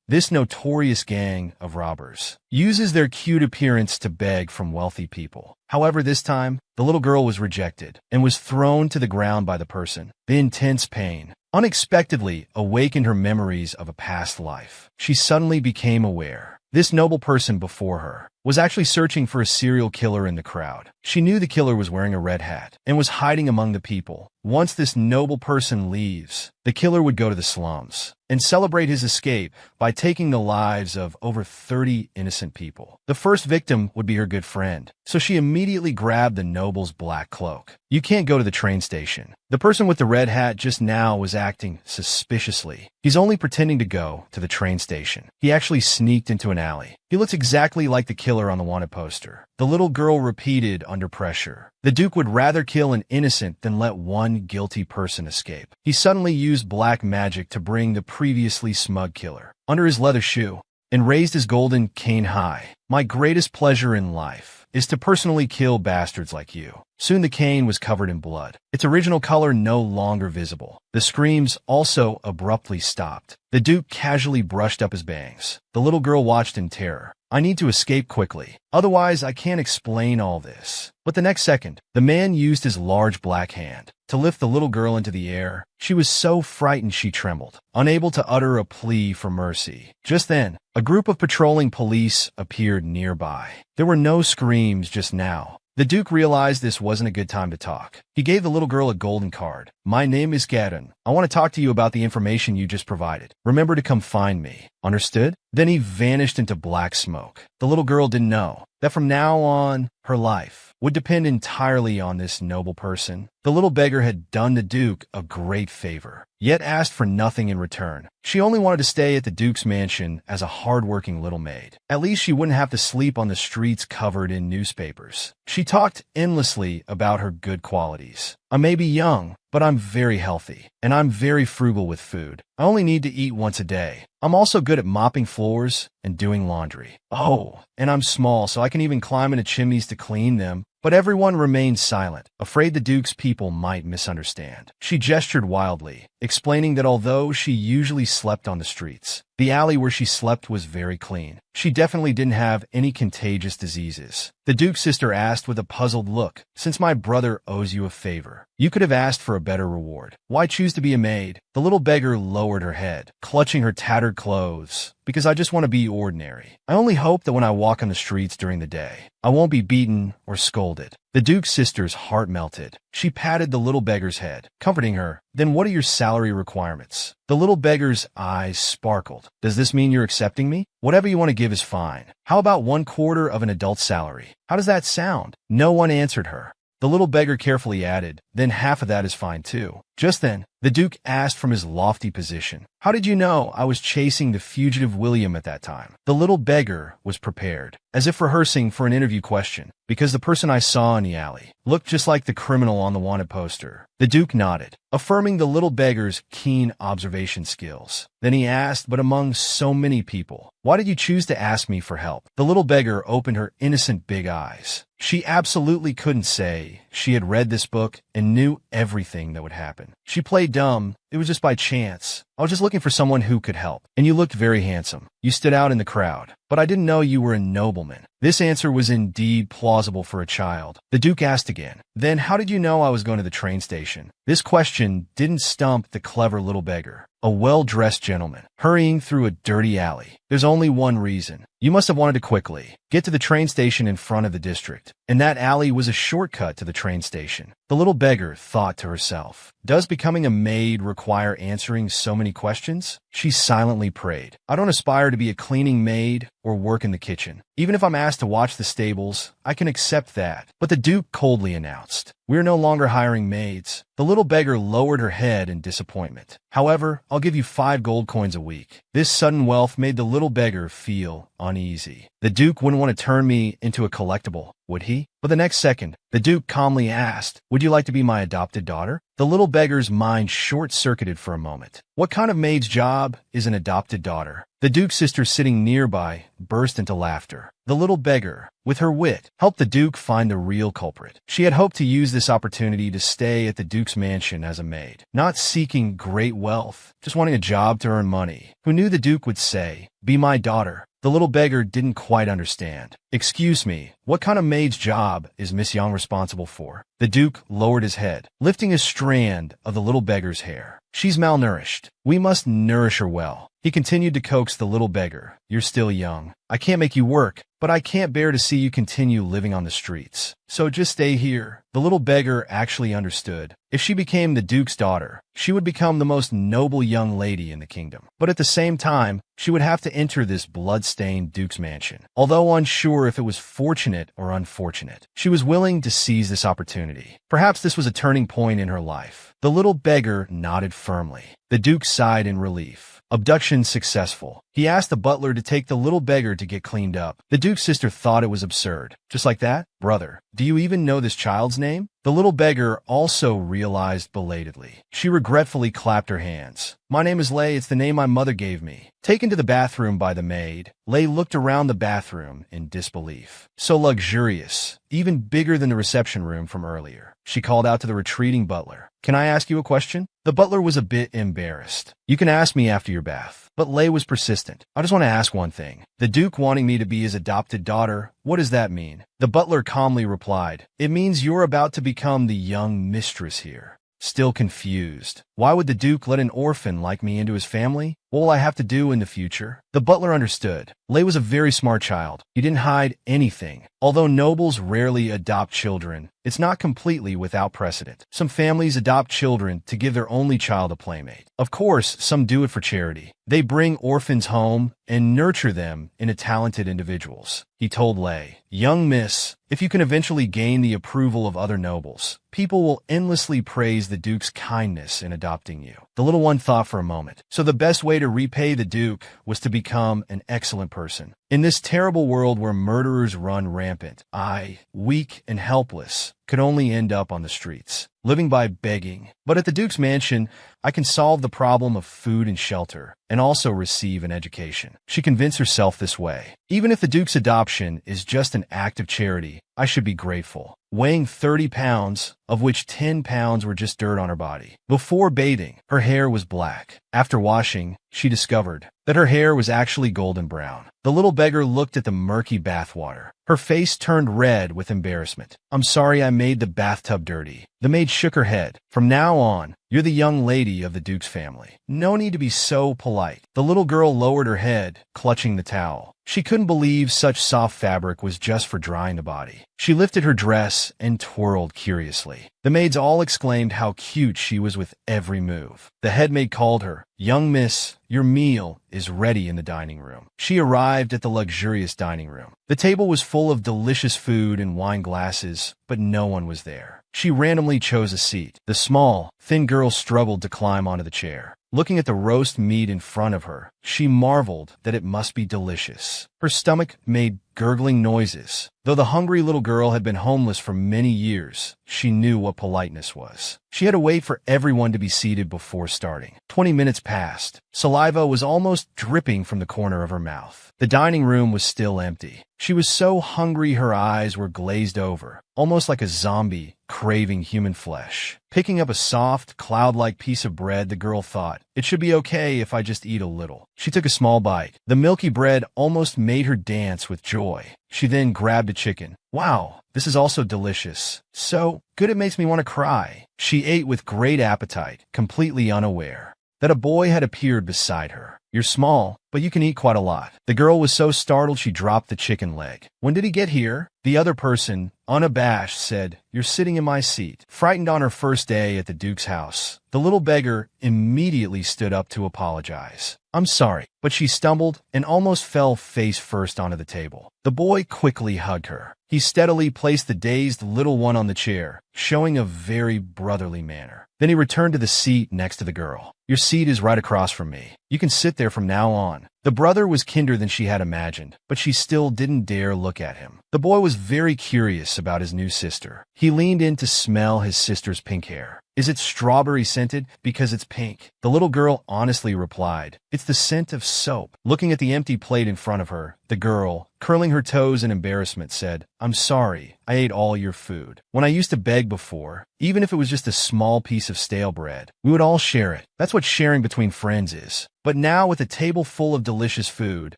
This notorious gang of robbers uses their cute appearance to beg from wealthy people. However, this time, the little girl was rejected and was thrown to the ground by the person. The intense pain unexpectedly awakened her memories of a past life. She suddenly became aware this noble person before her was actually searching for a serial killer in the crowd. She knew the killer was wearing a red hat and was hiding among the people. Once this noble person leaves, the killer would go to the slums and celebrate his escape by taking the lives of over 30 innocent people. The first victim would be her good friend, so she immediately grabbed the noble's black cloak. You can't go to the train station. The person with the red hat just now was acting suspiciously. He's only pretending to go to the train station. He actually sneaked into an alley. He looks exactly like the killer on the wanted poster. The little girl repeated under pressure. The Duke would rather kill an innocent than let one guilty person escape. He suddenly used black magic to bring the previously smug killer under his leather shoe and raised his golden cane high. My greatest pleasure in life is to personally kill bastards like you. Soon the cane was covered in blood, its original color no longer visible. The screams also abruptly stopped. The Duke casually brushed up his bangs. The little girl watched in terror. I need to escape quickly, otherwise I can't explain all this. But the next second, the man used his large black hand to lift the little girl into the air. She was so frightened she trembled, unable to utter a plea for mercy. Just then, a group of patrolling police appeared nearby. There were no screams just now. The Duke realized this wasn't a good time to talk. He gave the little girl a golden card. My name is Gadon. I want to talk to you about the information you just provided. Remember to come find me. Understood? Then he vanished into black smoke. The little girl didn't know that from now on, her life would depend entirely on this noble person. The little beggar had done the Duke a great favor, yet asked for nothing in return. She only wanted to stay at the Duke's mansion as a hard-working little maid. At least she wouldn't have to sleep on the streets covered in newspapers. She talked endlessly about her good qualities. I may be young, but I'm very healthy, and I'm very frugal with food. I only need to eat once a day. I'm also good at mopping floors and doing laundry. Oh, and I'm small, so I can even climb into chimneys to clean them. But everyone remained silent, afraid the Duke's people might misunderstand. She gestured wildly, explaining that although she usually slept on the streets, the alley where she slept was very clean. She definitely didn't have any contagious diseases. The Duke's sister asked with a puzzled look, since my brother owes you a favor, you could have asked for a better reward. Why choose to be a maid? The little beggar lowered her head, clutching her tattered clothes. Because I just want to be ordinary. I only hope that when I walk on the streets during the day, I won't be beaten or scolded. The Duke's sister's heart melted. She patted the little beggar's head, comforting her. Then what are your salary requirements? The little beggar's eyes sparkled. Does this mean you're accepting me? Whatever you want to give is fine. How about 1/4 of an adult's salary? How does that sound? No one answered her. The little beggar carefully added, then half of that is fine too. Just then, the Duke asked from his lofty position, how did you know I was chasing the fugitive William at that time? The little beggar was prepared, as if rehearsing for an interview question, because the person I saw in the alley looked just like the criminal on the wanted poster. The Duke nodded, affirming the little beggar's keen observation skills. Then he asked, but among so many people, why did you choose to ask me for help? The little beggar opened her innocent big eyes. She absolutely couldn't say she had read this book and knew everything that would happen. She played dumb. It was just by chance. I was just looking for someone who could help. And you looked very handsome. You stood out in the crowd. But I didn't know you were a nobleman. This answer was indeed plausible for a child. The Duke asked again, then how did you know I was going to the train station? This question didn't stump the clever little beggar. A well-dressed gentleman, hurrying through a dirty alley. There's only one reason. You must have wanted to quickly get to the train station in front of the district. And that alley was a shortcut to the train station. The little beggar thought to herself, does becoming a maid require answering so many questions? She silently prayed. I don't aspire to be a cleaning maid or work in the kitchen. Even if I'm asked to watch the stables, I can accept that. But the Duke coldly announced, we're no longer hiring maids. The little beggar lowered her head in disappointment. However, I'll give you 5 gold coins a week. This sudden wealth made the little beggar feel uneasy. The Duke wouldn't want to turn me into a collectible, would he? But the next second, the Duke calmly asked, would you like to be my adopted daughter? The little beggar's mind short-circuited for a moment. What kind of maid's job is an adopted daughter? The Duke's sister sitting nearby burst into laughter. The little beggar, with her wit, helped the Duke find the real culprit. She had hoped to use this opportunity to stay at the Duke's mansion as a maid, not seeking great wealth, just wanting a job to earn money. Who knew the Duke would say, "Be my daughter"? The little beggar didn't quite understand. "Excuse me, what kind of maid's job is Miss Young responsible for?" The Duke lowered his head, lifting a strand of the little beggar's hair. "She's malnourished. We must nourish her well." He continued to coax the little beggar. "You're still young. I can't make you work, but I can't bear to see you continue living on the streets. So just stay here." The little beggar actually understood. If she became the Duke's daughter, she would become the most noble young lady in the kingdom. But at the same time, she would have to enter this blood-stained Duke's mansion. Although unsure if it was fortunate or unfortunate, she was willing to seize this opportunity. Perhaps this was a turning point in her life. The little beggar nodded firmly. The Duke sighed in relief. Abduction successful. He asked the butler to take the little beggar to get cleaned up. The Duke's sister thought it was absurd. "Just like that? Brother, do you even know this child's name?" The little beggar also realized belatedly. She regretfully clapped her hands. "My name is Lay. It's the name my mother gave me." Taken to the bathroom by the maid, Lay looked around the bathroom in disbelief. So luxurious, even bigger than the reception room from earlier. She called out to the retreating butler, "Can I ask you a question?" The butler was a bit embarrassed. "You can ask me after your bath." But Lay was persistent. "I just want to ask one thing. The Duke wanting me to be his adopted daughter, what does that mean?" The butler calmly replied, "It means you're about to become the young mistress here." Still confused. Why would the Duke let an orphan like me into his family? What will I have to do in the future? The butler understood. Lay was a very smart child. He didn't hide anything. Although nobles rarely adopt children, it's not completely without precedent. Some families adopt children to give their only child a playmate. Of course, some do it for charity. They bring orphans home and nurture them into talented individuals. He told Lay, "Young miss, if you can eventually gain the approval of other nobles, people will endlessly praise the Duke's kindness in adopting you." The little one thought for a moment. So the best way to repay the Duke was to become an excellent person. In this terrible world where murderers run rampant, I, weak and helpless, could only end up on the streets, living by begging. But at the Duke's mansion, I can solve the problem of food and shelter, and also receive an education. She convinced herself this way. Even if the Duke's adoption is just an act of charity, I should be grateful. Weighing 30 pounds, of which 10 pounds were just dirt on her body. Before bathing, her hair was black. After washing, she discovered that her hair was actually golden brown. The little beggar looked at the murky bathwater. Her face turned red with embarrassment. "I'm sorry I made the bathtub dirty." The maid shook her head. "From now on, you're the young lady of the Duke's family. No need to be so polite." The little girl lowered her head, clutching the towel. She couldn't believe such soft fabric was just for drying the body. She lifted her dress and twirled curiously. The maids all exclaimed how cute she was with every move. The head maid called her, "Young miss, your meal is ready in the dining room." She arrived at the luxurious dining room. The table was full of delicious food and wine glasses, but no one was there. She randomly chose a seat. The small, thin girl struggled to climb onto the chair. Looking at the roast meat in front of her, she marveled that it must be delicious. Her stomach made gurgling noises. Though the hungry little girl had been homeless for many years, she knew what politeness was. She had to wait for everyone to be seated before starting. 20 minutes passed. Saliva was almost dripping from the corner of her mouth. The dining room was still empty. She was so hungry her eyes were glazed over, almost like a zombie craving human flesh. Picking up a soft, cloud-like piece of bread, the girl thought, "It should be okay if I just eat a little." She took a small bite. The milky bread almost made her dance with joy. She then grabbed a chicken. "Wow, this is also delicious. So good it makes me want to cry." She ate with great appetite, completely unaware that a boy had appeared beside her. "You're small, but you can eat quite a lot." The girl was so startled she dropped the chicken leg. "When did he get here?" The other person, unabashed, said, "You're sitting in my seat." Frightened on her first day at the Duke's house, the little beggar immediately stood up to apologize. "I'm sorry," but she stumbled and almost fell face first onto the table. The boy quickly hugged her. He steadily placed the dazed little one on the chair, showing a very brotherly manner. Then he returned to the seat next to the girl. "Your seat is right across from me. You can sit there from now on." The brother was kinder than she had imagined, but she still didn't dare look at him. The boy was very curious about his new sister. He leaned in to smell his sister's pink hair. Is it strawberry scented because it's pink? The little girl honestly replied, it's the scent of soap. Looking at the empty plate in front of her, the girl, curling her toes in embarrassment, said, I'm sorry, I ate all your food. When I used to beg before, even if it was just a small piece of stale bread, we would all share it. That's what sharing between friends is. But now, with a table full of delicious food,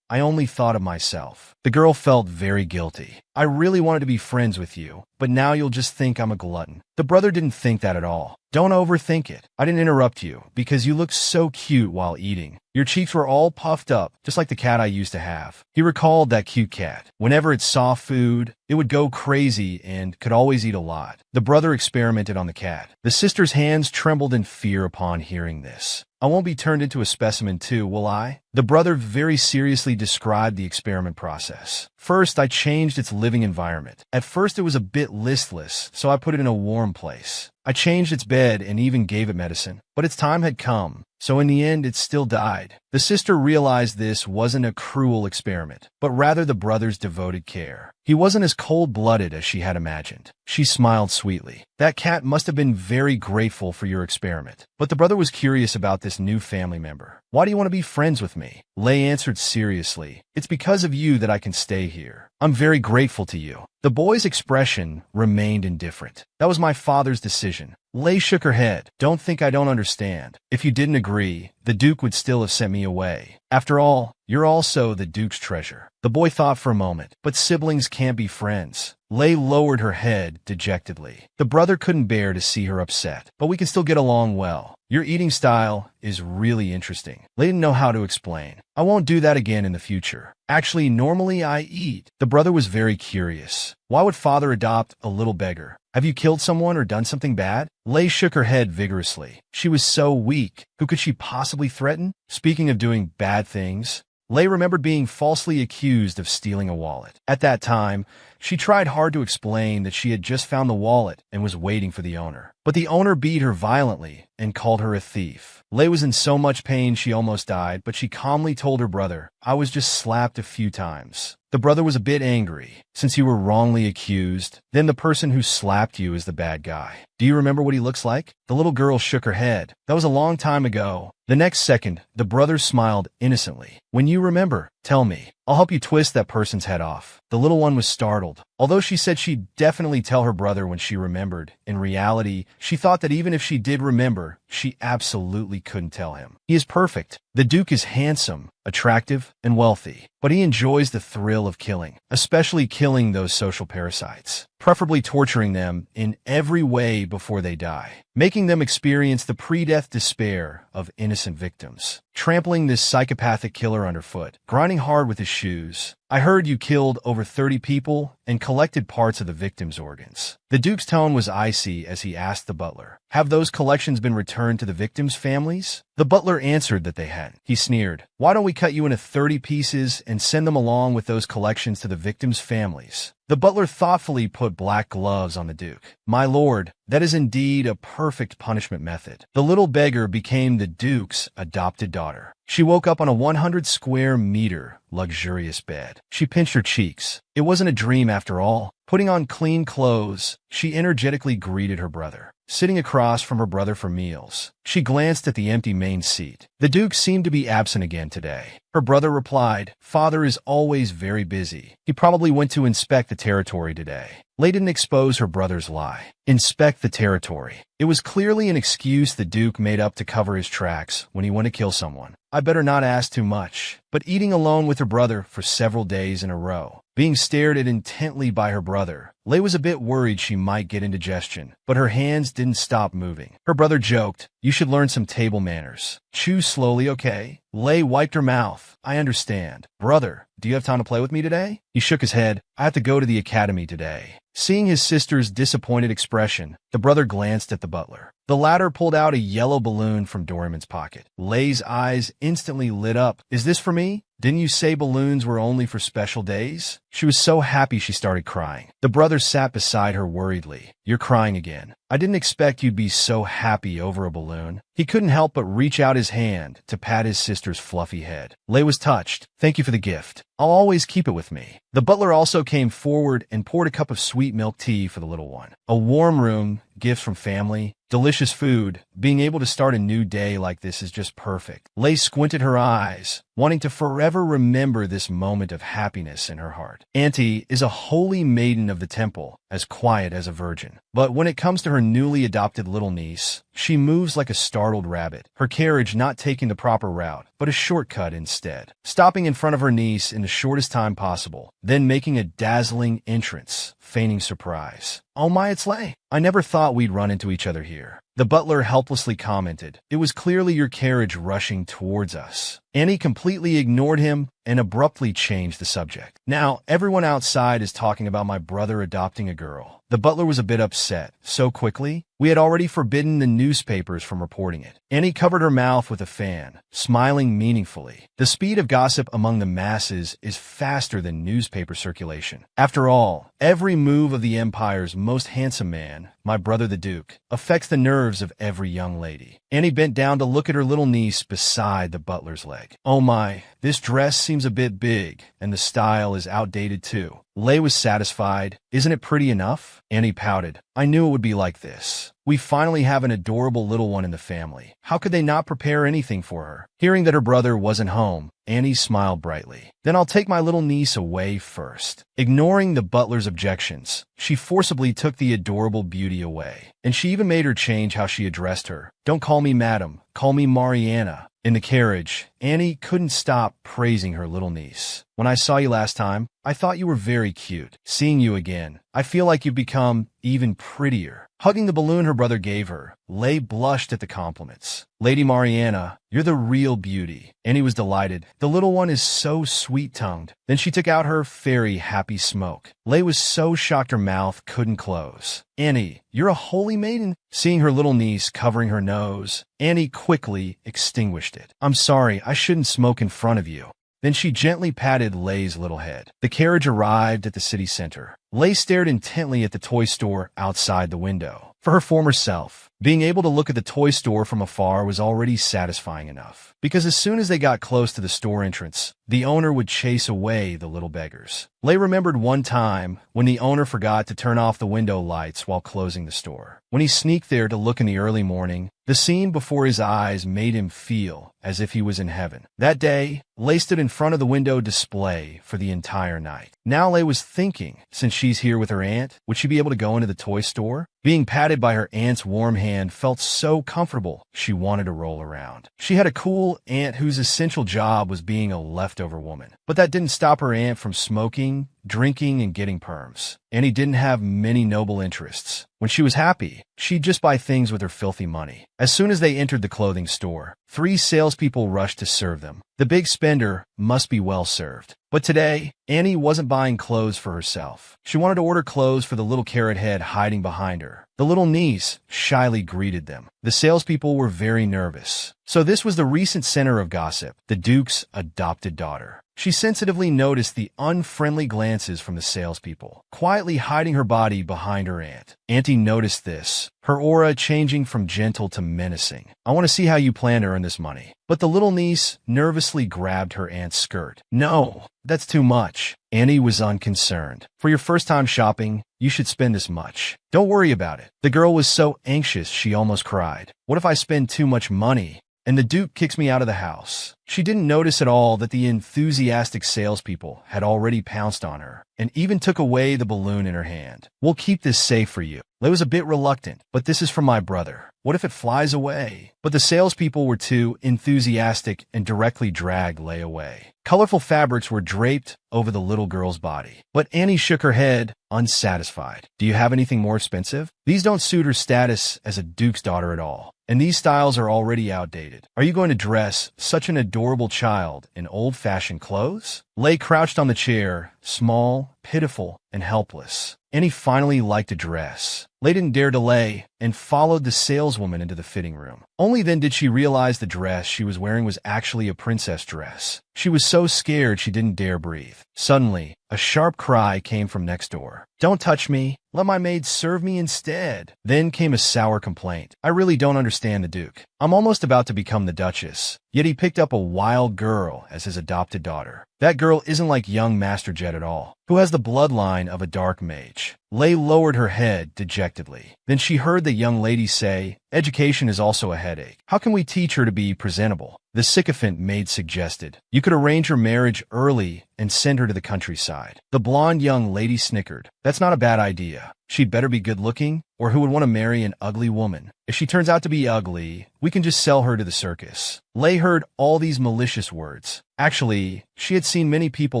I only thought of myself. The girl felt very guilty. I really wanted to be friends with you, but now you'll just think I'm a glutton. The brother didn't think that at all. Don't overthink it. I didn't interrupt you because you looked so cute while eating. Your cheeks were all puffed up, just like the cat I used to have. He recalled that cute cat. Whenever it saw food, it would go crazy and could always eat a lot. The brother experimented on the cat. The sister's hands trembled in fear upon hearing this. I won't be turned into a specimen too, will I? The brother very seriously described the experiment process. First, I changed its living environment. At first, it was a bit listless, so I put it in a warm place. I changed its bed and even gave it medicine. But its time had come, so in the end, it still died. The sister realized this wasn't a cruel experiment, but rather the brother's devoted care. He wasn't as cold-blooded as she had imagined. She smiled sweetly. That cat must have been very grateful for your experiment. But the brother was curious about this new family member. Why do you want to be friends with me? Lei answered seriously. It's because of you that I can stay here. I'm very grateful to you. The boy's expression remained indifferent. That was my father's decision. Lei shook her head. Don't think I don't understand. If you didn't agree, the Duke would still have sent me away. After all, you're also the Duke's treasure. The boy thought for a moment, but siblings can't be friends. Lei lowered her head dejectedly. The brother couldn't bear to see her upset, but we can still get along well. Your eating style is really interesting. Lei didn't know how to explain. I won't do that again in the future. Actually, normally I eat. The brother was very curious. Why would father adopt a little beggar? Have you killed someone or done something bad? Lei shook her head vigorously. She was so weak. Who could she possibly threaten? Speaking of doing bad things, Lei remembered being falsely accused of stealing a wallet. At that time, she tried hard to explain that she had just found the wallet and was waiting for the owner. But the owner beat her violently and called her a thief. Lei was in so much pain she almost died, but she calmly told her brother, I was just slapped a few times. The brother was a bit angry. Since you were wrongly accused, then the person who slapped you is the bad guy. Do you remember what he looks like? The little girl shook her head. That was a long time ago. The next second, the brother smiled innocently. When you remember, tell me. I'll help you twist that person's head off. The little one was startled. Although she said she'd definitely tell her brother when she remembered, in reality, she thought that even if she did remember, she absolutely couldn't tell him. He is perfect. The Duke is handsome, attractive, and wealthy, but he enjoys the thrill of killing, especially killing those social parasites, preferably torturing them in every way before they die, making them experience the pre-death despair of innocent victims, trampling this psychopathic killer underfoot, grinding hard with his shoes. I heard you killed over 30 people and collected parts of the victims' organs. The Duke's tone was icy as he asked the butler, have those collections been returned to the victims' families? The butler answered that they had. He sneered, why don't we cut you into 30 pieces and send them along with those collections to the victims' families? The butler thoughtfully put black gloves on the Duke. My lord, that is indeed a perfect punishment method. The little beggar became the Duke's adopted daughter. She woke up on a 100 square meter luxurious bed. She pinched her cheeks. It wasn't a dream after all. Putting on clean clothes, she energetically greeted her brother, sitting across from her brother for meals. She glanced at the empty main seat. The Duke seemed to be absent again today. Her brother replied, Father is always very busy. He probably went to inspect the territory today. Lei didn't expose her brother's lie. Inspect the territory. It was clearly an excuse the Duke made up to cover his tracks when he went to kill someone. I better not ask too much. But eating alone with her brother for several days in a row, being stared at intently by her brother, Lei was a bit worried she might get indigestion, but her hands didn't stop moving. Her brother joked, you should learn some table manners. Chew slowly, okay? Lei wiped her mouth. I understand. Brother, do you have time to play with me today? He shook his head. I have to go to the academy today. Seeing his sister's disappointed expression, the brother glanced at the butler. The latter pulled out a yellow balloon from Doraemon's pocket. Lei's eyes instantly lit up. Is this for me? Didn't you say balloons were only for special days? She was so happy she started crying. The brother sat beside her worriedly. You're crying again. I didn't expect you'd be so happy over a balloon. He couldn't help but reach out his hand to pat his sister's fluffy head. Lay was touched. "Thank you for the gift. I'll always keep it with me." The butler also came forward and poured a cup of sweet milk tea for the little one. A warm room, gifts from family, delicious food. Being able to start a new day like this is just perfect. Lay squinted her eyes, wanting to forever remember this moment of happiness in her heart. Auntie is a holy maiden of the temple, as quiet as a virgin. But when it comes to her newly adopted little niece, she moves like a startled rabbit, her carriage not taking the proper route, but a shortcut instead. Stopping in front of her niece in the shortest time possible, then making a dazzling entrance, feigning surprise. "Oh my, it's Lay. I never thought we'd run into each other here." The butler helplessly commented. "It was clearly your carriage rushing towards us." Annie completely ignored him and abruptly changed the subject. "Now, everyone outside is talking about my brother adopting a girl." The butler was a bit upset. So quickly? We had already forbidden the newspapers from reporting it. Annie covered her mouth with a fan, smiling meaningfully. The speed of gossip among the masses is faster than newspaper circulation. After all, every move of the Empire's most handsome man, my brother the Duke, affects the nerves of every young lady. Annie bent down to look at her little niece beside the butler's leg. "Oh my, this dress seems a bit big, and the style is outdated too." Lay was satisfied. "Isn't it pretty enough?" Annie pouted. "I knew it would be like this. We finally have an adorable little one in the family. How could they not prepare anything for her?" Hearing that her brother wasn't home, Annie smiled brightly. "Then I'll take my little niece away first." Ignoring the butler's objections, she forcibly took the adorable beauty away. And she even made her change how she addressed her. "Don't call me madam, call me Mariana." In the carriage, Annie couldn't stop praising her little niece. "When I saw you last time, I thought you were very cute. Seeing you again, I feel like you've become even prettier." Hugging the balloon her brother gave her, Lay blushed at the compliments. "Lady Mariana, you're the real beauty." Annie was delighted. "The little one is so sweet-tongued." Then she took out her very happy smoke. Lay was so shocked her mouth couldn't close. "Annie, you're a holy maiden." Seeing her little niece covering her nose, Annie quickly extinguished it. "I'm sorry, I shouldn't smoke in front of you." Then she gently patted Lay's little head. The carriage arrived at the city center. Lay stared intently at the toy store outside the window. For her former self, being able to look at the toy store from afar was already satisfying enough. Because as soon as they got close to the store entrance, the owner would chase away the little beggars. Lay remembered one time when the owner forgot to turn off the window lights while closing the store. When he sneaked there to look in the early morning, the scene before his eyes made him feel as if he was in heaven. That day, Lay stood in front of the window display for the entire night. Now Lay was thinking, since she's here with her aunt, would she be able to go into the toy store? Being patted by her aunt's warm hand felt so comfortable, she wanted to roll around. She had a cool aunt whose essential job was being a leftover woman. But that didn't stop her aunt from smoking, drinking, and getting perms. Annie didn't have many noble interests. When she was happy, she'd just buy things with her filthy money. As soon as they entered the clothing store, 3 salespeople rushed to serve them. The big spender must be well served. But today, Annie wasn't buying clothes for herself. She wanted to order clothes for the little carrot head hiding behind her. The little niece shyly greeted them. The salespeople were very nervous. So this was the recent center of gossip, the Duke's adopted daughter. She sensitively noticed the unfriendly glances from the salespeople, quietly hiding her body behind her aunt. Auntie noticed this, her aura changing from gentle to menacing. "I want to see how you plan to earn this money." But the little niece nervously grabbed her aunt's skirt. "No, that's too much." Annie was unconcerned. "For your first time shopping, you should spend this much. Don't worry about it." The girl was so anxious she almost cried. "What if I spend too much money and the Duke kicks me out of the house?" She didn't notice at all that the enthusiastic salespeople had already pounced on her and even took away the balloon in her hand. "We'll keep this safe for you." Lay was a bit reluctant, "But this is from my brother. What if it flies away?" But the salespeople were too enthusiastic and directly dragged Lay away. Colorful fabrics were draped over the little girl's body. But Annie shook her head, unsatisfied. "Do you have anything more expensive?" These don't suit her status as a Duke's daughter at all. And these styles are already outdated. "Are you going to dress such an adorable child in old-fashioned clothes?" Lay crouched on the chair, small, pitiful, and helpless. Annie finally liked to dress. Lay didn't dare delay and followed the saleswoman into the fitting room. Only then did she realize the dress she was wearing was actually a princess dress. She was so scared she didn't dare breathe. Suddenly, a sharp cry came from next door. "Don't touch me. Let my maid serve me instead." Then came a sour complaint. "I really don't understand the Duke. I'm almost about to become the Duchess. Yet he picked up a wild girl as his adopted daughter. That girl isn't like young Master Jet at all, who has the bloodline of a dark mage. Lei lowered her head dejectedly. Then she heard the young lady say, education is also a headache. How can we teach her to be presentable? The sycophant maid suggested. You could arrange her marriage early and send her to the countryside. The blonde young lady snickered. That's not a bad idea. She'd better be good-looking, or who would want to marry an ugly woman? If she turns out to be ugly, we can just sell her to the circus. Lei heard all these malicious words. Actually, she had seen many people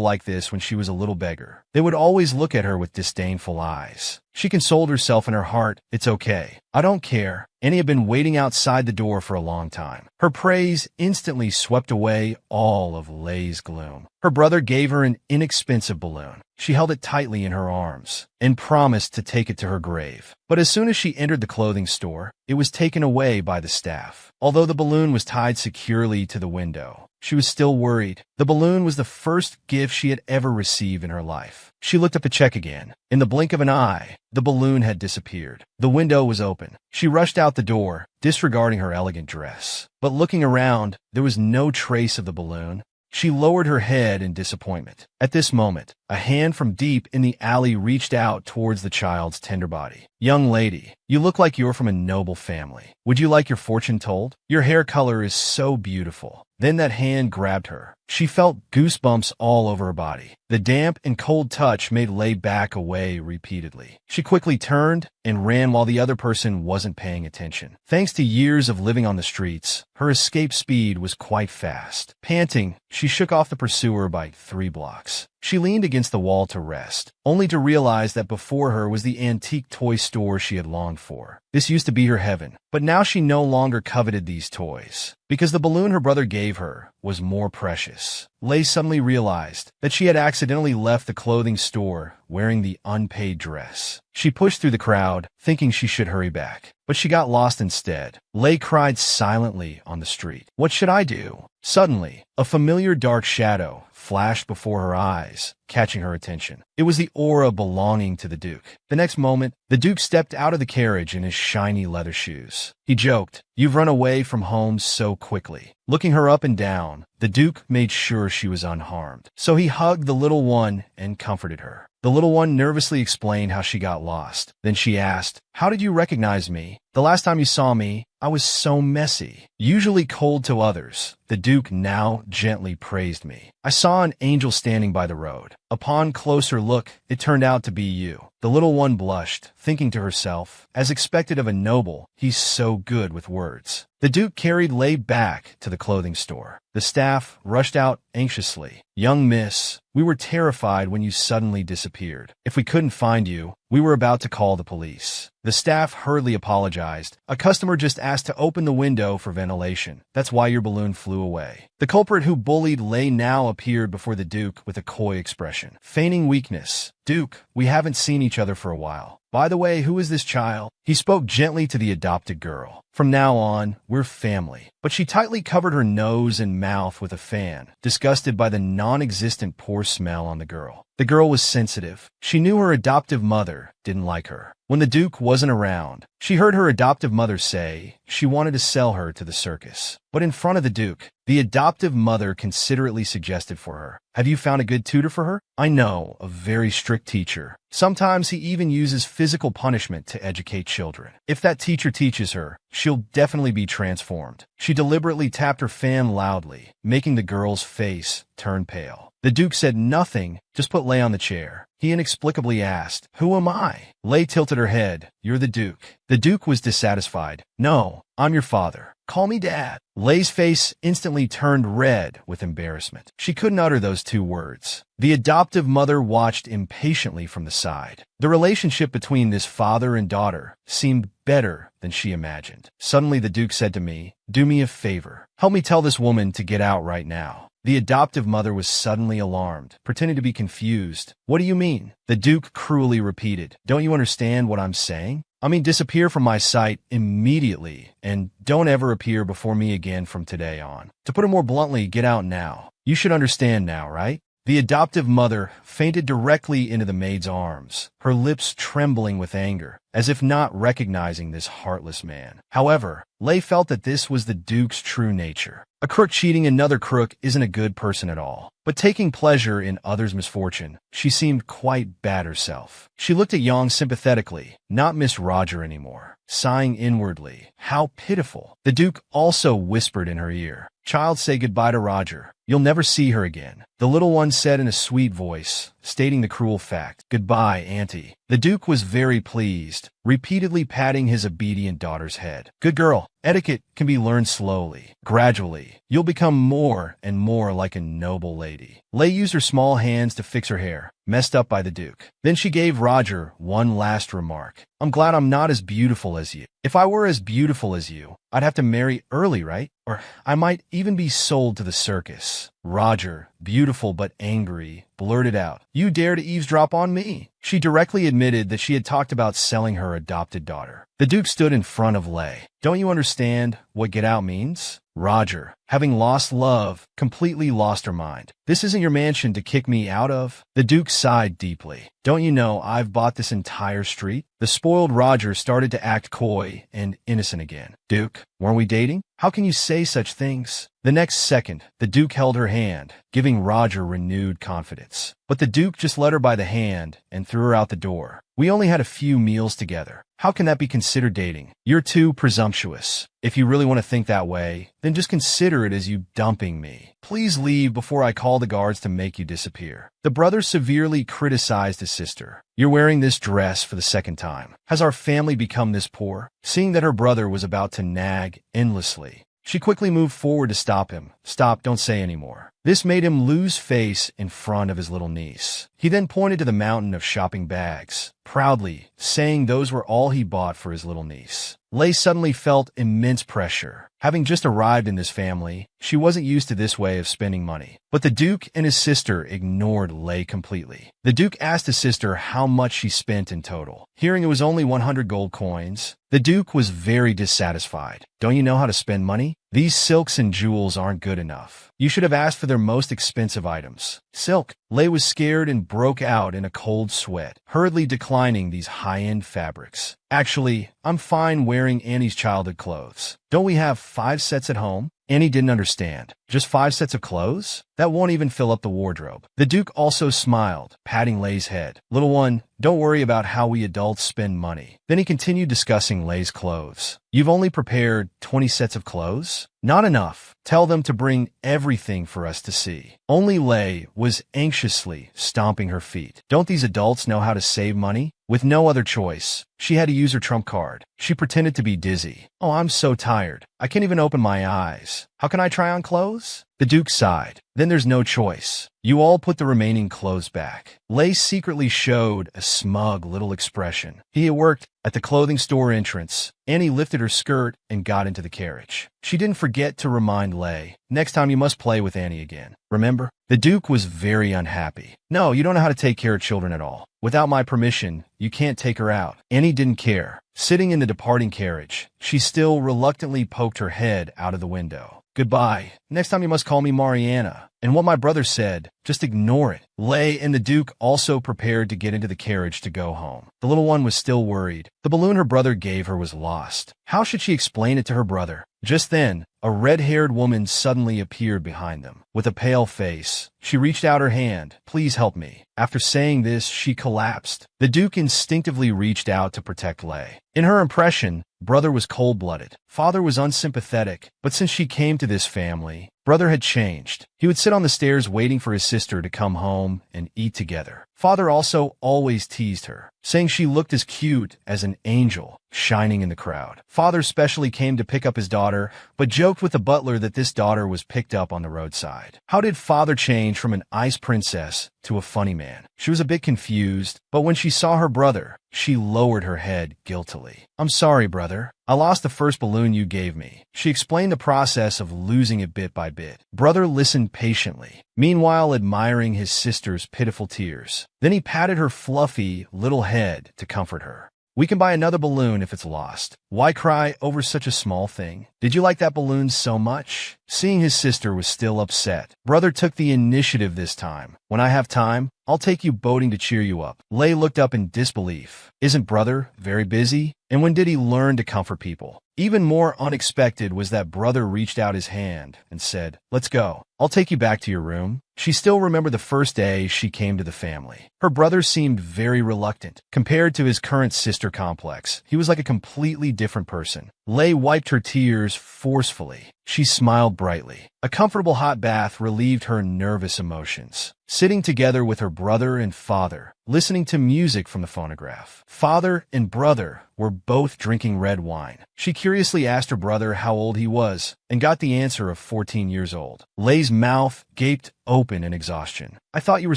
like this when she was a little beggar. They would always look at her with disdainful eyes. She consoled herself in her heart, it's okay. I don't care. Annie had been waiting outside the door for a long time. Her praise instantly swept away all of Lei's gloom. Her brother gave her an inexpensive balloon. She held it tightly in her arms and promised to take it to her grave. But as soon as she entered the clothing store, it was taken away by the staff. Although the balloon was tied securely to the window, she was still worried. The balloon was the first gift she had ever received in her life. She looked up the check again. In the blink of an eye, the balloon had disappeared. The window was open. She rushed out the door, disregarding her elegant dress. But looking around, there was no trace of the balloon. She lowered her head in disappointment. At this moment, a hand from deep in the alley reached out towards the child's tender body. Young lady, you look like you're from a noble family. Would you like your fortune told? Your hair color is so beautiful. Then that hand grabbed her. She felt goosebumps all over her body. The damp and cold touch made Lei back away repeatedly. She quickly turned and ran while the other person wasn't paying attention. Thanks to years of living on the streets, her escape speed was quite fast. Panting, she shook off the pursuer by 3 blocks. She leaned against the wall to rest, only to realize that before her was the antique toy store she had longed for. This used to be her heaven, but now she no longer coveted these toys, because the balloon her brother gave her was more precious. Lei suddenly realized that she had accidentally left the clothing store wearing the unpaid dress. She pushed through the crowd, thinking she should hurry back, but she got lost instead. Lei cried silently on the street. What should I do? Suddenly, a familiar dark shadow flashed before her eyes, catching her attention. It was the aura belonging to the Duke. The next moment, the Duke stepped out of the carriage in his shiny leather shoes. He joked, "You've run away from home so quickly." Looking her up and down, the Duke made sure she was unharmed. So he hugged the little one and comforted her. The little one nervously explained how she got lost. Then she asked, "How did you recognize me? The last time you saw me, I was so messy." Usually cold to others, the Duke now gently praised me. "I saw an angel standing by the road. Upon closer look, it turned out to be you." The little one blushed, thinking to herself, as expected of a noble, he's so good with words. The Duke carried Lei back to the clothing store. The staff rushed out anxiously. "Young miss, we were terrified when you suddenly disappeared. If we couldn't find you, we were about to call the police." The staff hurriedly apologized. "A customer just asked to open the window for ventilation. That's why your balloon flew away." The culprit who bullied Lei now appeared before the Duke with a coy expression, feigning weakness. "Duke, we haven't seen each other for a while. By the way, who is this child?" He spoke gently to the adopted girl. "From now on, we're family." But she tightly covered her nose and mouth with a fan, disgusted by the non-existent poor smell on the girl. The girl was sensitive. She knew her adoptive mother didn't like her. When the Duke wasn't around, she heard her adoptive mother say she wanted to sell her to the circus. But in front of the Duke, the adoptive mother considerately suggested for her, "Have you found a good tutor for her? I know a very strict teacher. Sometimes he even uses physical punishment to educate children. If that teacher teaches her, she'll definitely be transformed." She deliberately tapped her fan loudly, making the girl's face turn pale. The Duke said nothing, just put Lei on the chair. He inexplicably asked, "Who am I?" Lei tilted her head. "You're the Duke." The Duke was dissatisfied. "No, I'm your father. Call me Dad." Lei's face instantly turned red with embarrassment. She couldn't utter those 2 words. The adoptive mother watched impatiently from the side. The relationship between this father and daughter seemed better than she imagined. Suddenly the Duke said to me, "Do me a favor. Help me tell this woman to get out right now." The adoptive mother was suddenly alarmed, pretending to be confused. "What do you mean?" The Duke cruelly repeated. "Don't you understand what I'm saying? I mean, disappear from my sight immediately, and don't ever appear before me again from today on. To put it more bluntly, get out now. You should understand now, right?" The adoptive mother fainted directly into the maid's arms, her lips trembling with anger, as if not recognizing this heartless man. However, Lay felt that this was the Duke's true nature. A crook cheating another crook isn't a good person at all. But taking pleasure in others' misfortune, she seemed quite bad herself. She looked at Yang sympathetically, not Miss Roger anymore, sighing inwardly. How pitiful. The Duke also whispered in her ear, "Child, say goodbye to Roger. You'll never see her again." The little one said in a sweet voice, stating the cruel fact, "Goodbye, Auntie." The Duke was very pleased, repeatedly patting his obedient daughter's head. "Good girl. Etiquette can be learned slowly. Gradually, you'll become more and more like a noble lady." Lay used her small hands to fix her hair, messed up by the Duke. Then she gave Roger one last remark. "I'm glad I'm not as beautiful as you. If I were as beautiful as you, I'd have to marry early, right? Or I might even be sold to the circus." Roger, beautiful but angry, blurted out, "You dare to eavesdrop on me?" She directly admitted that she had talked about selling her adopted daughter. The Duke stood in front of Lay. "Don't you understand what get out means?" Roger, having lost love, completely lost her mind. "This isn't your mansion to kick me out of." The Duke sighed deeply. "Don't you know I've bought this entire street?" The spoiled Roger started to act coy and innocent again. "Duke, weren't we dating? How can you say such things?" The next second, the Duke held her hand, giving Roger renewed confidence. But the Duke just led her by the hand and threw her out the door. "We only had a few meals together. How can that be considered dating? You're too presumptuous. If you really want to think that way, then just consider it as you dumping me. Please leave before I call the guards to make you disappear." The brother severely criticized his sister. "You're wearing this dress for the second time. Has our family become this poor?" Seeing that her brother was about to nag endlessly, she quickly moved forward to stop him. "Stop, don't say any more." This made him lose face in front of his little niece. He then pointed to the mountain of shopping bags, proudly saying those were all he bought for his little niece. Lay suddenly felt immense pressure. Having just arrived in this family, she wasn't used to this way of spending money. But the Duke and his sister ignored Lay completely. The Duke asked his sister how much she spent in total. Hearing it was only 100 gold coins, the Duke was very dissatisfied. "Don't you know how to spend money? These silks and jewels aren't good enough. You should have asked for their most expensive items." "Silk." Lay was scared and broke out in a cold sweat, hurriedly declining these high-end fabrics. "Actually, I'm fine wearing Annie's childhood clothes. Don't we have 5 sets at home?" Annie didn't understand. "Just 5 sets of clothes? That won't even fill up the wardrobe." The Duke also smiled, patting Lay's head. "Little one, don't worry about how we adults spend money." Then he continued discussing Lay's clothes. "You've only prepared 20 sets of clothes? Not enough. Tell them to bring everything for us to see." Only Lay was anxiously stomping her feet. Don't these adults know how to save money? With no other choice, she had to use her trump card. She pretended to be dizzy. "Oh, I'm so tired. I can't even open my eyes. How can I try on clothes?" The Duke sighed. "Then there's no choice. You all put the remaining clothes back." Lay secretly showed a smug little expression. He had worked at the clothing store entrance. Annie lifted her skirt and got into the carriage. She didn't forget to remind Lay, "Next time you must play with Annie again. Remember?" The Duke was very unhappy. "No, you don't know how to take care of children at all. Without my permission, you can't take her out." Annie didn't care. Sitting in the departing carriage, she still reluctantly poked her head out of the window. "Goodbye. Next time you must call me Mariana. And what my brother said, just ignore it." Lay and the Duke also prepared to get into the carriage to go home. The little one was still worried. The balloon her brother gave her was lost. How should she explain it to her brother? Just then, a red-haired woman suddenly appeared behind them. With a pale face, she reached out her hand. "Please help me." After saying this, she collapsed. The Duke instinctively reached out to protect Lay. In her impression, brother was cold-blooded. Father was unsympathetic. But since she came to this family, brother had changed. He would sit on the stairs waiting for his sister to come home and eat together. Father also always teased her, saying she looked as cute as an angel shining in the crowd. Father specially came to pick up his daughter, but joked with the butler that this daughter was picked up on the roadside. How did father change from an ice princess to a funny man? She was a bit confused, but when she saw her brother, she lowered her head guiltily. "I'm sorry, brother. I lost the first balloon you gave me." She explained the process of losing it bit by bit. Brother listened patiently, meanwhile admiring his sister's pitiful tears. Then he patted her fluffy little head to comfort her. We can buy another balloon if it's lost. Why cry over such a small thing? Did you like that balloon so much? Seeing his sister was still upset, brother took the initiative this time. When I have time, I'll take you boating to cheer you up. Lei looked up in disbelief. Isn't brother very busy? And when did he learn to comfort people? Even more unexpected was that brother reached out his hand and said, "Let's go. I'll take you back to your room." She still remembered the first day she came to the family. Her brother seemed very reluctant. Compared to his current sister complex, he was like a completely different person. Lei wiped her tears forcefully. She smiled brightly. A comfortable hot bath relieved her nervous emotions. Sitting together with her brother and father, listening to music from the phonograph. Father and brother were both drinking red wine. She curiously asked her brother how old he was, and got the answer of 14 years old. Lei's mouth gaped open in exhaustion. "I thought you were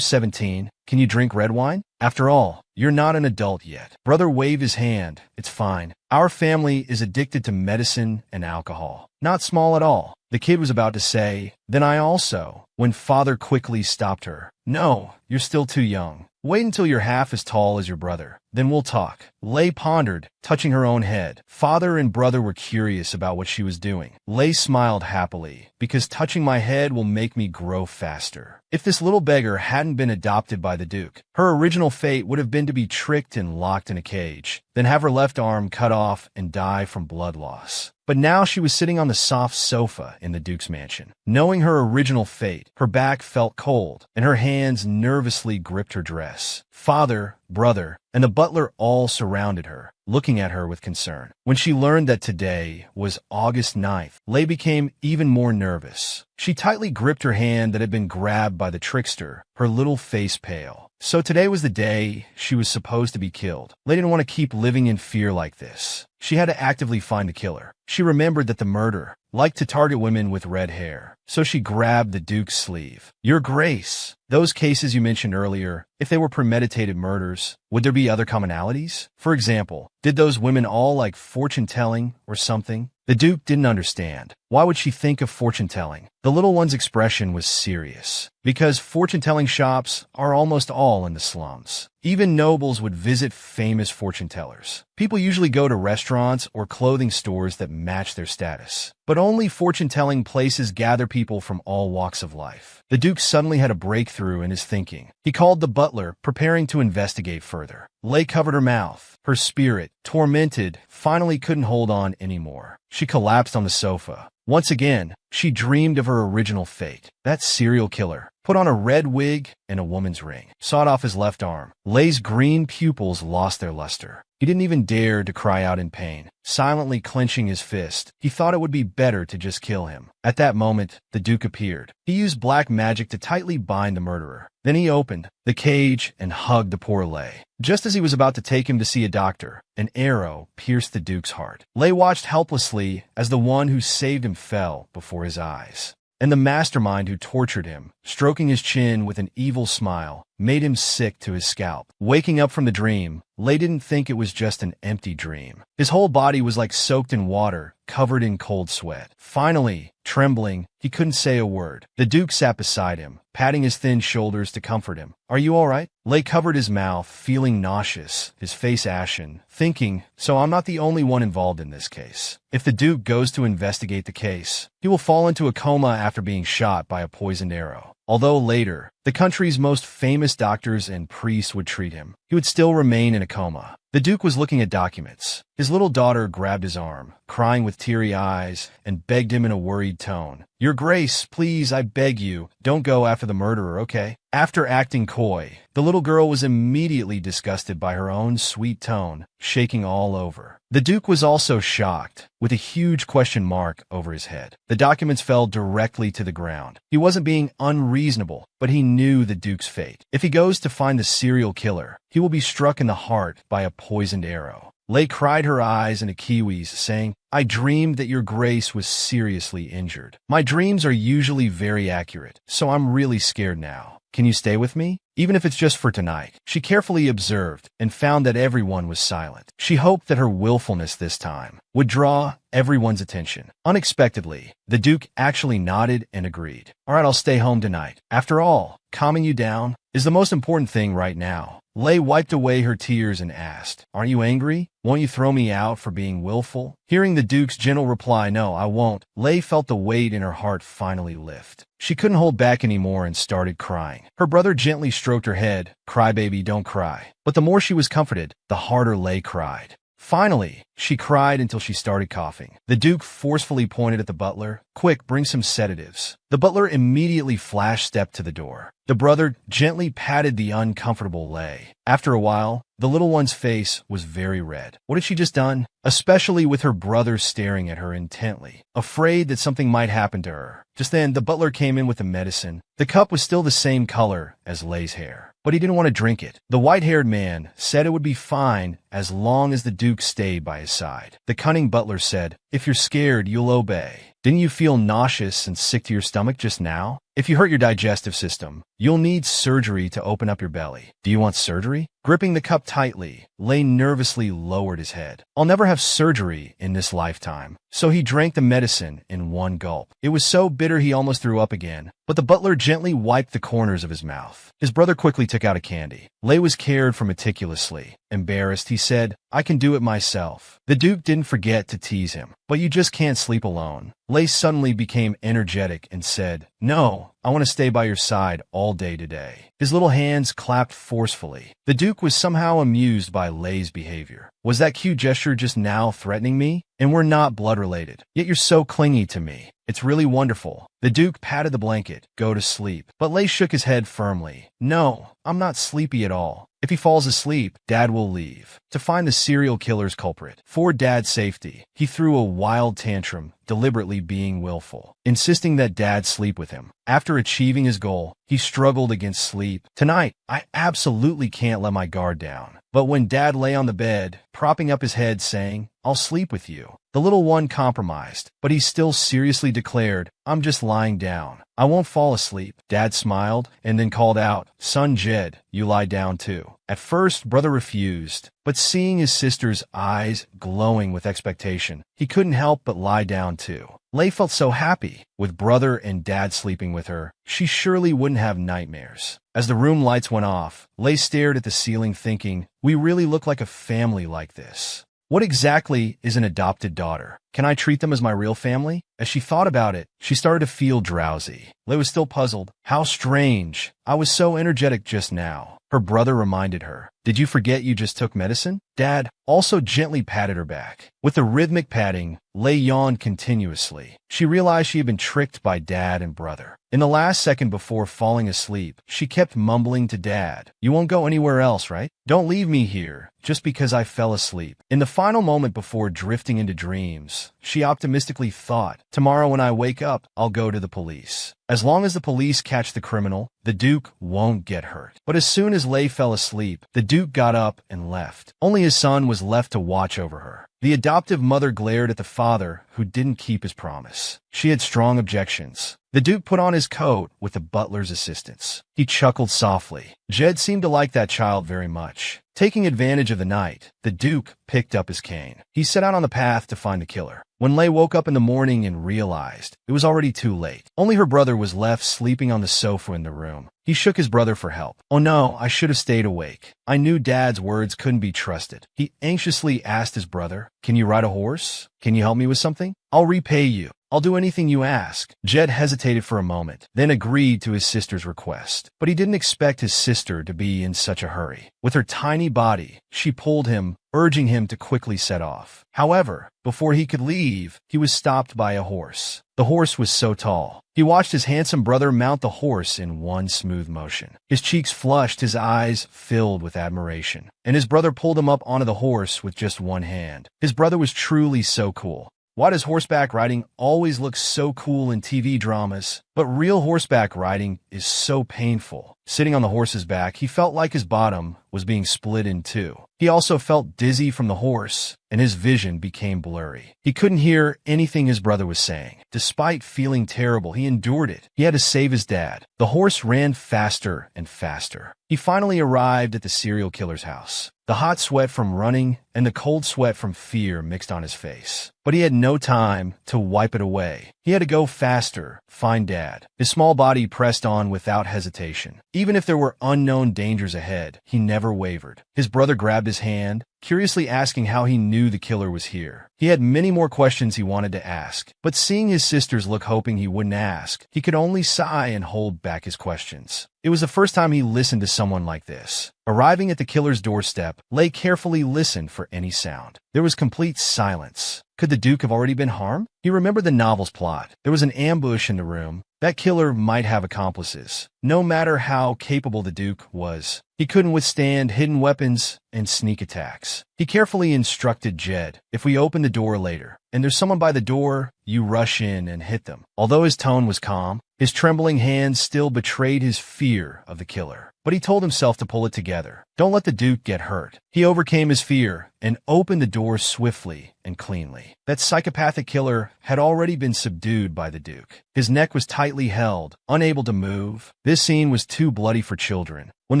17. Can you drink red wine? After all, you're not an adult yet." Brother waved his hand. "It's fine. Our family is addicted to medicine and alcohol." "Not small at all," the kid was about to say. "Then I also," when father quickly stopped her. "No, you're still too young. Wait until you're half as tall as your brother. Then we'll talk." Lei pondered, touching her own head. Father and brother were curious about what she was doing. Lei smiled happily, "Because touching my head will make me grow faster." If this little beggar hadn't been adopted by the Duke, her original fate would have been to be tricked and locked in a cage, then have her left arm cut off and die from blood loss. But now she was sitting on the soft sofa in the Duke's mansion. Knowing her original fate, her back felt cold, and her hands nervously gripped her dress. Father, brother, and the butler all surrounded her, looking at her with concern. When she learned that today was August 9th, Lei became even more nervous. She tightly gripped her hand that had been grabbed by the trickster, her little face pale. So today was the day she was supposed to be killed. Lei didn't want to keep living in fear like this. She had to actively find the killer. She remembered that the murderer liked to target women with red hair, so she grabbed the Duke's sleeve. "Your Grace, those cases you mentioned earlier, if they were premeditated murders, would there be other commonalities? For example, did those women all like fortune-telling or something?" The Duke didn't understand. Why would she think of fortune-telling? The little one's expression was serious. Because fortune-telling shops are almost all in the slums. Even nobles would visit famous fortune-tellers. People usually go to restaurants or clothing stores that match their status. But only fortune-telling places gather people from all walks of life. The Duke suddenly had a breakthrough in his thinking. He called the butler, preparing to investigate further. Lei covered her mouth. Her spirit, tormented, finally couldn't hold on anymore. She collapsed on the sofa. Once again, she dreamed of her original fate. That serial killer put on a red wig and a woman's ring, sawed off his left arm. Lei's green pupils lost their luster. He didn't even dare to cry out in pain. Silently clenching his fist, he thought it would be better to just kill him. At that moment, the Duke appeared. He used black magic to tightly bind the murderer. Then he opened the cage and hugged the poor Lei. Just as he was about to take him to see a doctor, an arrow pierced the Duke's heart. Lei watched helplessly as the one who saved him fell before his eyes. And the mastermind who tortured him, stroking his chin with an evil smile, made him sick to his scalp. Waking up from the dream, Lei didn't think it was just an empty dream. His whole body was like soaked in water, covered in cold sweat. Finally, trembling, he couldn't say a word. The Duke sat beside him, patting his thin shoulders to comfort him. "Are you all right?" Lei covered his mouth, feeling nauseous, his face ashen, thinking, so I'm not the only one involved in this case. If the Duke goes to investigate the case, he will fall into a coma after being shot by a poisoned arrow. Although later, the country's most famous doctors and priests would treat him, he would still remain in a coma. The Duke was looking at documents. His little daughter grabbed his arm, crying with teary eyes, and begged him in a worried tone. "Your Grace, please, I beg you, don't go after the murderer, okay?" After acting coy, the little girl was immediately disgusted by her own sweet tone, shaking all over. The Duke was also shocked, with a huge question mark over his head. The documents fell directly to the ground. He wasn't being unreasonable, but he knew the Duke's fate. If he goes to find the serial killer, he will be struck in the heart by a poisoned arrow. Lei cried her eyes into Kiwi's, saying, "I dreamed that your Grace was seriously injured. My dreams are usually very accurate, so I'm really scared now. Can you stay with me? Even if it's just for tonight." She carefully observed and found that everyone was silent. She hoped that her willfulness this time would draw everyone's attention. Unexpectedly, the Duke actually nodded and agreed. "All right, I'll stay home tonight. After all, calming you down, is the most important thing right now. Lei wiped away her tears and asked, "Aren't you angry? Won't you throw me out for being willful?" Hearing the Duke's gentle reply, "No, I won't," Lei felt the weight in her heart finally lift. She couldn't hold back anymore and started crying. Her brother gently stroked her head. "Cry, baby, don't cry." But the more she was comforted, the harder Lei cried. Finally, she cried until she started coughing. The Duke forcefully pointed at the butler. "Quick, bring some sedatives." The butler immediately flash-stepped to the door. The brother gently patted the uncomfortable Lei. After a while, the little one's face was very red. What had she just done? Especially with her brother staring at her intently, afraid that something might happen to her. Just then, the butler came in with the medicine. The cup was still the same color as Lei's hair, but he didn't want to drink it. The white-haired man said it would be fine as long as the Duke stayed by his side. The cunning butler said, "If you're scared, you'll obey. Didn't you feel nauseous and sick to your stomach just now? If you hurt your digestive system, you'll need surgery to open up your belly. Do you want surgery?" Gripping the cup tightly, Lei nervously lowered his head. "I'll never have surgery in this lifetime." So he drank the medicine in one gulp. It was so bitter he almost threw up again, but the butler gently wiped the corners of his mouth. His brother quickly took out a candy. Lei was cared for meticulously. Embarrassed, he said, "I can do it myself." The Duke didn't forget to tease him. "But you just can't sleep alone." Lei suddenly became energetic and said, "No, I want to stay by your side all day today." His little hands clapped forcefully. The Duke was somehow amused by Lei's behavior. "Was that cute gesture just now threatening me? And we're not blood-related. Yet you're so clingy to me. It's really wonderful." The Duke patted the blanket. "Go to sleep." But Lei shook his head firmly. "No, I'm not sleepy at all. If he falls asleep, Dad will leave to find the serial killer's culprit. For Dad's safety." He threw a wild tantrum, deliberately being willful, insisting that Dad sleep with him. After achieving his goal, he struggled against sleep. "Tonight, I absolutely can't let my guard down." But when Dad lay on the bed, propping up his head, saying, "I'll sleep with you," the little one compromised, but he still seriously declared, "I'm just lying down. I won't fall asleep." Dad smiled and then called out, "Son Jed, you lie down too." At first, brother refused, but seeing his sister's eyes glowing with expectation, he couldn't help but lie down too. Lei felt so happy. With brother and dad sleeping with her, she surely wouldn't have nightmares. As the room lights went off, Lei stared at the ceiling thinking, "We really look like a family like this. What exactly is an adopted daughter? Can I treat them as my real family?" As she thought about it, she started to feel drowsy. Lei was still puzzled. "How strange. I was so energetic just now." Her brother reminded her, "Did you forget you just took medicine?" Dad also gently patted her back. With the rhythmic patting, Lei yawned continuously. She realized she had been tricked by Dad and brother. In the last second before falling asleep, she kept mumbling to Dad, "You won't go anywhere else, right? Don't leave me here just because I fell asleep." In the final moment before drifting into dreams, she optimistically thought, "Tomorrow when I wake up, I'll go to the police. As long as the police catch the criminal, the Duke won't get hurt." But as soon as Lei fell asleep, the Duke got up and left. Only his son was left to watch over her. The adoptive mother glared at the father, who didn't keep his promise. She had strong objections. The Duke put on his coat with the butler's assistance. He chuckled softly. Jed seemed to like that child very much. Taking advantage of the night, the Duke picked up his cane. He set out on the path to find the killer. When Lei woke up in the morning and realized it was already too late, only her brother was left sleeping on the sofa in the room. He shook his brother for help. "Oh no, I should have stayed awake. I knew Dad's words couldn't be trusted." He anxiously asked his brother, "Can you ride a horse? Can you help me with something? I'll repay you. I'll do anything you ask." Jed hesitated for a moment, then agreed to his sister's request. But he didn't expect his sister to be in such a hurry. With her tiny body, she pulled him, urging him to quickly set off. However, before he could leave, he was stopped by a horse. The horse was so tall. He watched his handsome brother mount the horse in one smooth motion. His cheeks flushed, his eyes filled with admiration. And his brother pulled him up onto the horse with just one hand. His brother was truly so cool. Why does horseback riding always look so cool in TV dramas? But real horseback riding is so painful. Sitting on the horse's back, he felt like his bottom was being split in two. He also felt dizzy from the horse, and his vision became blurry. He couldn't hear anything his brother was saying. Despite feeling terrible, he endured it. He had to save his dad. The horse ran faster and faster. He finally arrived at the serial killer's house. The hot sweat from running and the cold sweat from fear mixed on his face. But he had no time to wipe it away. He had to go faster, find Dad. His small body pressed on without hesitation. Even if there were unknown dangers ahead, he never wavered. His brother grabbed his hand, curiously asking how he knew the killer was here. He had many more questions he wanted to ask, but seeing his sisters look hoping he wouldn't ask, he could only sigh and hold back his questions. It was the first time he listened to someone like this. Arriving at the killer's doorstep, Leigh carefully listened for any sound. There was complete silence. Could the Duke have already been harmed? He remembered the novel's plot. There was an ambush in the room. That killer might have accomplices. No matter how capable the Duke was, he couldn't withstand hidden weapons and sneak attacks. He carefully instructed Jed, if we open the door later, and there's someone by the door, you rush in and hit them. Although his tone was calm, his trembling hands still betrayed his fear of the killer. But he told himself to pull it together. Don't let the Duke get hurt. He overcame his fear and opened the door swiftly and cleanly. That psychopathic killer had already been subdued by the Duke. His neck was tightly held, unable to move. This scene was too bloody for children. When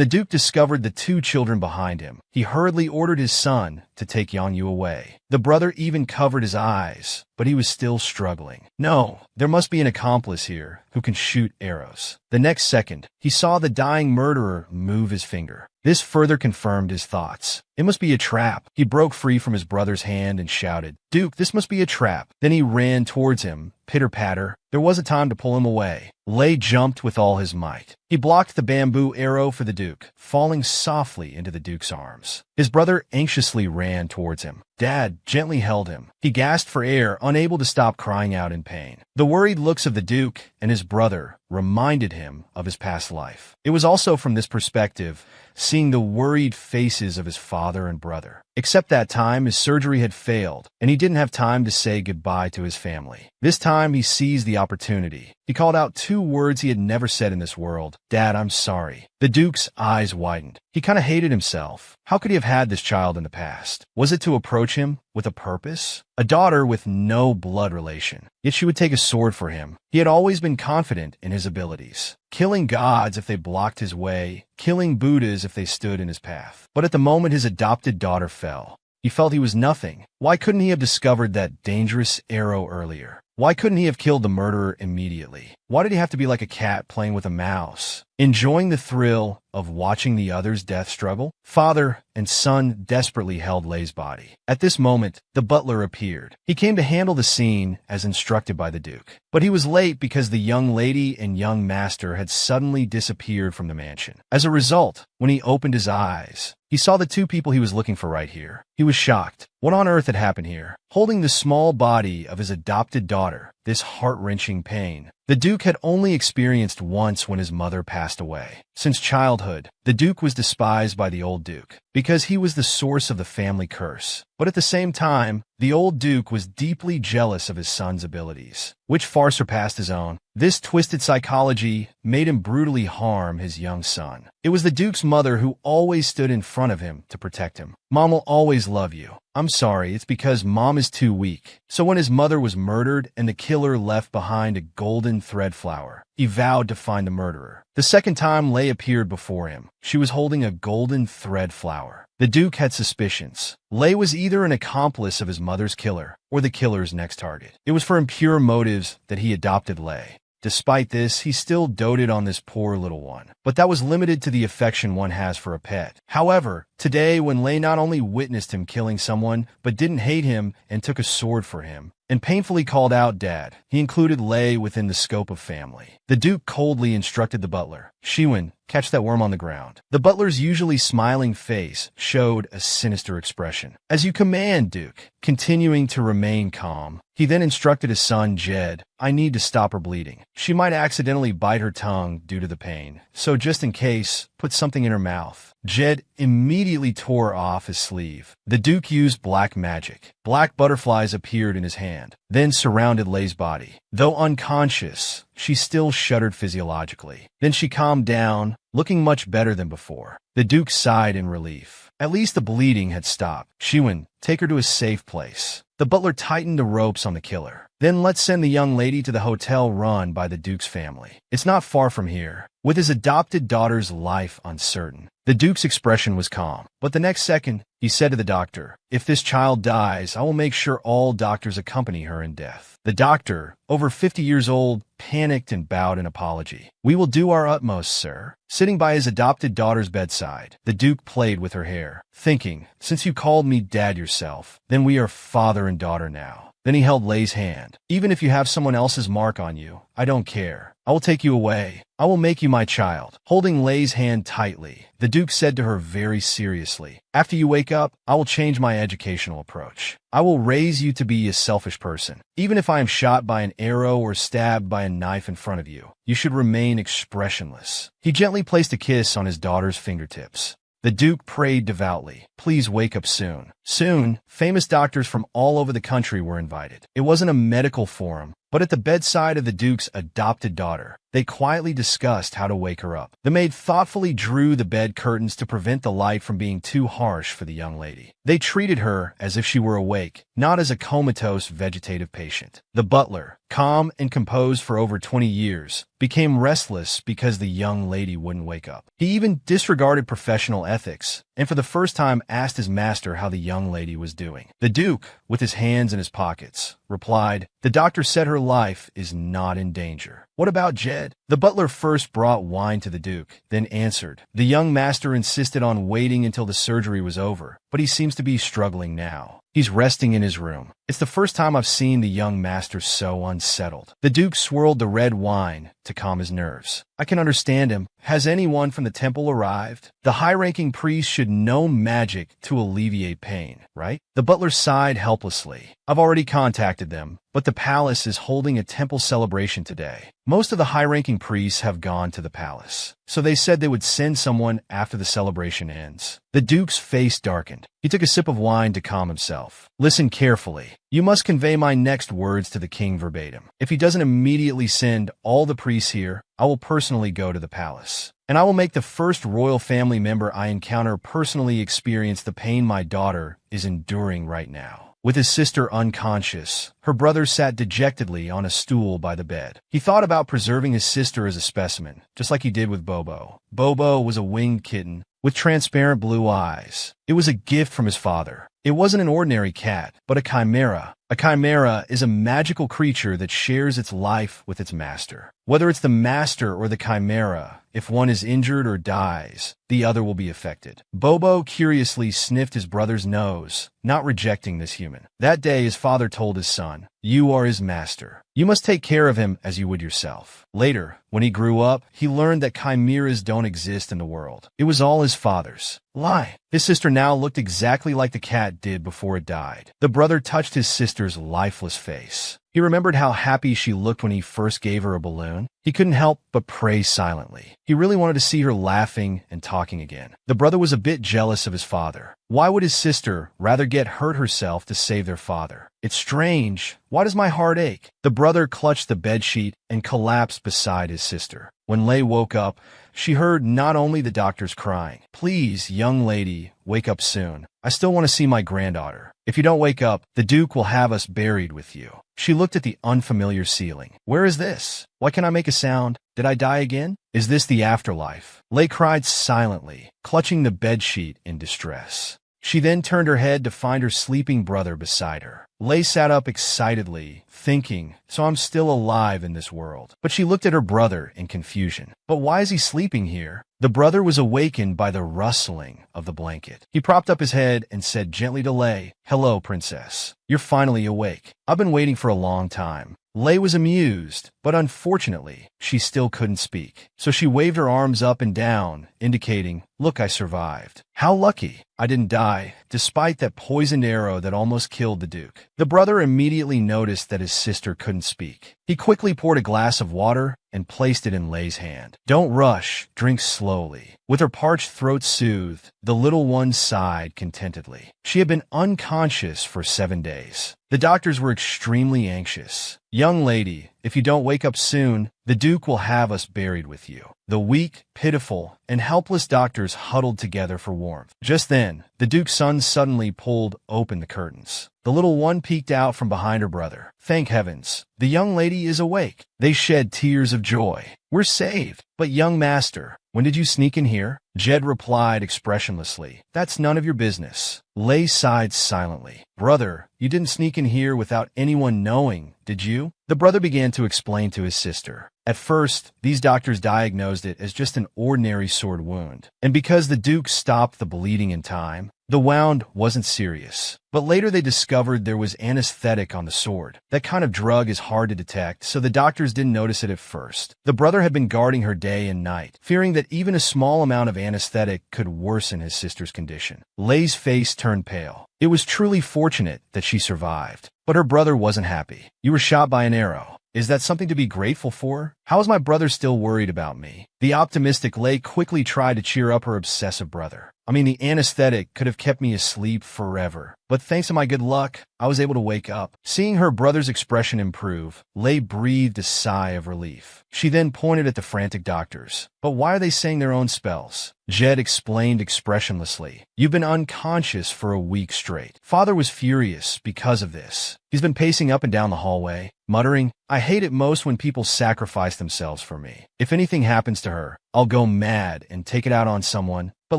the Duke discovered the two children behind him, he hurriedly ordered his son to take Yangyu away. The brother even covered his eyes, but he was still struggling. No, there must be an accomplice here who can shoot arrows. The next second, he saw the dying murderer move his finger. This further confirmed his thoughts. It must be a trap. He broke free from his brother's hand and shouted, "Duke, this must be a trap." Then he ran towards him, pitter-patter. There wasn't time to pull him away. Leigh jumped with all his might. He blocked the bamboo arrow for the Duke, falling softly into the Duke's arms. His brother anxiously ran towards him. Dad gently held him. He gasped for air, unable to stop crying out in pain. The worried looks of the Duke and his brother reminded him of his past life. It was also from this perspective, seeing the worried faces of his father and brother. Except that time, his surgery had failed, and he didn't have time to say goodbye to his family. This time, he seized the opportunity. He called out two words he had never said in this world. "Dad, I'm sorry." The Duke's eyes widened. He kind of hated himself. How could he have had this child in the past? Was it to approach him with a purpose? A daughter with no blood relation. Yet she would take a sword for him. He had always been confident in his abilities. Killing gods if they blocked his way, killing Buddhas if they stood in his path. But at the moment his adopted daughter fell, he felt he was nothing. Why couldn't he have discovered that dangerous arrow earlier? Why couldn't he have killed the murderer immediately? Why did he have to be like a cat playing with a mouse, enjoying the thrill of watching the other's death struggle? Father and son desperately held Leigh's body. At this moment, the butler appeared. He came to handle the scene as instructed by the Duke. But he was late because the young lady and young master had suddenly disappeared from the mansion. As a result, when he opened his eyes, he saw the two people he was looking for right here. He was shocked. What on earth had happened here? Holding the small body of his adopted daughter, this heart-wrenching pain, the Duke had only experienced once when his mother passed away. Since childhood, the Duke was despised by the old Duke because he was the source of the family curse. But at the same time, the old Duke was deeply jealous of his son's abilities, which far surpassed his own. This twisted psychology made him brutally harm his young son. It was the Duke's mother who always stood in front of him to protect him. "Mom will always love you. I'm sorry, it's because Mom is too weak." So when his mother was murdered and the killer left behind a golden thread flower, he vowed to find the murderer. The second time Leigh appeared before him, she was holding a golden thread flower. The Duke had suspicions. Leigh was either an accomplice of his mother's killer or the killer's next target. It was for impure motives that he adopted Leigh. Despite this, he still doted on this poor little one. But that was limited to the affection one has for a pet. However, today when Leigh not only witnessed him killing someone, but didn't hate him and took a sword for him, and painfully called out Dad, he included Leigh within the scope of family. The Duke coldly instructed the butler, "Shiwen, catch that worm on the ground." The butler's usually smiling face showed a sinister expression. "As you command, Duke." Continuing to remain calm, he then instructed his son, Jed, "I need to stop her bleeding. She might accidentally bite her tongue due to the pain, so just in case, put something in her mouth." Jed immediately tore off his sleeve. The Duke used black magic. Black butterflies appeared in his hand, then surrounded Leigh's body. Though unconscious, she still shuddered physiologically. Then she calmed down, looking much better than before. The Duke sighed in relief. At least the bleeding had stopped. "Shiwen, take her to a safe place." The butler tightened the ropes on the killer. "Then let's send the young lady to the hotel run by the Duke's family. It's not far from here. with his adopted daughter's life uncertain. The Duke's expression was calm, but the next second, he said to the doctor, "If this child dies, I will make sure all doctors accompany her in death." The doctor, over 50 years old, panicked and bowed in apology. "We will do our utmost, sir." Sitting by his adopted daughter's bedside, the Duke played with her hair, thinking, "Since you called me dad yourself, then we are father and daughter now." Then he held Lay's hand. "Even if you have someone else's mark on you, I don't care. I will take you away. I will make you my child." Holding Lay's hand tightly, the Duke said to her very seriously, "After you wake up, I will change my educational approach. I will raise you to be a selfish person. Even if I am shot by an arrow or stabbed by a knife in front of you, you should remain expressionless." He gently placed a kiss on his daughter's fingertips. The Duke prayed devoutly, "Please wake up soon." Soon, famous doctors from all over the country were invited. It wasn't a medical forum, but at the bedside of the Duke's adopted daughter, they quietly discussed how to wake her up. The maid thoughtfully drew the bed curtains to prevent the light from being too harsh for the young lady. They treated her as if she were awake, not as a comatose vegetative patient. The butler, calm and composed for over 20 years, became restless because the young lady wouldn't wake up. He even disregarded professional ethics, and for the first time asked his master how the young lady was doing. The Duke, with his hands in his pockets, replied, "The doctor said her life is not in danger." "What about Jed?" The butler first brought wine to the Duke, then answered, "The young master insisted on waiting until the surgery was over, but he seems to be struggling now. He's resting in his room. It's the first time I've seen the young master so unsettled." The Duke swirled the red wine to calm his nerves. "I can understand him. Has anyone from the temple arrived? The high-ranking priest should know magic to alleviate pain, right?" The butler sighed helplessly. "I've already contacted them, but the palace is holding a temple celebration today. Most of the high-ranking priests have gone to the palace, so they said they would send someone after the celebration ends." The Duke's face darkened. He took a sip of wine to calm himself. "Listen carefully. You must convey my next words to the king verbatim. If he doesn't immediately send all the priests here, I will personally go to the palace. And I will make the first royal family member I encounter personally experience the pain my daughter is enduring right now." With his sister unconscious, her brother sat dejectedly on a stool by the bed. He thought about preserving his sister as a specimen, just like he did with Bobo. Bobo was a winged kitten with transparent blue eyes. It was a gift from his father. It wasn't an ordinary cat, but a chimera. A chimera is a magical creature that shares its life with its master. Whether it's the master or the chimera, if one is injured or dies, the other will be affected. Bobo curiously sniffed his brother's nose, not rejecting this human. That day his father told his son, "You are his master. You must take care of him as you would yourself." Later, when he grew up, he learned that chimeras don't exist in the world. It was all his father's. Lie. His sister now looked exactly like the cat did before it died. The brother touched his sister's lifeless face. He remembered how happy she looked when he first gave her a balloon. He couldn't help but pray silently. He really wanted to see her laughing and talking again. The brother was a bit jealous of his father. Why would his sister rather get hurt herself to save their father? "It's strange. Why does my heart ache?" The brother clutched the bedsheet and collapsed beside his sister. When Lay woke up, she heard not only the doctors crying, "Please, young lady, wake up soon. I still want to see my granddaughter. If you don't wake up, the Duke will have us buried with you." She looked at the unfamiliar ceiling. "Where is this? Why can't I make a sound? Did I die again? Is this the afterlife?" Lay cried silently, clutching the bedsheet in distress. She then turned her head to find her sleeping brother beside her. Lay sat up excitedly, thinking, "So I'm still alive in this world." But she looked at her brother in confusion. "But why is he sleeping here?" The brother was awakened by the rustling of the blanket. He propped up his head and said gently to Lay, "Hello, princess. You're finally awake. I've been waiting for a long time." Lay was amused, but unfortunately, she still couldn't speak. So she waved her arms up and down, indicating, "Look, I survived. How lucky. I didn't die, despite that poisoned arrow that almost killed the Duke." The brother immediately noticed that his sister couldn't speak. He quickly poured a glass of water and placed it in Lay's hand. "Don't rush, drink slowly." With her parched throat soothed, the little one sighed contentedly. She had been unconscious for 7 days. The doctors were extremely anxious. "Young lady, if you don't wake up soon, the Duke will have us buried with you." The weak, pitiful, and helpless doctors huddled together for warmth. Just then, the Duke's son suddenly pulled open the curtains. The little one peeked out from behind her brother. Thank heavens, the young lady is awake. They shed tears of joy. We're saved. But young master, when did you sneak in here? Jed replied expressionlessly. That's none of your business. Lay sighed silently. Brother, you didn't sneak in here without anyone knowing, did you? The brother began to explain to his sister. At first, these doctors diagnosed it as just an ordinary sword wound. And because the Duke stopped the bleeding in time, the wound wasn't serious. But later they discovered there was anesthetic on the sword. That kind of drug is hard to detect, so the doctors didn't notice it at first. The brother had been guarding her day and night, fearing that even a small amount of anesthetic could worsen his sister's condition. Lay's face turned pale. It was truly fortunate that she survived. But her brother wasn't happy. You were shot by an arrow. Is that something to be grateful for? How is my brother still worried about me? The optimistic Lay quickly tried to cheer up her obsessive brother. I mean, the anesthetic could have kept me asleep forever. But thanks to my good luck, I was able to wake up. Seeing her brother's expression improve, Lay breathed a sigh of relief. She then pointed at the frantic doctors. But why are they saying their own spells? Jed explained expressionlessly. You've been unconscious for a week straight. Father was furious because of this. He's been pacing up and down the hallway, muttering, I hate it most when people sacrifice themselves for me. If anything happens to her, I'll go mad and take it out on someone. But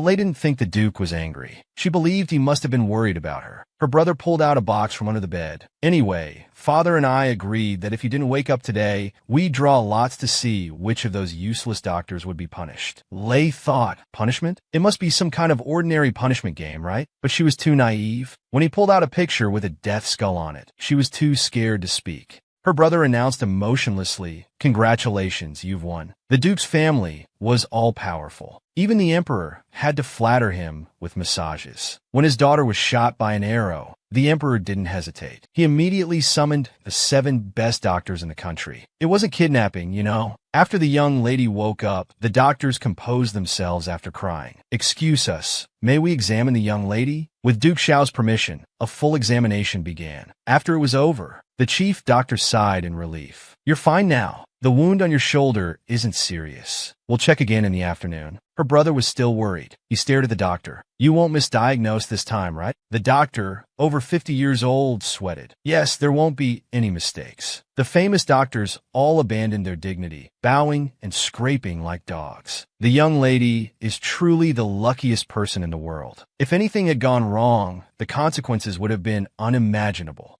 Lay didn't think the Duke was angry. She believed he must have been worried about her. Her brother pulled out a box from under the bed. Anyway, Father and I agreed that if you didn't wake up today, we'd draw lots to see which of those useless doctors would be punished. Lay thought, punishment? It must be some kind of ordinary punishment game, right? But she was too naive. When he pulled out a picture with a death skull on it, she was too scared to speak. Her brother announced emotionlessly, Congratulations, you've won. The Duke's family was all-powerful. Even the Emperor had to flatter him with massages. When his daughter was shot by an arrow, the Emperor didn't hesitate. He immediately summoned the 7 best doctors in the country. It wasn't kidnapping, you know. After the young lady woke up, the doctors composed themselves after crying. Excuse us, may we examine the young lady? With Duke Xiao's permission, a full examination began. After it was over, the chief doctor sighed in relief. You're fine now. The wound on your shoulder isn't serious. We'll check again in the afternoon. Her brother was still worried. He stared at the doctor. You won't misdiagnose this time, right? The doctor, over 50 years old, sweated. Yes, there won't be any mistakes. The famous doctors all abandoned their dignity, bowing and scraping like dogs. The young lady is truly the luckiest person in the world. If anything had gone wrong, the consequences would have been unimaginable.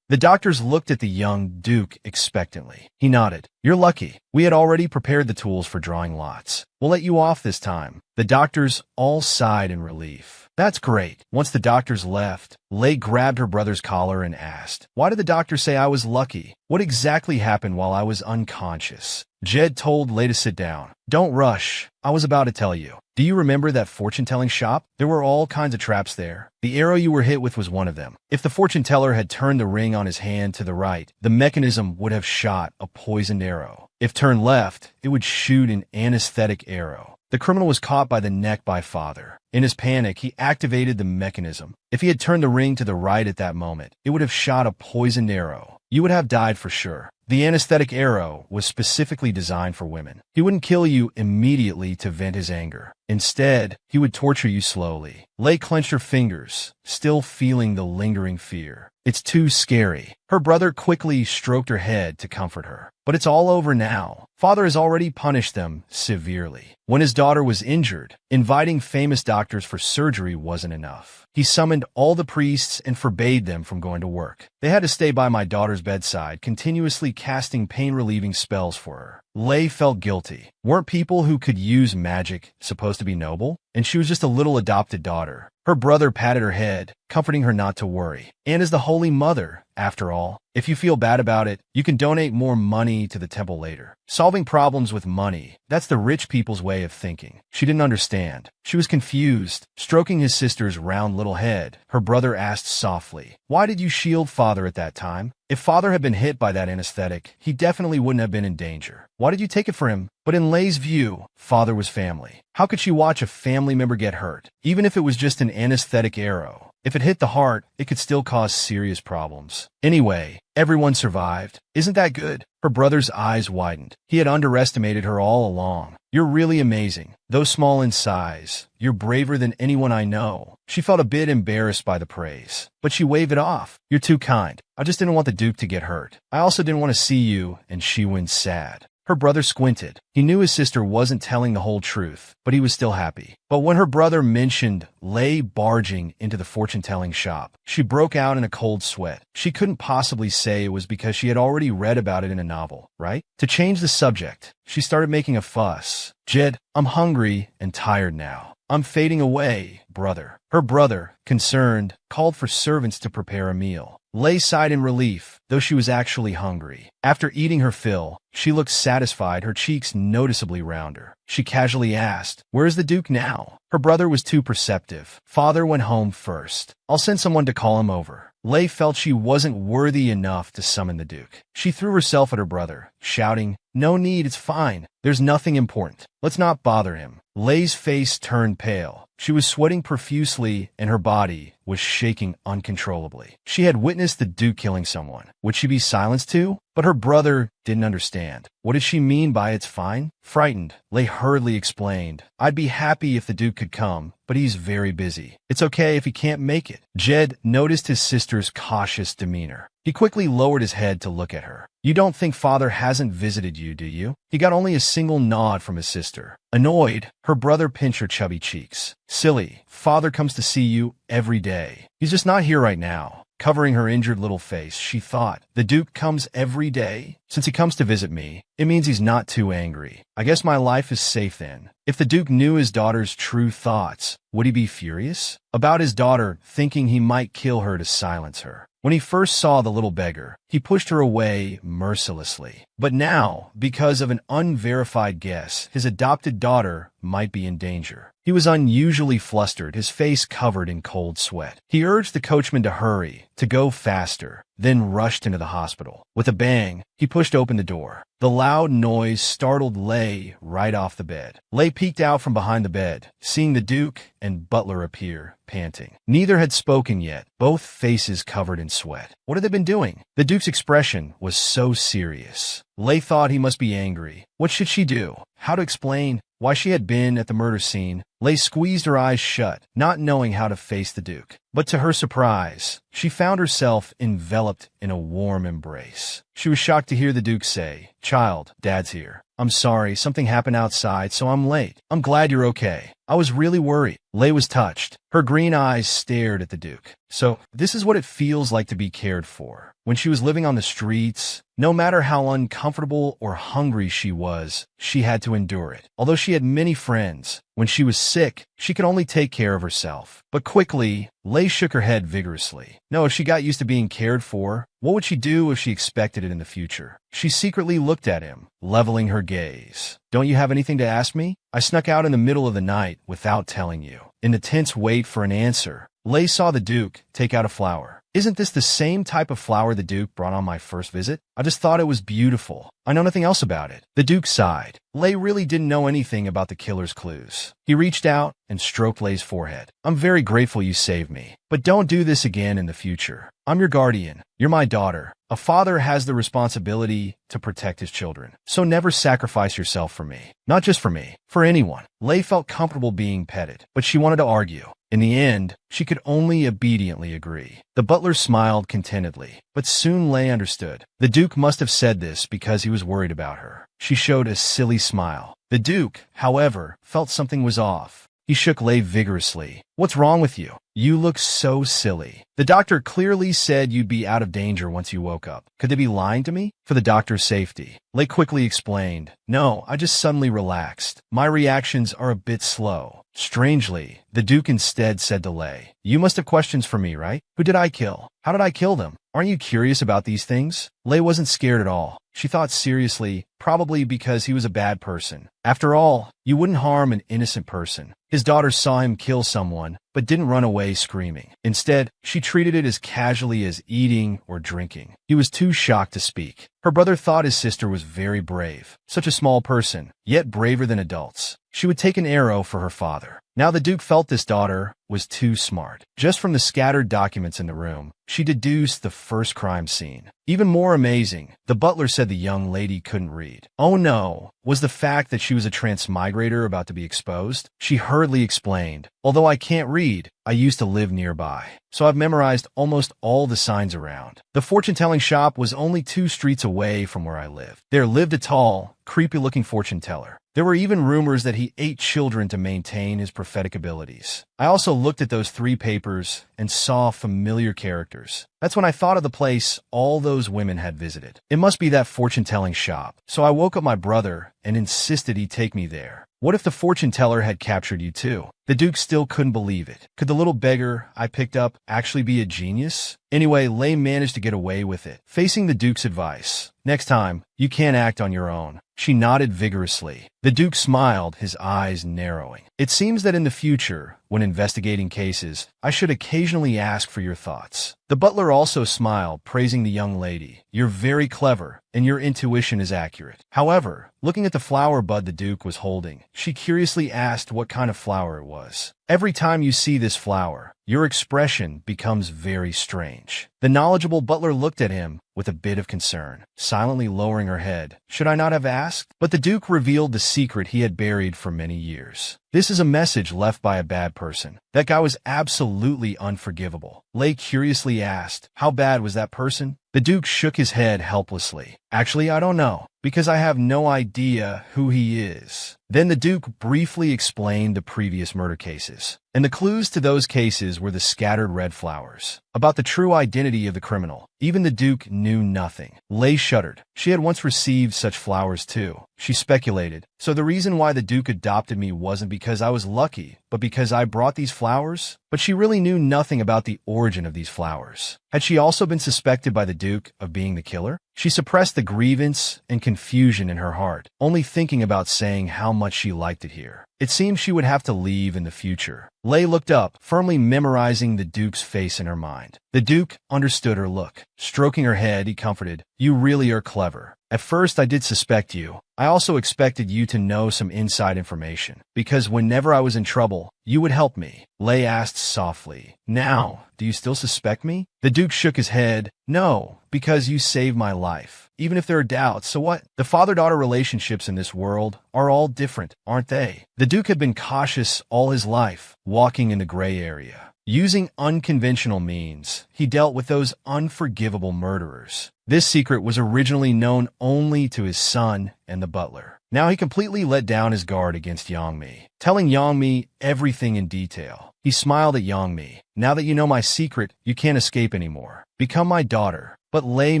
The doctors looked at the young Duke expectantly. He nodded. You're lucky. We had already prepared the tools for drawing lots. We'll let you off this time. The doctors all sighed in relief. That's great. Once the doctors left, Lay grabbed her brother's collar and asked, Why did the doctor say I was lucky? What exactly happened while I was unconscious? Jed told Lay to sit down. Don't rush. I was about to tell you. Do you remember that fortune-telling shop? There were all kinds of traps there. The arrow you were hit with was one of them. If the fortune-teller had turned the ring on his hand to the right, the mechanism would have shot a poisoned arrow. If turned left, it would shoot an anesthetic arrow. The criminal was caught by the neck by Father. In his panic, he activated the mechanism. If he had turned the ring to the right at that moment, it would have shot a poisoned arrow. You would have died for sure. The anesthetic arrow was specifically designed for women. He wouldn't kill you immediately to vent his anger. Instead, he would torture you slowly. Lay clenched her fingers, still feeling the lingering fear. It's too scary. Her brother quickly stroked her head to comfort her. But it's all over now. Father has already punished them severely. When his daughter was injured, inviting famous doctors for surgery wasn't enough. He summoned all the priests and forbade them from going to work. They had to stay by my daughter's bedside, continuously casting pain-relieving spells for her. Lay felt guilty. Weren't people who could use magic supposed to be noble? And she was just a little adopted daughter. Her brother patted her head, comforting her not to worry. And as the Holy Mother, after all, if you feel bad about it, you can donate more money to the temple later. Solving problems with money, that's the rich people's way of thinking. She didn't understand. She was confused. Stroking his sister's round little head, her brother asked softly, Why did you shield Father at that time? If Father had been hit by that anesthetic, he definitely wouldn't have been in danger. Why did you take it for him? But in Lay's view, Father was family. How could she watch a family member get hurt, even if it was just an anesthetic arrow? If it hit the heart, it could still cause serious problems. Anyway, Everyone survived. Isn't that good? Her brother's eyes widened. He had underestimated her all along. You're really amazing. Though small in size, you're braver than anyone I know. She felt a bit embarrassed by the praise, but she waved it off. You're too kind. I just didn't want the Duke to get hurt. I also didn't want to see you and she went sad. Her brother squinted. He knew his sister wasn't telling the whole truth, but he was still happy. But when her brother mentioned Lei barging into the fortune-telling shop, she broke out in a cold sweat. She couldn't possibly say it was because she had already read about it in a novel, right? To change the subject, she started making a fuss. Jed, I'm hungry and tired now. I'm fading away, brother. Her brother, concerned, called for servants to prepare a meal. Lei sighed in relief, though she was actually hungry. After eating her fill, she looked satisfied, her cheeks noticeably rounder. She casually asked, "Where is the Duke now?" Her brother was too perceptive. "Father went home first. I'll send someone to call him over." Lei felt she wasn't worthy enough to summon the Duke. She threw herself at her brother, shouting, "No need, it's fine. There's nothing important. Let's not bother him." Lei's face turned pale. She was sweating profusely and her body was shaking uncontrollably. She had witnessed the Duke killing someone. Would she be silenced too? But her brother didn't understand. What did she mean by "it's fine"? Frightened, Lei hurriedly explained, "I'd be happy if the Duke could come, but he's very busy. It's okay if he can't make it." Jed noticed his sister's cautious demeanor. He quickly lowered his head to look at her. "You don't think Father hasn't visited you, do you?" He got only a single nod from his sister. Annoyed, her brother pinched her chubby cheeks. "Silly, Father comes to see you every day. He's just not here right now." Covering her injured little face, she thought, "The Duke comes every day? Since he comes to visit me, it means he's not too angry. I guess my life is safe then." If the Duke knew his daughter's true thoughts, would he be furious? About his daughter, thinking he might kill her to silence her. When he first saw the little beggar, he pushed her away mercilessly. But now, because of an unverified guess, his adopted daughter might be in danger. He was unusually flustered, his face covered in cold sweat. He urged the coachman to hurry, to go faster, then rushed into the hospital. With a bang, he pushed open the door. The loud noise startled Lei right off the bed. Lei peeked out from behind the bed, seeing the Duke and butler appear, panting. Neither had spoken yet, both faces covered in sweat. What had they been doing? The Duke's expression was so serious. Lei thought he must be angry. What should she do? How to explain why she had been at the murder scene? Lei squeezed her eyes shut, not knowing how to face the Duke. But to her surprise, she found herself enveloped in a warm embrace. She was shocked to hear the Duke say, "Child, Dad's here. I'm sorry, something happened outside, so I'm late. I'm glad you're okay. I was really worried." Lei was touched. Her green eyes stared at the Duke. So, this is what it feels like to be cared for. When she was living on the streets, no matter how uncomfortable or hungry she was, she had to endure it. Although she had many friends, when she was sick, she could only take care of herself. But quickly, Lei shook her head vigorously. No, if she got used to being cared for, what would she do if she expected it in the future? She secretly looked at him, leveling her gaze. "Don't you have anything to ask me? I snuck out in the middle of the night without telling you." In the tense wait for an answer, Lei saw the Duke take out a flower. "Isn't this the same type of flower the Duke brought on my first visit? I just thought it was beautiful. I know nothing else about it." The Duke sighed. Lei really didn't know anything about the killer's clues. He reached out and stroked Lei's forehead. "I'm very grateful you saved me, but don't do this again in the future. I'm your guardian. You're my daughter. A father has the responsibility to protect his children. So never sacrifice yourself for me. Not just for me, for anyone." Lei felt comfortable being petted, but she wanted to argue. In the end, she could only obediently agree. The butler smiled contentedly, but soon Lei understood. The Duke must have said this because he was worried about her. She showed a silly smile. The Duke, however, felt something was off. He shook Lei vigorously. "What's wrong with you? You look so silly. The doctor clearly said you'd be out of danger once you woke up. Could they be lying to me? For the doctor's safety." Lei quickly explained. "No, I just suddenly relaxed. My reactions are a bit slow." Strangely, the Duke instead said to Lei, "You must have questions for me, right? Who did I kill? How did I kill them? Aren't you curious about these things?" Lei wasn't scared at all. She thought seriously, probably because he was a bad person. After all, you wouldn't harm an innocent person. His daughter saw him kill someone, but didn't run away screaming. Instead, she treated it as casually as eating or drinking. He was too shocked to speak. Her brother thought his sister was very brave. Such a small person, yet braver than adults. She would take an arrow for her father. Now the Duke felt this daughter was was too smart. Just from the scattered documents in the room, she deduced the first crime scene. Even more amazing, the butler said the young lady couldn't read. Oh no, was the fact that she was a transmigrator about to be exposed? She hurriedly explained, although I can't read, I used to live nearby, so I've memorized almost all the signs around. The fortune-telling shop was only 2 streets away from where I lived. There lived a tall, creepy-looking fortune teller. There were even rumors that he ate children to maintain his prophetic abilities. I also looked at those 3 papers and saw familiar characters. That's when I thought of the place all those women had visited. It must be that fortune-telling shop. So I woke up my brother and insisted he take me there. What if the fortune teller had captured you too? The Duke still couldn't believe it. Could the little beggar I picked up actually be a genius? Anyway, Lay managed to get away with it, facing the Duke's advice. Next time, you can't act on your own. She nodded vigorously. The Duke smiled, his eyes narrowing. It seems that in the future, when investigating cases, I should occasionally ask for your thoughts. The butler also smiled, praising the young lady. You're very clever, and your intuition is accurate. However, looking at the flower bud the Duke was holding, she curiously asked what kind of flower it was. Every time you see this flower, your expression becomes very strange. The knowledgeable butler looked at him with a bit of concern, silently lowering her head. Should I not have asked? But the Duke revealed the secret he had buried for many years. This is a message left by a bad person. That guy was absolutely unforgivable. Lay curiously asked, how bad was that person? The Duke shook his head helplessly. Actually, I don't know, because I have no idea who he is. Then the Duke briefly explained the previous murder cases, and the clues to those cases were the scattered red flowers. About the true identity of the criminal, even the Duke knew nothing. Lay shuddered. She had once received such flowers too. She speculated. So the reason why the Duke adopted me wasn't because I was lucky, but because I brought these flowers? But she really knew nothing about the origin of these flowers. Had she also been suspected by the Duke of being the killer? She suppressed the grievance and confusion in her heart, only thinking about saying how much she liked it here. It seemed she would have to leave in the future. Lay looked up, firmly memorizing the Duke's face in her mind. The Duke understood her look. Stroking her head, he comforted, You really are clever. At first, I did suspect you. I also expected you to know some inside information, because whenever I was in trouble, you would help me. Lay asked softly, Now, do you still suspect me? The Duke shook his head. No, because you saved my life. Even if there are doubts, so what? The father-daughter relationships in this world are all different, aren't they? The Duke had been cautious all his life, walking in the gray area. Using unconventional means, he dealt with those unforgivable murderers. This secret was originally known only to his son and the butler. Now he completely let down his guard against Yangmi, telling Yangmi everything in detail. He smiled at Yangmi. Now that you know my secret, you can't escape anymore. Become my daughter. But Lay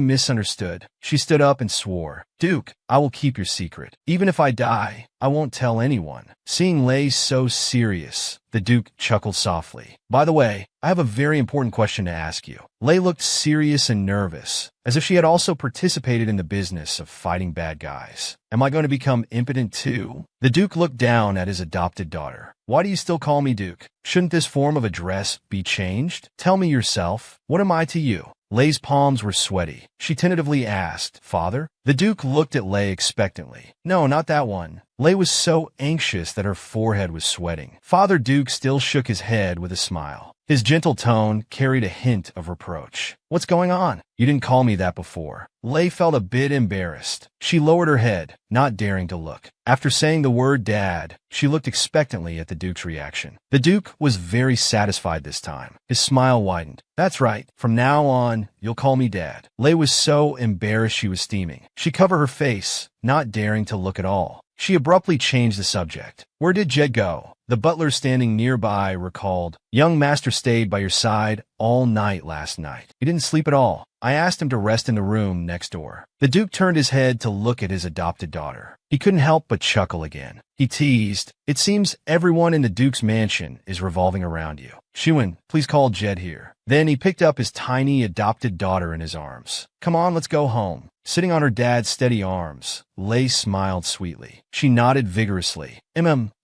misunderstood. She stood up and swore, Duke, I will keep your secret. Even if I die, I won't tell anyone. Seeing Lay so serious, the Duke chuckled softly. By the way, I have a very important question to ask you. Lay looked serious and nervous, as if she had also participated in the business of fighting bad guys. Am I going to become impotent too? The Duke looked down at his adopted daughter. Why do you still call me Duke? Shouldn't this form of address be changed? Tell me yourself. What am I to you? Lay's palms were sweaty. She tentatively asked, Father? The Duke looked at Lay expectantly. No, not that one. Lay was so anxious that her forehead was sweating. Father Duke still shook his head with a smile. His gentle tone carried a hint of reproach. What's going on? You didn't call me that before. Lay felt a bit embarrassed. She lowered her head, not daring to look. After saying the word Dad, she looked expectantly at the Duke's reaction. The Duke was very satisfied this time. His smile widened. That's right. From now on, you'll call me Dad. Lay was so embarrassed she was steaming. She covered her face, not daring to look at all. She abruptly changed the subject. Where did Jed go? The butler standing nearby recalled, Young master stayed by your side all night last night. He didn't sleep at all. I asked him to rest in the room next door. The Duke turned his head to look at his adopted daughter. He couldn't help but chuckle again. He teased, It seems everyone in the Duke's mansion is revolving around you. Shuin, please call Jed here. Then he picked up his tiny adopted daughter in his arms. Come on, let's go home. Sitting on her dad's steady arms, Lay smiled sweetly. She nodded vigorously.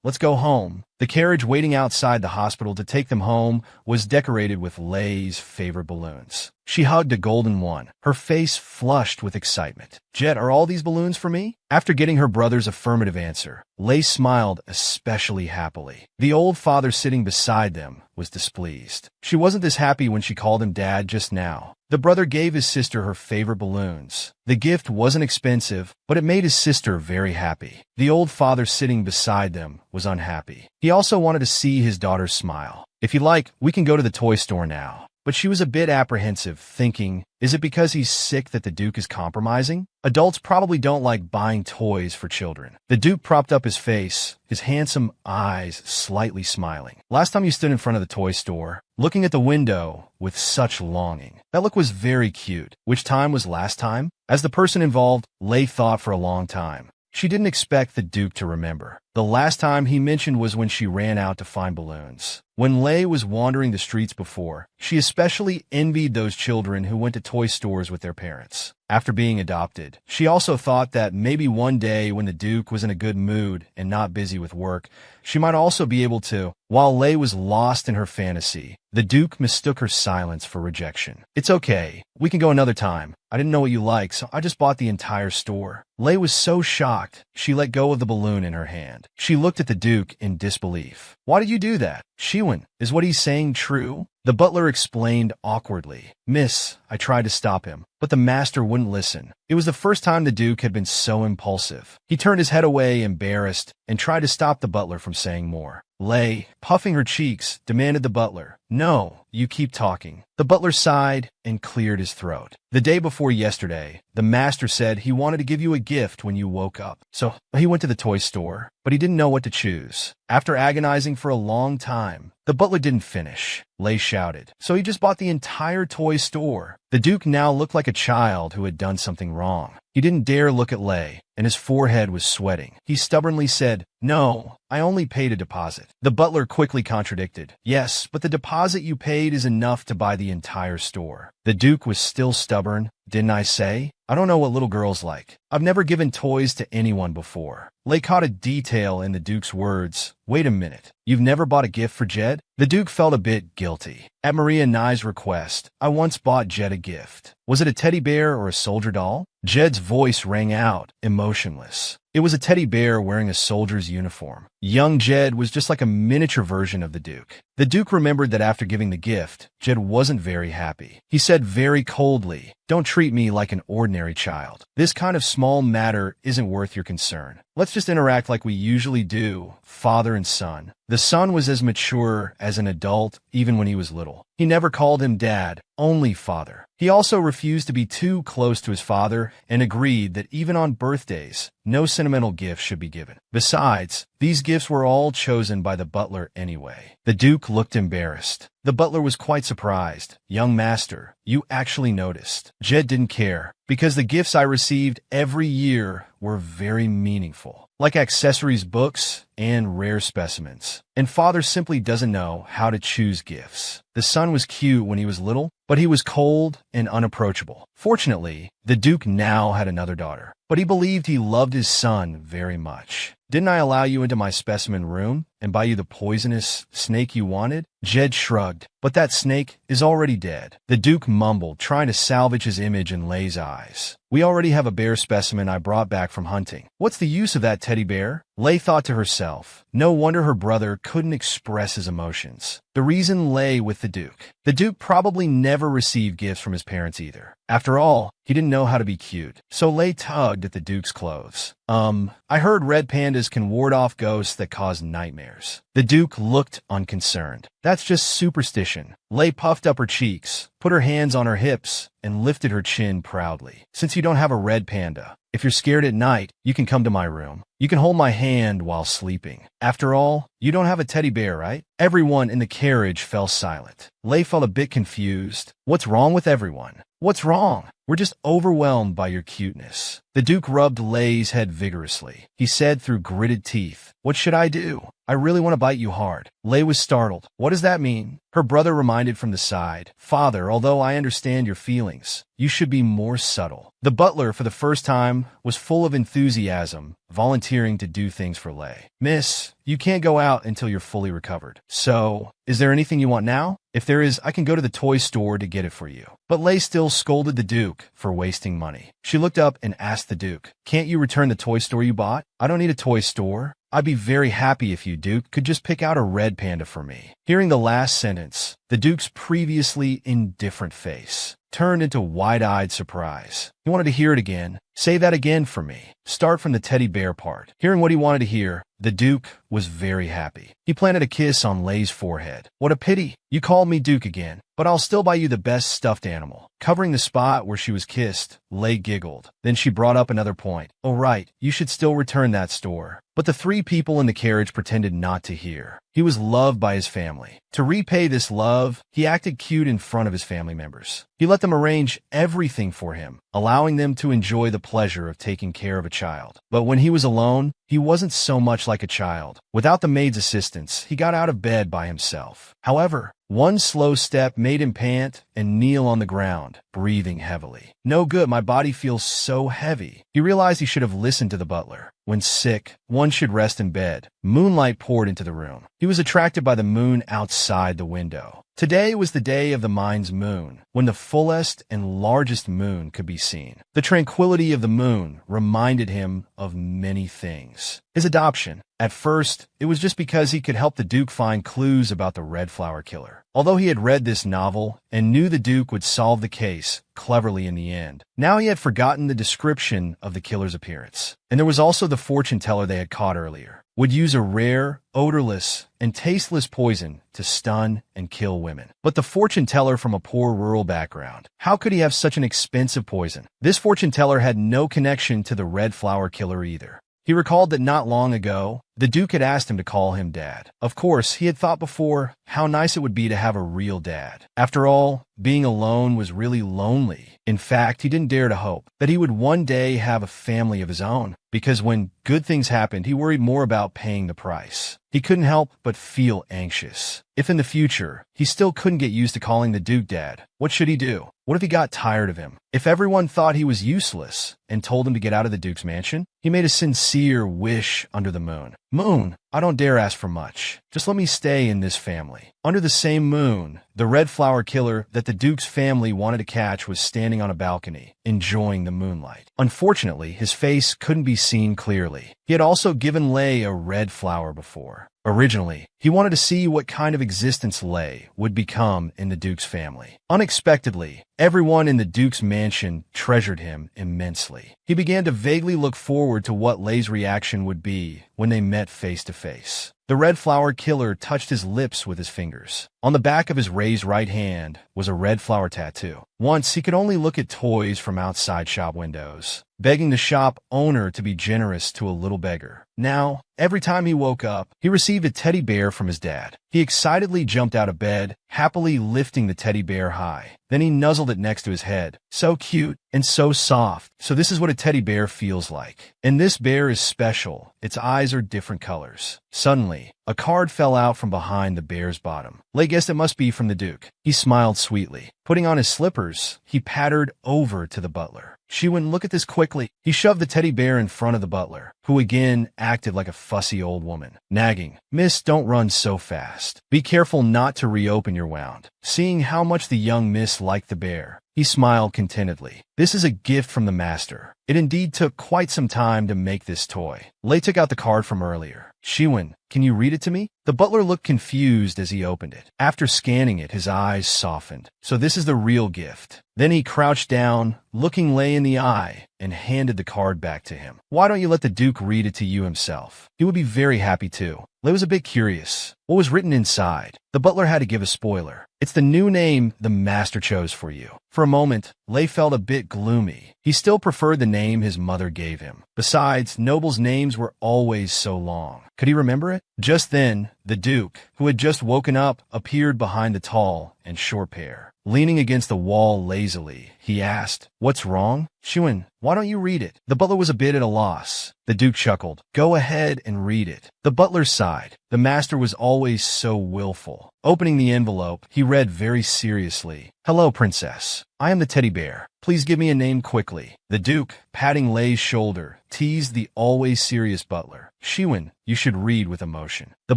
Let's go home. The carriage waiting outside the hospital to take them home was decorated with Lay's favorite balloons. She hugged a golden one, her face flushed with excitement. Jet, are all these balloons for me? After getting her brother's affirmative answer, Lay smiled especially happily. The old father sitting beside them was displeased. She wasn't this happy when she called him dad just now. The brother gave his sister her favorite balloons. The gift wasn't expensive, but it made his sister very happy. The old father sitting beside them was unhappy. He also wanted to see his daughter smile. If you like, we can go to the toy store now. But she was a bit apprehensive, thinking, is it because he's sick that the Duke is compromising? Adults probably don't like buying toys for children. The Duke propped up his face, his handsome eyes slightly smiling. Last time you stood in front of the toy store, looking at the window with such longing. That look was very cute. Which time was last time? As the person involved, Lei thought for a long time. She didn't expect the Duke to remember. The last time he mentioned was when she ran out to find balloons. When Lei was wandering the streets before, she especially envied those children who went to toy stores with their parents. After being adopted, she also thought that maybe one day when the Duke was in a good mood and not busy with work, she might also be able to. While Lei was lost in her fantasy, the Duke mistook her silence for rejection. It's okay. We can go another time. I didn't know what you like, so I just bought the entire store. Lei was so shocked, she let go of the balloon in her hand. She looked at the Duke in disbelief. Why did you do that? Shiwen, is what he's saying true? The butler explained awkwardly. Miss, I tried to stop him, but the master wouldn't listen. It was the first time the Duke had been so impulsive. He turned his head away, embarrassed, and tried to stop the butler from saying more. Lei, puffing her cheeks, demanded the butler. No, you keep talking. The butler sighed and cleared his throat. The day before yesterday, the master said he wanted to give you a gift when you woke up. So he went to the toy store, but he didn't know what to choose. After agonizing for a long time, the butler didn't finish. Lei shouted. So he just bought the entire toy store. The Duke now looked like a child who had done something wrong. He didn't dare look at Lei, and his forehead was sweating. He stubbornly said, No, I only paid a deposit. The butler quickly contradicted. Yes, but the deposit you paid is enough to buy the entire store. The Duke was still stubborn. Didn't I say? I don't know what little girls like. I've never given toys to anyone before. Lei caught a detail in the Duke's words. Wait a minute. You've never bought a gift for Jed? The Duke felt a bit guilty. At Maria Nye's request, I once bought Jed a gift. Was it a teddy bear or a soldier doll? Jed's voice rang out, emotionless. It was a teddy bear wearing a soldier's uniform. Young Jed was just like a miniature version of the Duke. The Duke remembered that after giving the gift, Jed wasn't very happy. He said very coldly, Don't treat me like an ordinary child. This kind of small matter isn't worth your concern. Let's just interact like we usually do, father and son. The son was as mature as an adult even when he was little. He never called him dad, only father. He also refused to be too close to his father and agreed that even on birthdays, no sentimental gifts should be given. Besides, these gifts were all chosen by the butler anyway. The Duke looked embarrassed. The butler was quite surprised. Young master, you actually noticed. Jed didn't care, because the gifts I received every year were very meaningful, like accessories, books, and rare specimens. And father simply doesn't know how to choose gifts. The son was cute when he was little, but he was cold and unapproachable. Fortunately, the Duke now had another daughter, but he believed he loved his son very much. Didn't I allow you into my specimen room and buy you the poisonous snake you wanted? Jed shrugged. But that snake is already dead. The Duke mumbled, trying to salvage his image in Lei's eyes. We already have a bear specimen I brought back from hunting. What's the use of that teddy bear? Lei thought to herself. No wonder her brother couldn't express his emotions. The reason lay with the Duke. The Duke probably never received gifts from his parents either. After all, he didn't know how to be cute. So Lei tugged at the Duke's clothes. I heard red pandas can ward off ghosts that cause nightmares. The Duke looked unconcerned. That's just superstition. Lei puffed up her cheeks, put her hands on her hips, and lifted her chin proudly. Since you don't have a red panda, if you're scared at night, you can come to my room. You can hold my hand while sleeping. After all, you don't have a teddy bear, right? Everyone in the carriage fell silent. Lei felt a bit confused. What's wrong with everyone? What's wrong? We're just overwhelmed by your cuteness. The Duke rubbed Lei's head vigorously. He said through gritted teeth, What should I do? I really want to bite you hard. Lei was startled. What does that mean? Her brother reminded from the side. Father, although I understand your feelings, you should be more subtle. The butler, for the first time, was full of enthusiasm, volunteering to do things for Lei. Miss, you can't go out until you're fully recovered. So, is there anything you want now? If there is, I can go to the toy store to get it for you. But Lei still scolded the Duke for wasting money. She looked up and asked the Duke, Can't you return the toy store you bought? I don't need a toy store. I'd be very happy if you, Duke, could just pick out a red panda for me." Hearing the last sentence, the Duke's previously indifferent face turned into wide-eyed surprise. He wanted to hear it again. "Say that again for me. Start from the teddy bear part." Hearing what he wanted to hear, the Duke was very happy. He planted a kiss on Lay's forehead. "What a pity. You called me Duke again, but I'll still buy you the best stuffed animal." Covering the spot where she was kissed, Lay giggled. Then she brought up another point. "Oh right, you should still return that store." But the three people in the carriage pretended not to hear. He was loved by his family. To repay this love, he acted cute in front of his family members. He let them arrange everything for him, allowing them to enjoy the pleasure of taking care of a child. But when he was alone, he wasn't so much like a child. Without the maid's assistance, he got out of bed by himself. However, one slow step made him pant and kneel on the ground, breathing heavily. "No good, my body feels so heavy." He realized he should have listened to the butler. When sick, one should rest in bed. Moonlight poured into the room. He was attracted by the moon outside the window. Today was the day of the mind's moon, when the fullest and largest moon could be seen. The tranquility of the moon reminded him of many things. His adoption. At first, it was just because he could help the Duke find clues about the Red Flower Killer. Although he had read this novel and knew the Duke would solve the case cleverly in the end, now he had forgotten the description of the killer's appearance. And there was also the fortune teller they had caught earlier. Would use a rare, odorless, and tasteless poison to stun and kill women. But the fortune teller from a poor rural background, how could he have such an expensive poison? This fortune teller had no connection to the Red Flower Killer either. He recalled that not long ago, the Duke had asked him to call him Dad. Of course, he had thought before how nice it would be to have a real dad. After all, being alone was really lonely. In fact, he didn't dare to hope that he would one day have a family of his own, because when good things happened, he worried more about paying the price. He couldn't help but feel anxious. If in the future, he still couldn't get used to calling the Duke Dad, what should he do? What if he got tired of him? If everyone thought he was useless and told him to get out of the Duke's mansion? He made a sincere wish under the moon. "Moon, I don't dare ask for much. Just let me stay in this family." Under the same moon, the Red Flower Killer that the Duke's family wanted to catch was standing on a balcony, enjoying the moonlight. Unfortunately, his face couldn't be seen clearly. He had also given Lay a red flower before. Originally, he wanted to see what kind of existence Lay would become in the Duke's family. Unexpectedly, everyone in the Duke's mansion treasured him immensely. He began to vaguely look forward to what Lay's reaction would be when they met face to face. The Red Flower Killer touched his lips with his fingers. On the back of his raised right hand was a red flower tattoo. Once, he could only look at toys from outside shop windows, begging the shop owner to be generous to a little beggar. Now, every time he woke up, he received a teddy bear from his dad. He excitedly jumped out of bed, happily lifting the teddy bear high. Then he nuzzled it next to his head. So cute and so soft. So this is what a teddy bear feels like. And this bear is special. Its eyes are different colors. Suddenly, a card fell out from behind the bear's bottom. Lay guessed it must be from the Duke. He smiled sweetly. Putting on his slippers, he pattered over to the butler. She wouldn't look at this quickly. He shoved the teddy bear in front of the butler, who again acted like a fussy old woman, nagging, "Miss, don't run so fast. Be careful not to reopen your wound." Seeing how much the young miss liked the bear, he smiled contentedly. "This is a gift from the master. It indeed took quite some time to make this toy." Lay took out the card from earlier. "Shiwen, can you read it to me?" The butler looked confused as he opened it. After scanning it, his eyes softened. So this is the real gift. Then he crouched down, looking Lay in the eye, and handed the card back to him. "Why don't you let the Duke read it to you himself? He would be very happy too." Lay was a bit curious. What was written inside? The butler had to give a spoiler. "It's the new name the master chose for you." For a moment, Lay felt a bit gloomy. He still preferred the name his mother gave him. Besides, nobles' names were always so long. Could he remember it? Just then, the Duke, who had just woken up, appeared behind the tall and short pair. Leaning against the wall lazily, he asked, "What's wrong?" "Shiwen, why don't you read it?" The butler was a bit at a loss. The Duke chuckled. "Go ahead and read it." The butler sighed. The master was always so willful. Opening the envelope, he read very seriously, "Hello, Princess. I am the teddy bear. Please give me a name quickly." The Duke, patting Lay's shoulder, teased the always serious butler. "Shiwen, you should read with emotion." The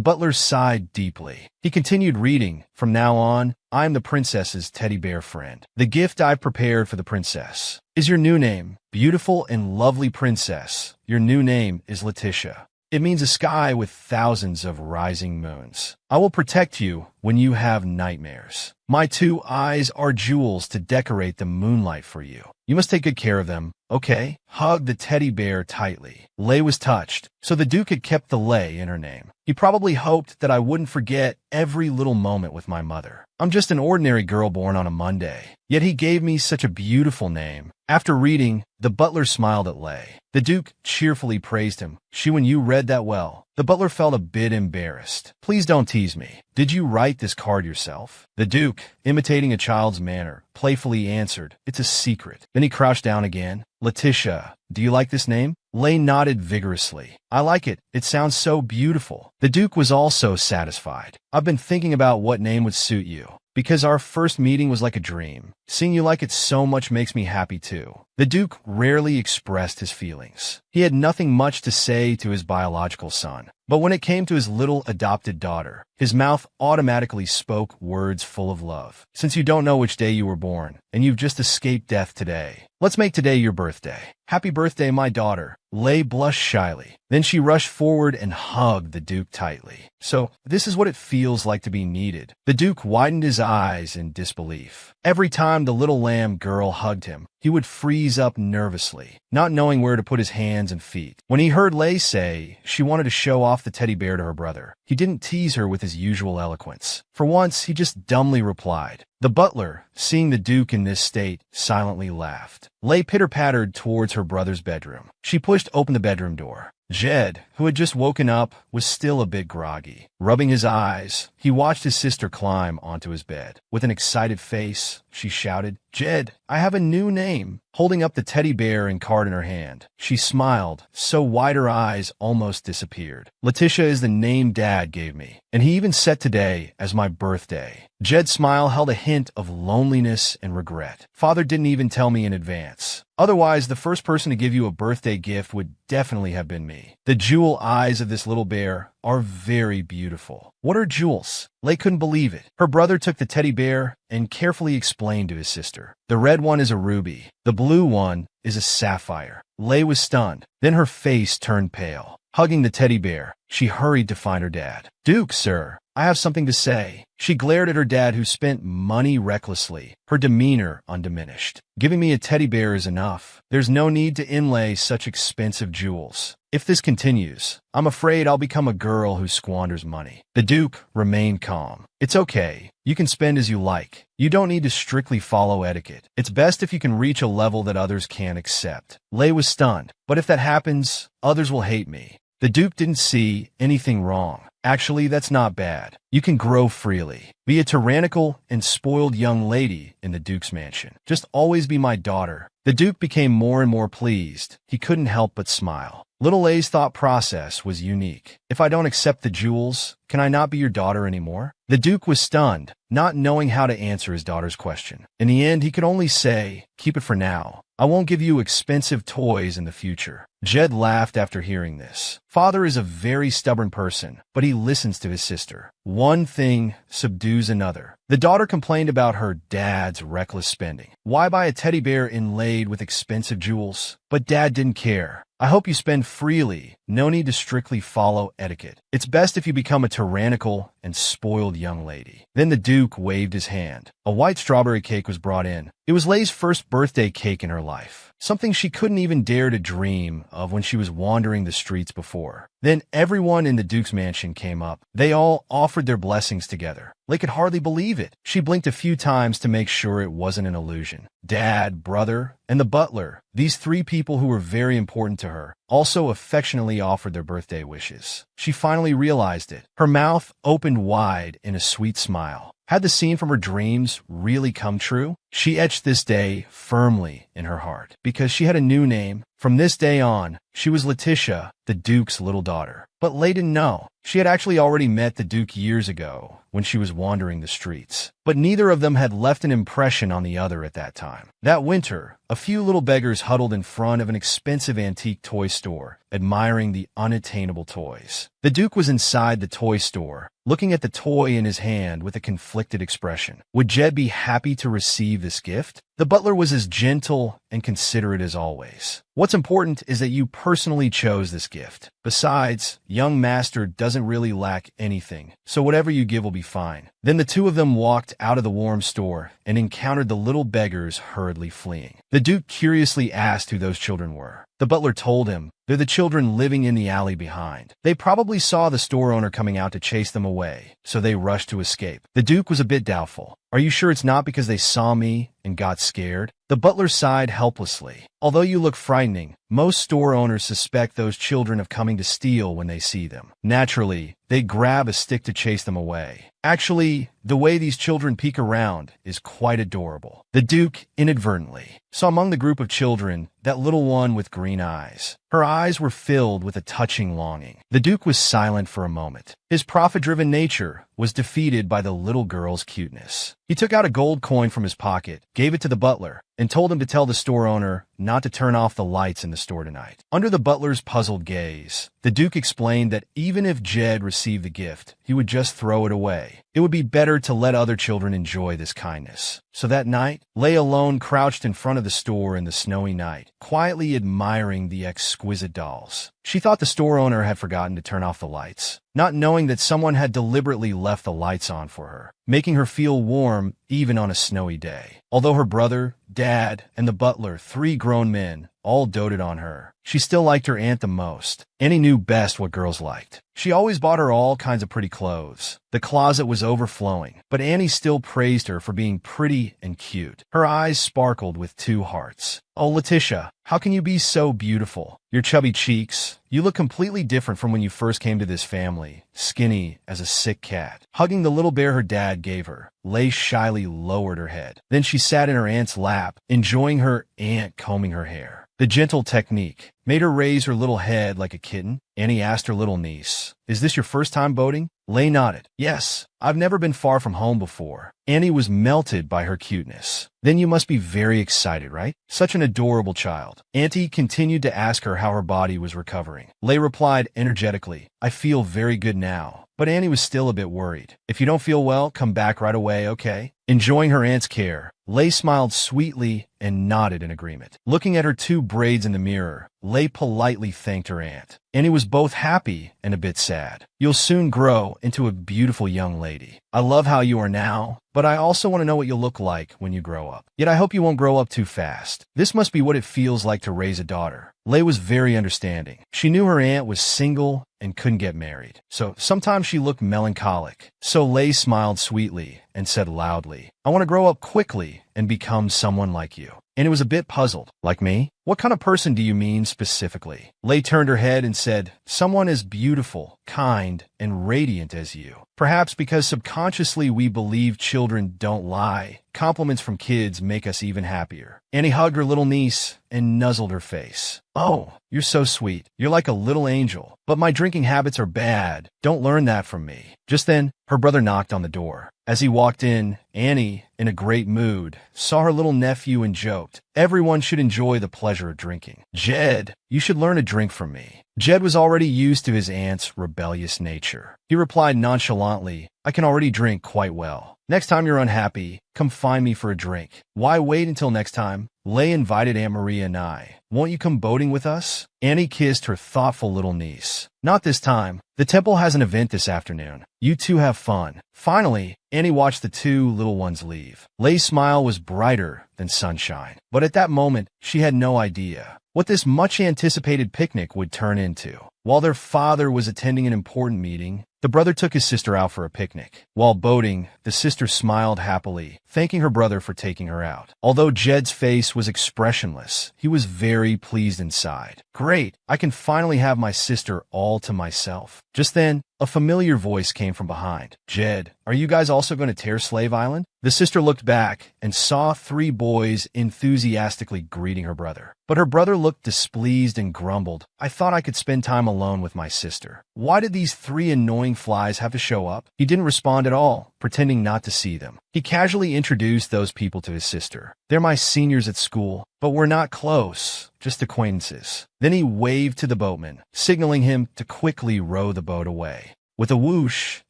butler sighed deeply. He continued reading. "From now on, I am the princess's teddy bear friend. The gift I've prepared for the princess is your new name. Beautiful and lovely princess, your new name is Letitia. It means a sky with thousands of rising moons. I will protect you when you have nightmares. My 2 eyes are jewels to decorate the moonlight for you. You must take good care of them, okay? Hug the teddy bear tightly. Lay was touched, so the Duke had kept the Lay in her name. He probably hoped that I wouldn't forget every little moment with my mother. I'm just an ordinary girl born on a Monday, yet he gave me such a beautiful name. After reading, the butler smiled at Lay. The Duke cheerfully praised him. When you read that well. The butler felt a bit embarrassed. Please don't tease me. Did you write this card yourself? The Duke, imitating a child's manner, playfully answered, it's a secret. Then he crouched down again. Letitia, do you like this name? Lay nodded vigorously. I like it. It sounds so beautiful. The Duke was also satisfied. I've been thinking about what name would suit you, because our first meeting was like a dream. Seeing you like it so much makes me happy too. The Duke rarely expressed his feelings. He had nothing much to say to his biological son. But when it came to his little adopted daughter, his mouth automatically spoke words full of love. Since you don't know which day you were born, and you've just escaped death today, let's make today your birthday. Happy birthday, my daughter. Lay blushed shyly. Then she rushed forward and hugged the Duke tightly. So, this is what it feels like to be needed. The Duke widened his eyes in disbelief. Every time the little lamb girl hugged him, he would freeze up nervously, not knowing where to put his hands and feet. When he heard Lay say she wanted to show off the teddy bear to her brother, he didn't tease her with his usual eloquence. For once, he just dumbly replied. The butler, seeing the Duke in this state, silently laughed. Lay pitter-pattered towards her brother's bedroom. She pushed open the bedroom door. Jed, who had just woken up, was still a bit groggy. Rubbing his eyes, he watched his sister climb onto his bed. With an excited face, she shouted, Jed, I have a new name. Holding up the teddy bear and card in her hand, she smiled, so wide her eyes almost disappeared. Letitia is the name Dad gave me, and he even set today as my birthday. Jed's smile held a hint of loneliness and regret. Father didn't even tell me in advance. Otherwise, the first person to give you a birthday gift would definitely have been me. The jewel eyes of this little bear are very beautiful. What are jewels? Lay couldn't believe it. Her brother took the teddy bear and carefully explained to his sister. The red one is a ruby. The blue one is a sapphire. Lay was stunned. Then her face turned pale. Hugging the teddy bear, she hurried to find her dad. Duke, sir, I have something to say. She glared at her dad, who spent money recklessly, her demeanor undiminished. Giving me a teddy bear is enough. There's no need to inlay such expensive jewels. If this continues, I'm afraid I'll become a girl who squanders money. The Duke remained calm. It's okay. You can spend as you like. You don't need to strictly follow etiquette. It's best if you can reach a level that others can't accept. Lay was stunned. But if that happens, others will hate me. The Duke didn't see anything wrong. Actually, that's not bad. You can grow freely. Be a tyrannical and spoiled young lady in the Duke's mansion. Just always be my daughter. The Duke became more and more pleased. He couldn't help but smile. Little Lay's thought process was unique. If I don't accept the jewels, can I not be your daughter anymore? The Duke was stunned, not knowing how to answer his daughter's question. In the end, he could only say, keep it for now. I won't give you expensive toys in the future. Jed laughed after hearing this. Father is a very stubborn person, but he listens to his sister. One thing subdues another. The daughter complained about her dad's reckless spending. Why buy a teddy bear inlaid with expensive jewels? But Dad didn't care. I hope you spend freely. No need to strictly follow etiquette. It's best if you become a tyrannical and spoiled young lady. Then the Duke waved his hand. A white strawberry cake was brought in. It was Lay's first birthday cake in her life. Something she couldn't even dare to dream of when she was wandering the streets before. Then everyone in the Duke's mansion came up. They all offered their blessings together. Lay could hardly believe it. She blinked a few times to make sure it wasn't an illusion. Dad, brother, and the butler, these 3 people who were very important to her, also affectionately offered their birthday wishes. She finally realized it. Her mouth opened wide in a sweet smile. Had the scene from her dreams really come true? She etched this day firmly in her heart, because she had a new name. From this day on, she was Letitia, the Duke's little daughter. But Lay didn't know. She had actually already met the Duke years ago when she was wandering the streets. But neither of them had left an impression on the other at that time. That winter, a few little beggars huddled in front of an expensive antique toy store, admiring the unattainable toys. The Duke was inside the toy store, looking at the toy in his hand with a conflicted expression. Would Jed be happy to receive this gift? The butler was as gentle and considerate as always. What's important is that you personally chose this gift. Besides, young master doesn't really lack anything, so whatever you give will be fine. Then the two of them walked out of the warm store and encountered the little beggars hurriedly fleeing. The Duke curiously asked who those children were. The butler told him, "They're the children living in the alley behind. They probably saw the store owner coming out to chase them away, so they rushed to escape." The Duke was a bit doubtful. "Are you sure it's not because they saw me and got scared?" The butler sighed helplessly. "Although you look frightening, most store owners suspect those children of coming to steal when they see them. Naturally, they grab a stick to chase them away. Actually, the way these children peek around is quite adorable." The Duke inadvertently saw among the group of children that little one with green eyes. Her eyes were filled with a touching longing. The Duke was silent for a moment. His profit-driven nature was defeated by the little girl's cuteness. He took out a gold coin from his pocket, gave it to the butler, and told him to tell the store owner not to turn off the lights in the store tonight. Under the butler's puzzled gaze, the Duke explained that even if Jed received the gift, he would just throw it away. It would be better to let other children enjoy this kindness. So that night, Lay alone crouched in front of the store in the snowy night, quietly admiring the exquisite dolls. She thought the store owner had forgotten to turn off the lights, not knowing that someone had deliberately left the lights on for her, making her feel warm even on a snowy day. Although her brother, dad, and the butler, 3 grown men, all doted on her, she still liked her aunt the most. Annie knew best what girls liked. She always bought her all kinds of pretty clothes. The closet was overflowing, but Annie still praised her for being pretty and cute. Her eyes sparkled with 2 hearts. "Oh, Letitia, how can you be so beautiful? Your chubby cheeks. You look completely different from when you first came to this family, skinny as a sick cat." Hugging the little bear her dad gave her, Lay shyly lowered her head. Then she sat in her aunt's lap, enjoying her aunt combing her hair. The gentle technique made her raise her little head like a kitten. Annie asked her little niece, "Is this your first time boating?" Lay nodded. "Yes, I've never been far from home before." Annie was melted by her cuteness. "Then you must be very excited, right? Such an adorable child." Auntie continued to ask her how her body was recovering. Lay replied energetically, "I feel very good now." But Annie was still a bit worried. "If you don't feel well, come back right away, okay?" Enjoying her aunt's care, Lay smiled sweetly and nodded in agreement. Looking at her 2 braids in the mirror, Lay politely thanked her aunt. Annie was both happy and a bit sad. "You'll soon grow into a beautiful young lady. I love how you are now, but I also want to know what you'll look like when you grow up. Yet I hope you won't grow up too fast. This must be what it feels like to raise a daughter." Lay was very understanding. She knew her aunt was single and couldn't get married, so sometimes she looked melancholic. So Lay smiled sweetly and said loudly, "I want to grow up quickly and become someone like you." And it was a bit puzzled. "Like me? What kind of person do you mean specifically?" Lay turned her head and said, "Someone as beautiful, kind, and radiant as you." Perhaps because subconsciously we believe children don't lie, compliments from kids make us even happier. Annie hugged her little niece and nuzzled her face. "Oh, you're so sweet. You're like a little angel. But my drinking habits are bad. Don't learn that from me." Just then, her brother knocked on the door. As he walked in, Annie, in a great mood, saw her little nephew and joked, "Everyone should enjoy the pleasure of drinking. Jed, you should learn to drink from me." Jed was already used to his aunt's rebellious nature. He replied nonchalantly, "I can already drink quite well. Next time you're unhappy, come find me for a drink." "Why wait until next time?" Lay invited Aunt Maria and I. "Won't you come boating with us?" Annie kissed her thoughtful little niece. "Not this time. The temple has an event this afternoon. You two have fun." Finally, Annie watched the 2 little ones leave. Lay's smile was brighter than sunshine. But at that moment, she had no idea what this much-anticipated picnic would turn into. While their father was attending an important meeting, the brother took his sister out for a picnic. While boating, the sister smiled happily, thanking her brother for taking her out. Although Jed's face was expressionless, he was very pleased inside. "Great, I can finally have my sister all to myself." Just then, a familiar voice came from behind. "Jed, are you guys also going to tear Slave Island?" The sister looked back and saw 3 boys enthusiastically greeting her brother. But her brother looked displeased and grumbled, "I thought I could spend time alone with my sister. Why did these 3 annoying flies have to show up?" He didn't respond at all, pretending not to see them. He casually introduced those people to his sister. "They're my seniors at school, but we're not close, just acquaintances." Then he waved to the boatman, signaling him to quickly row the boat away. With a whoosh,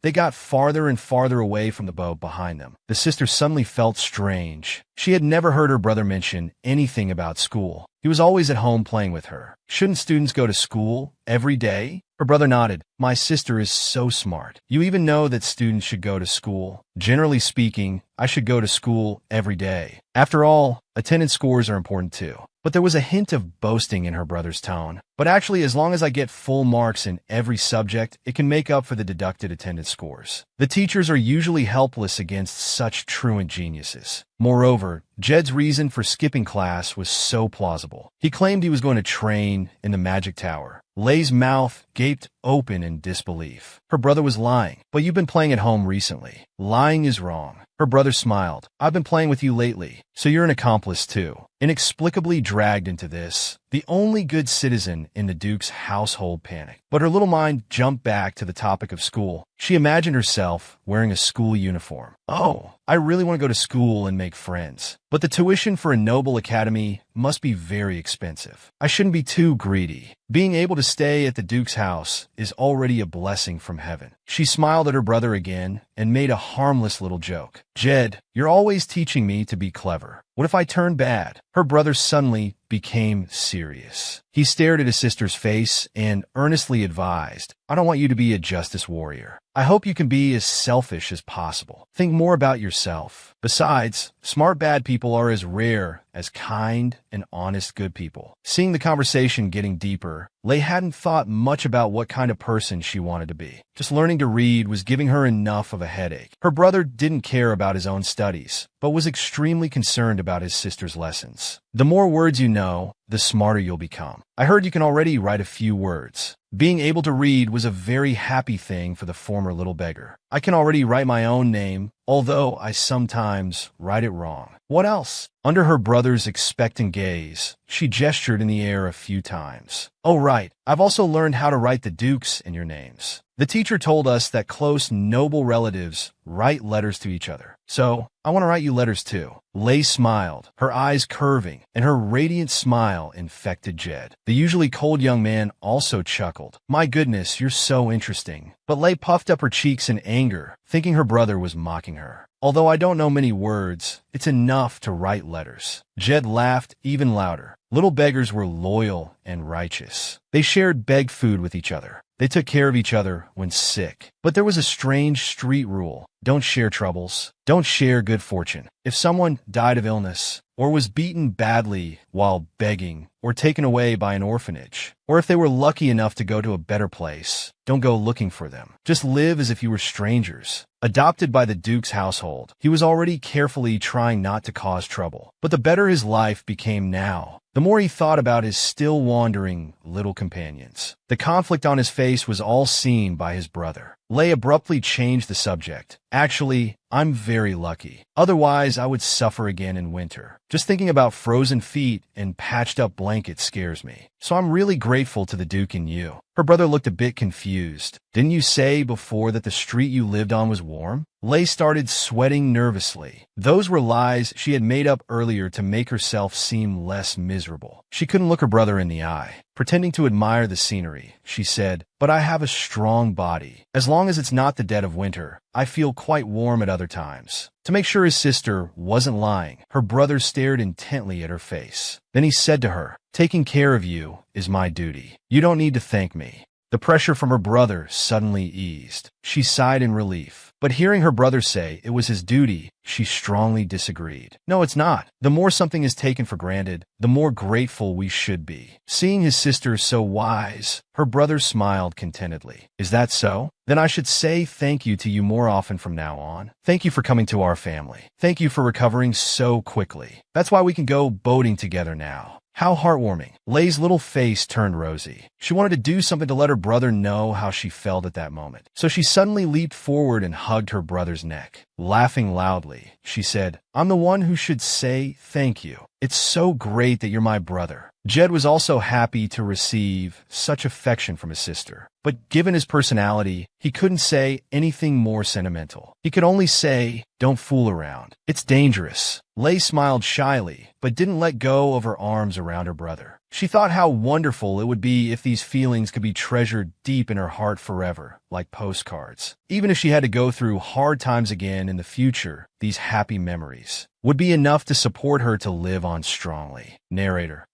they got farther and farther away from the boat behind them. The sister suddenly felt strange. She had never heard her brother mention anything about school. He was always at home playing with her. Shouldn't students go to school every day? Her brother nodded. My sister is so smart. You even know that students should go to school. Generally speaking, I should go to school every day. After all, attendance scores are important too. But there was a hint of boasting in her brother's tone. But actually, as long as I get full marks in every subject, it can make up for the deducted attendance scores. The teachers are usually helpless against such truant geniuses. Moreover, Jed's reason for skipping class was so plausible. He claimed he was going to train in the magic tower. Lay's mouth gaped open in disbelief. Her brother was lying. But you've been playing at home recently. Lying is wrong. Her brother smiled. I've been playing with you lately, so you're an accomplice too. Inexplicably dragged into this, the only good citizen in the Duke's household panicked. But her little mind jumped back to the topic of school. She imagined herself wearing a school uniform. Oh, I really want to go to school and make friends. But the tuition for a noble academy must be very expensive. I shouldn't be too greedy. Being able to stay at the Duke's house is already a blessing from heaven. She smiled at her brother again and made a harmless little joke. Jed, you're always teaching me to be clever. What if I turn bad? Her brother suddenly became serious. He stared at his sister's face and earnestly advised, I don't want you to be a justice warrior. I hope you can be as selfish as possible. Think more about yourself. Besides, smart bad people are as rare as kind and honest good people. Seeing the conversation getting deeper, Lay hadn't thought much about what kind of person she wanted to be. Just learning to read was giving her enough of a headache. Her brother didn't care about his own studies, but was extremely concerned about his sister's lessons. The more words you know, the smarter you'll become. I heard you can already write a few words. Being able to read was a very happy thing for the former little beggar. I can already write my own name, although I sometimes write it wrong. What else? Under her brother's expectant gaze, she gestured in the air a few times. Oh, right. I've also learned how to write the Dukes in your names. The teacher told us that close, noble relatives write letters to each other. So, I want to write you letters too. Lay smiled, her eyes curving, and her radiant smile infected Jed. The usually cold young man also chuckled. My goodness, you're so interesting. But Lay puffed up her cheeks in anger, thinking her brother was mocking her. Although I don't know many words, it's enough to write letters. Jed laughed even louder. Little beggars were loyal and righteous. They shared beg food with each other. They took care of each other when sick. But there was a strange street rule. Don't share troubles. Don't share good fortune. If someone died of illness, or was beaten badly while begging, or taken away by an orphanage, or if they were lucky enough to go to a better place, don't go looking for them. Just live as if you were strangers. Adopted by the Duke's household, he was already carefully trying not to cause trouble. But the better his life became now, the more he thought about his still wandering little companions. The conflict on his face was all seen by his brother. Lay abruptly changed the subject. Actually, I'm very lucky. Otherwise, I would suffer again in winter. Just thinking about frozen feet and patched up blankets scares me. So I'm really grateful to the Duke and you. Her brother looked a bit confused. Didn't you say before that the street you lived on was warm? Lay started sweating nervously. Those were lies she had made up earlier to make herself seem less miserable. She couldn't look her brother in the eye. Pretending to admire the scenery, she said, but I have a strong body. As long as it's not the dead of winter, I feel quite warm at other times. To make sure his sister wasn't lying, her brother stared intently at her face. Then he said to her, taking care of you is my duty. You don't need to thank me. The pressure from her brother suddenly eased. She sighed in relief. But hearing her brother say it was his duty, she strongly disagreed. No, it's not. The more something is taken for granted, the more grateful we should be. Seeing his sister so wise, her brother smiled contentedly. Is that so? Then I should say thank you to you more often from now on. Thank you for coming to our family. Thank you for recovering so quickly. That's why we can go boating together now. How heartwarming. Lay's little face turned rosy. She wanted to do something to let her brother know how she felt at that moment. So she suddenly leaped forward and hugged her brother's neck. Laughing loudly, she said, I'm the one who should say thank you. It's so great that you're my brother. Jed was also happy to receive such affection from his sister. But given his personality, he couldn't say anything more sentimental. He could only say, don't fool around. It's dangerous. Lay smiled shyly, but didn't let go of her arms around her brother. She thought how wonderful it would be if these feelings could be treasured deep in her heart forever. like postcards. Even if she had to go through hard times again in the future, these happy memories would be enough to support her to live on strongly. Narrator: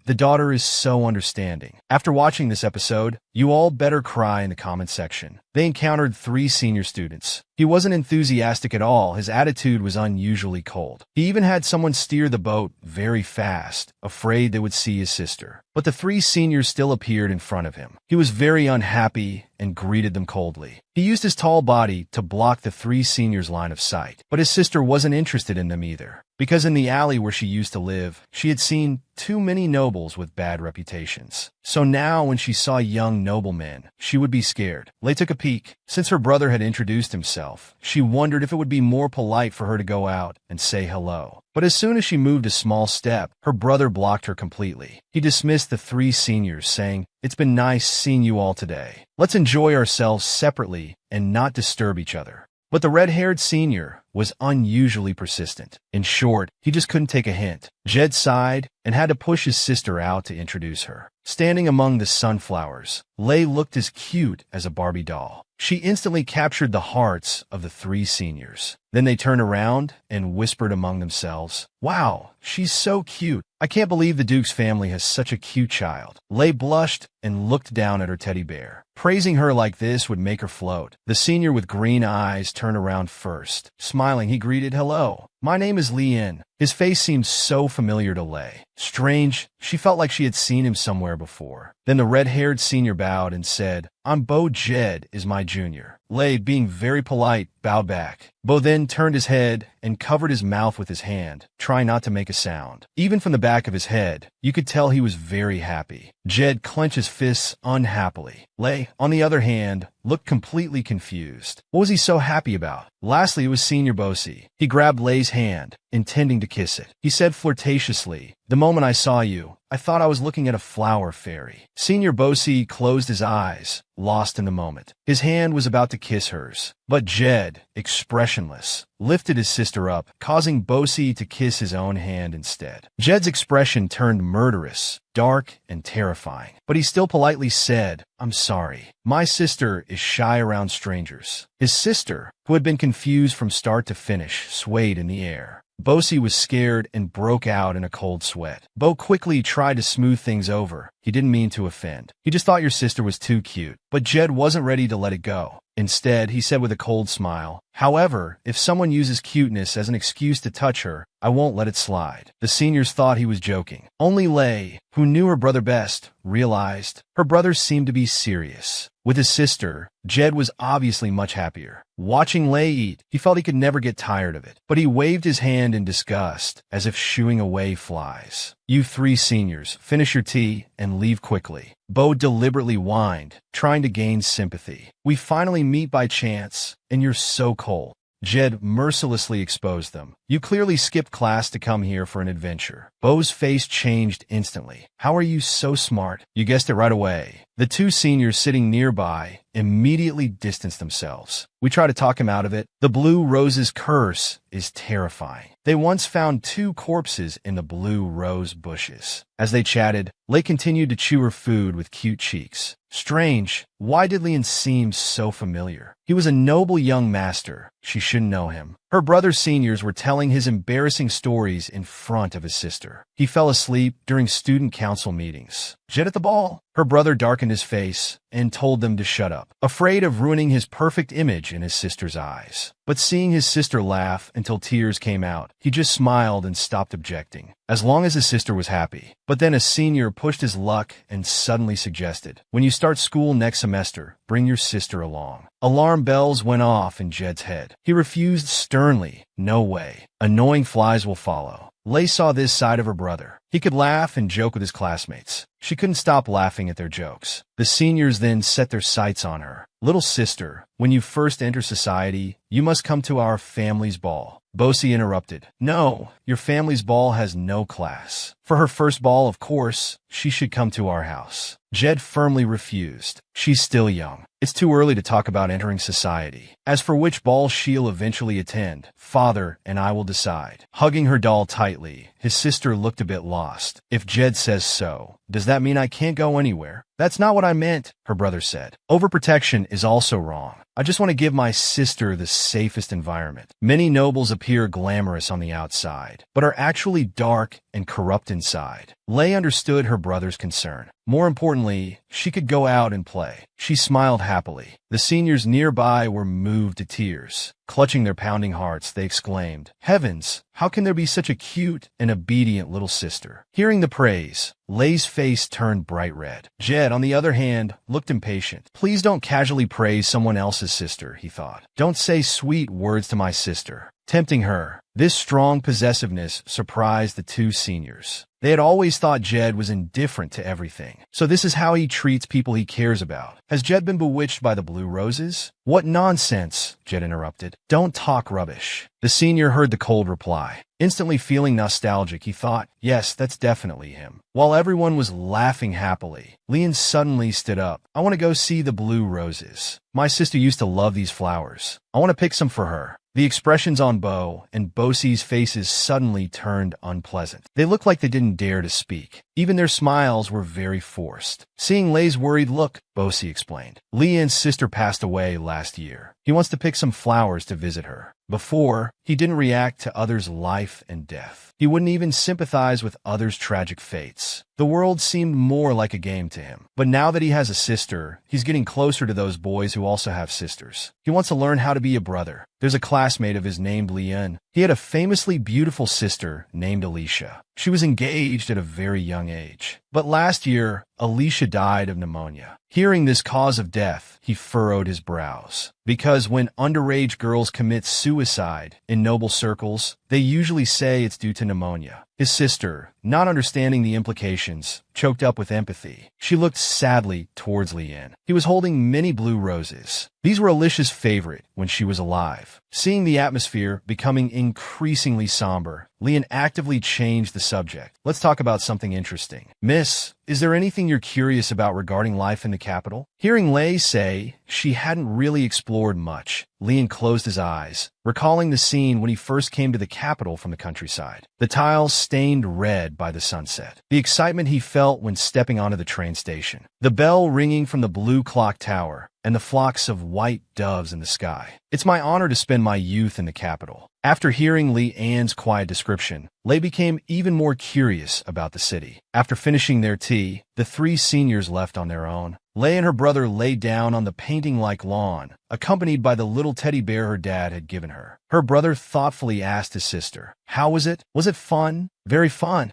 the daughter is so understanding. After watching this episode, you all better cry in the comment section. They encountered 3 senior students. He wasn't enthusiastic at all. His attitude was unusually cold. He even had someone steer the boat very fast, afraid they would see his sister. But the 3 seniors still appeared in front of him. He was very unhappy and greeted them coldly. He used his tall body to block the 3 seniors' line of sight. But his sister wasn't interested in them either, because in the alley where she used to live, she had seen too many nobles with bad reputations. So now when she saw young noblemen, she would be scared. Lei took a peek. Since her brother had introduced himself, she wondered if it would be more polite for her to go out and say hello. But as soon as she moved a small step, her brother blocked her completely. He dismissed the 3 seniors, saying, "It's been nice seeing you all today. Let's enjoy ourselves separately and not disturb each other." But the red-haired senior was unusually persistent. In short, he just couldn't take a hint. Jed sighed and had to push his sister out to introduce her. Standing among the sunflowers, Lei looked as cute as a Barbie doll. She instantly captured the hearts of the 3 seniors. Then they turned around and whispered among themselves, "Wow, she's so cute. I can't believe the Duke's family has such a cute child." Lei blushed and looked down at her teddy bear. Praising her like this would make her float. The senior with green eyes turned around first. Smiling, he greeted, "Hello, my name is Lien." His face seemed so familiar to Lei. Strange, she felt like she had seen him somewhere before. Then the red-haired senior bowed and said, "I'm Bo. Jed is my junior." Lei, being very polite, bowed back. Bo then turned his head and covered his mouth with his hand, trying not to make a sound. Even from the back of his head, you could tell he was very happy. Jed clenched his fists unhappily. Lei, on the other hand, looked completely confused. What was he so happy about? Lastly, it was Senior Bosi. He grabbed Lei's hand, intending to kiss it. He said flirtatiously, "The moment I saw you, I thought I was looking at a flower fairy." Senior Bosi closed his eyes, lost in the moment. His hand was about to kiss hers, but Jed, expressionless, lifted his sister up, causing Bosi to kiss his own hand instead. Jed's expression turned murderous, dark, and terrifying, but he still politely said, "I'm sorry. My sister is shy around strangers." His sister, who had been confused from start to finish, swayed in the air. Bosi was scared and broke out in a cold sweat. Bo quickly tried to smooth things over. He didn't mean to offend. He just thought your sister was too cute. But Jed wasn't ready to let it go. Instead, he said with a cold smile, "However, if someone uses cuteness as an excuse to touch her, I won't let it slide." The seniors thought he was joking. Only Lei, who knew her brother best, realized her brother seemed to be serious. With his sister, Jed was obviously much happier. Watching Lei eat, he felt he could never get tired of it. But he waved his hand in disgust, as if shooing away flies. "You 3 seniors, finish your tea and leave quickly." Bo deliberately whined, trying to gain sympathy. "We finally meet by chance, and you're so cold." Jed mercilessly exposed them. "You clearly skipped class to come here for an adventure." Bo's face changed instantly. "How are you so smart?" "You guessed it right away." The 2 seniors sitting nearby immediately distanced themselves. "We try to talk him out of it. The blue rose's curse is terrifying." They once found 2 corpses in the blue rose bushes. As they chatted, Lei continued to chew her food with cute cheeks. Strange, why did Lien seem so familiar? He was a noble young master. She shouldn't know him. Her brother seniors were telling his embarrassing stories in front of his sister. He fell asleep during student council meetings. Jed at the ball? Her brother darkened his face and told them to shut up, afraid of ruining his perfect image in his sister's eyes. But seeing his sister laugh until tears came out, he just smiled and stopped objecting, as long as his sister was happy. But then a senior pushed his luck and suddenly suggested, "When you start school next semester, bring your sister along." Alarm bells went off in Jed's head. He refused sternly. "No way. Annoying flies will follow." Lei saw this side of her brother. He could laugh and joke with his classmates. She couldn't stop laughing at their jokes. The seniors then set their sights on her. "Little sister, when you first enter society, you must come to our family's ball." Bosi interrupted. "No, your family's ball has no class." For her first ball, of course, she should come to our house. Jed firmly refused. She's still young. It's too early to talk about entering society. As for which ball she'll eventually attend, Father and I will decide. Hugging her doll tightly, his sister looked a bit lost. If Jed says so, does that mean I can't go anywhere? That's not what I meant, her brother said. Overprotection is also wrong. I just want to give my sister the safest environment. Many nobles appear glamorous on the outside, but are actually dark and corrupt inside. Lei understood her brother's concern. More importantly, she could go out and play. She smiled happily. The seniors nearby were moved to tears. Clutching their pounding hearts, they exclaimed, "Heavens, how can there be such a cute and obedient little sister?" Hearing the praise, Lei's face turned bright red. Jed, on the other hand, looked impatient. Please don't casually praise someone else's sister, he thought. Don't say sweet words to my sister. Tempting her, this strong possessiveness surprised the two seniors. They had always thought Jed was indifferent to everything. So this is how he treats people he cares about. Has Jed been bewitched by the blue roses? What nonsense, Jed interrupted. Don't talk rubbish. The senior heard the cold reply. Instantly feeling nostalgic, he thought, yes, that's definitely him. While everyone was laughing happily, Leon suddenly stood up. I want to go see the blue roses. My sister used to love these flowers. I want to pick some for her. The expressions on Bo and Bosie's faces suddenly turned unpleasant. They looked like they didn't dare to speak. Even their smiles were very forced. Seeing Lei's worried look, Bosie explained. Leon's sister passed away last year. He wants to pick some flowers to visit her. Before, he didn't react to others' life and death. He wouldn't even sympathize with others' tragic fates. The world seemed more like a game to him. But now that he has a sister, he's getting closer to those boys who also have sisters. He wants to learn how to be a brother. There's a classmate of his named Leon. He had a famously beautiful sister named Alicia. She was engaged at a very young age. But last year, Alicia died of pneumonia. Hearing this cause of death, he furrowed his brows. Because when underage girls commit suicide in noble circles, they usually say it's due to pneumonia. His sister, not understanding the implications, choked up with empathy. She looked sadly towards Leon. He was holding many blue roses. These were Alicia's favorite when she was alive. Seeing the atmosphere becoming increasingly somber, Leon actively changed the subject. Let's talk about something interesting. Miss, is there anything you're curious about regarding life in the capital? Hearing Lei say she hadn't really explored much, Leon closed his eyes, recalling the scene when he first came to the capital from the countryside. The tiles stained red by the sunset. The excitement he felt when stepping onto the train station. The bell ringing from the blue clock tower, and the flocks of white doves in the sky. It's my honor to spend my youth in the capital. After hearing Lee Ann's quiet description, Lei became even more curious about the city. After finishing their tea, the three seniors left on their own. Lei and her brother lay down on the painting-like lawn, accompanied by the little teddy bear her dad had given her. Her brother thoughtfully asked his sister, "How was it? Was it fun?" "Very fun."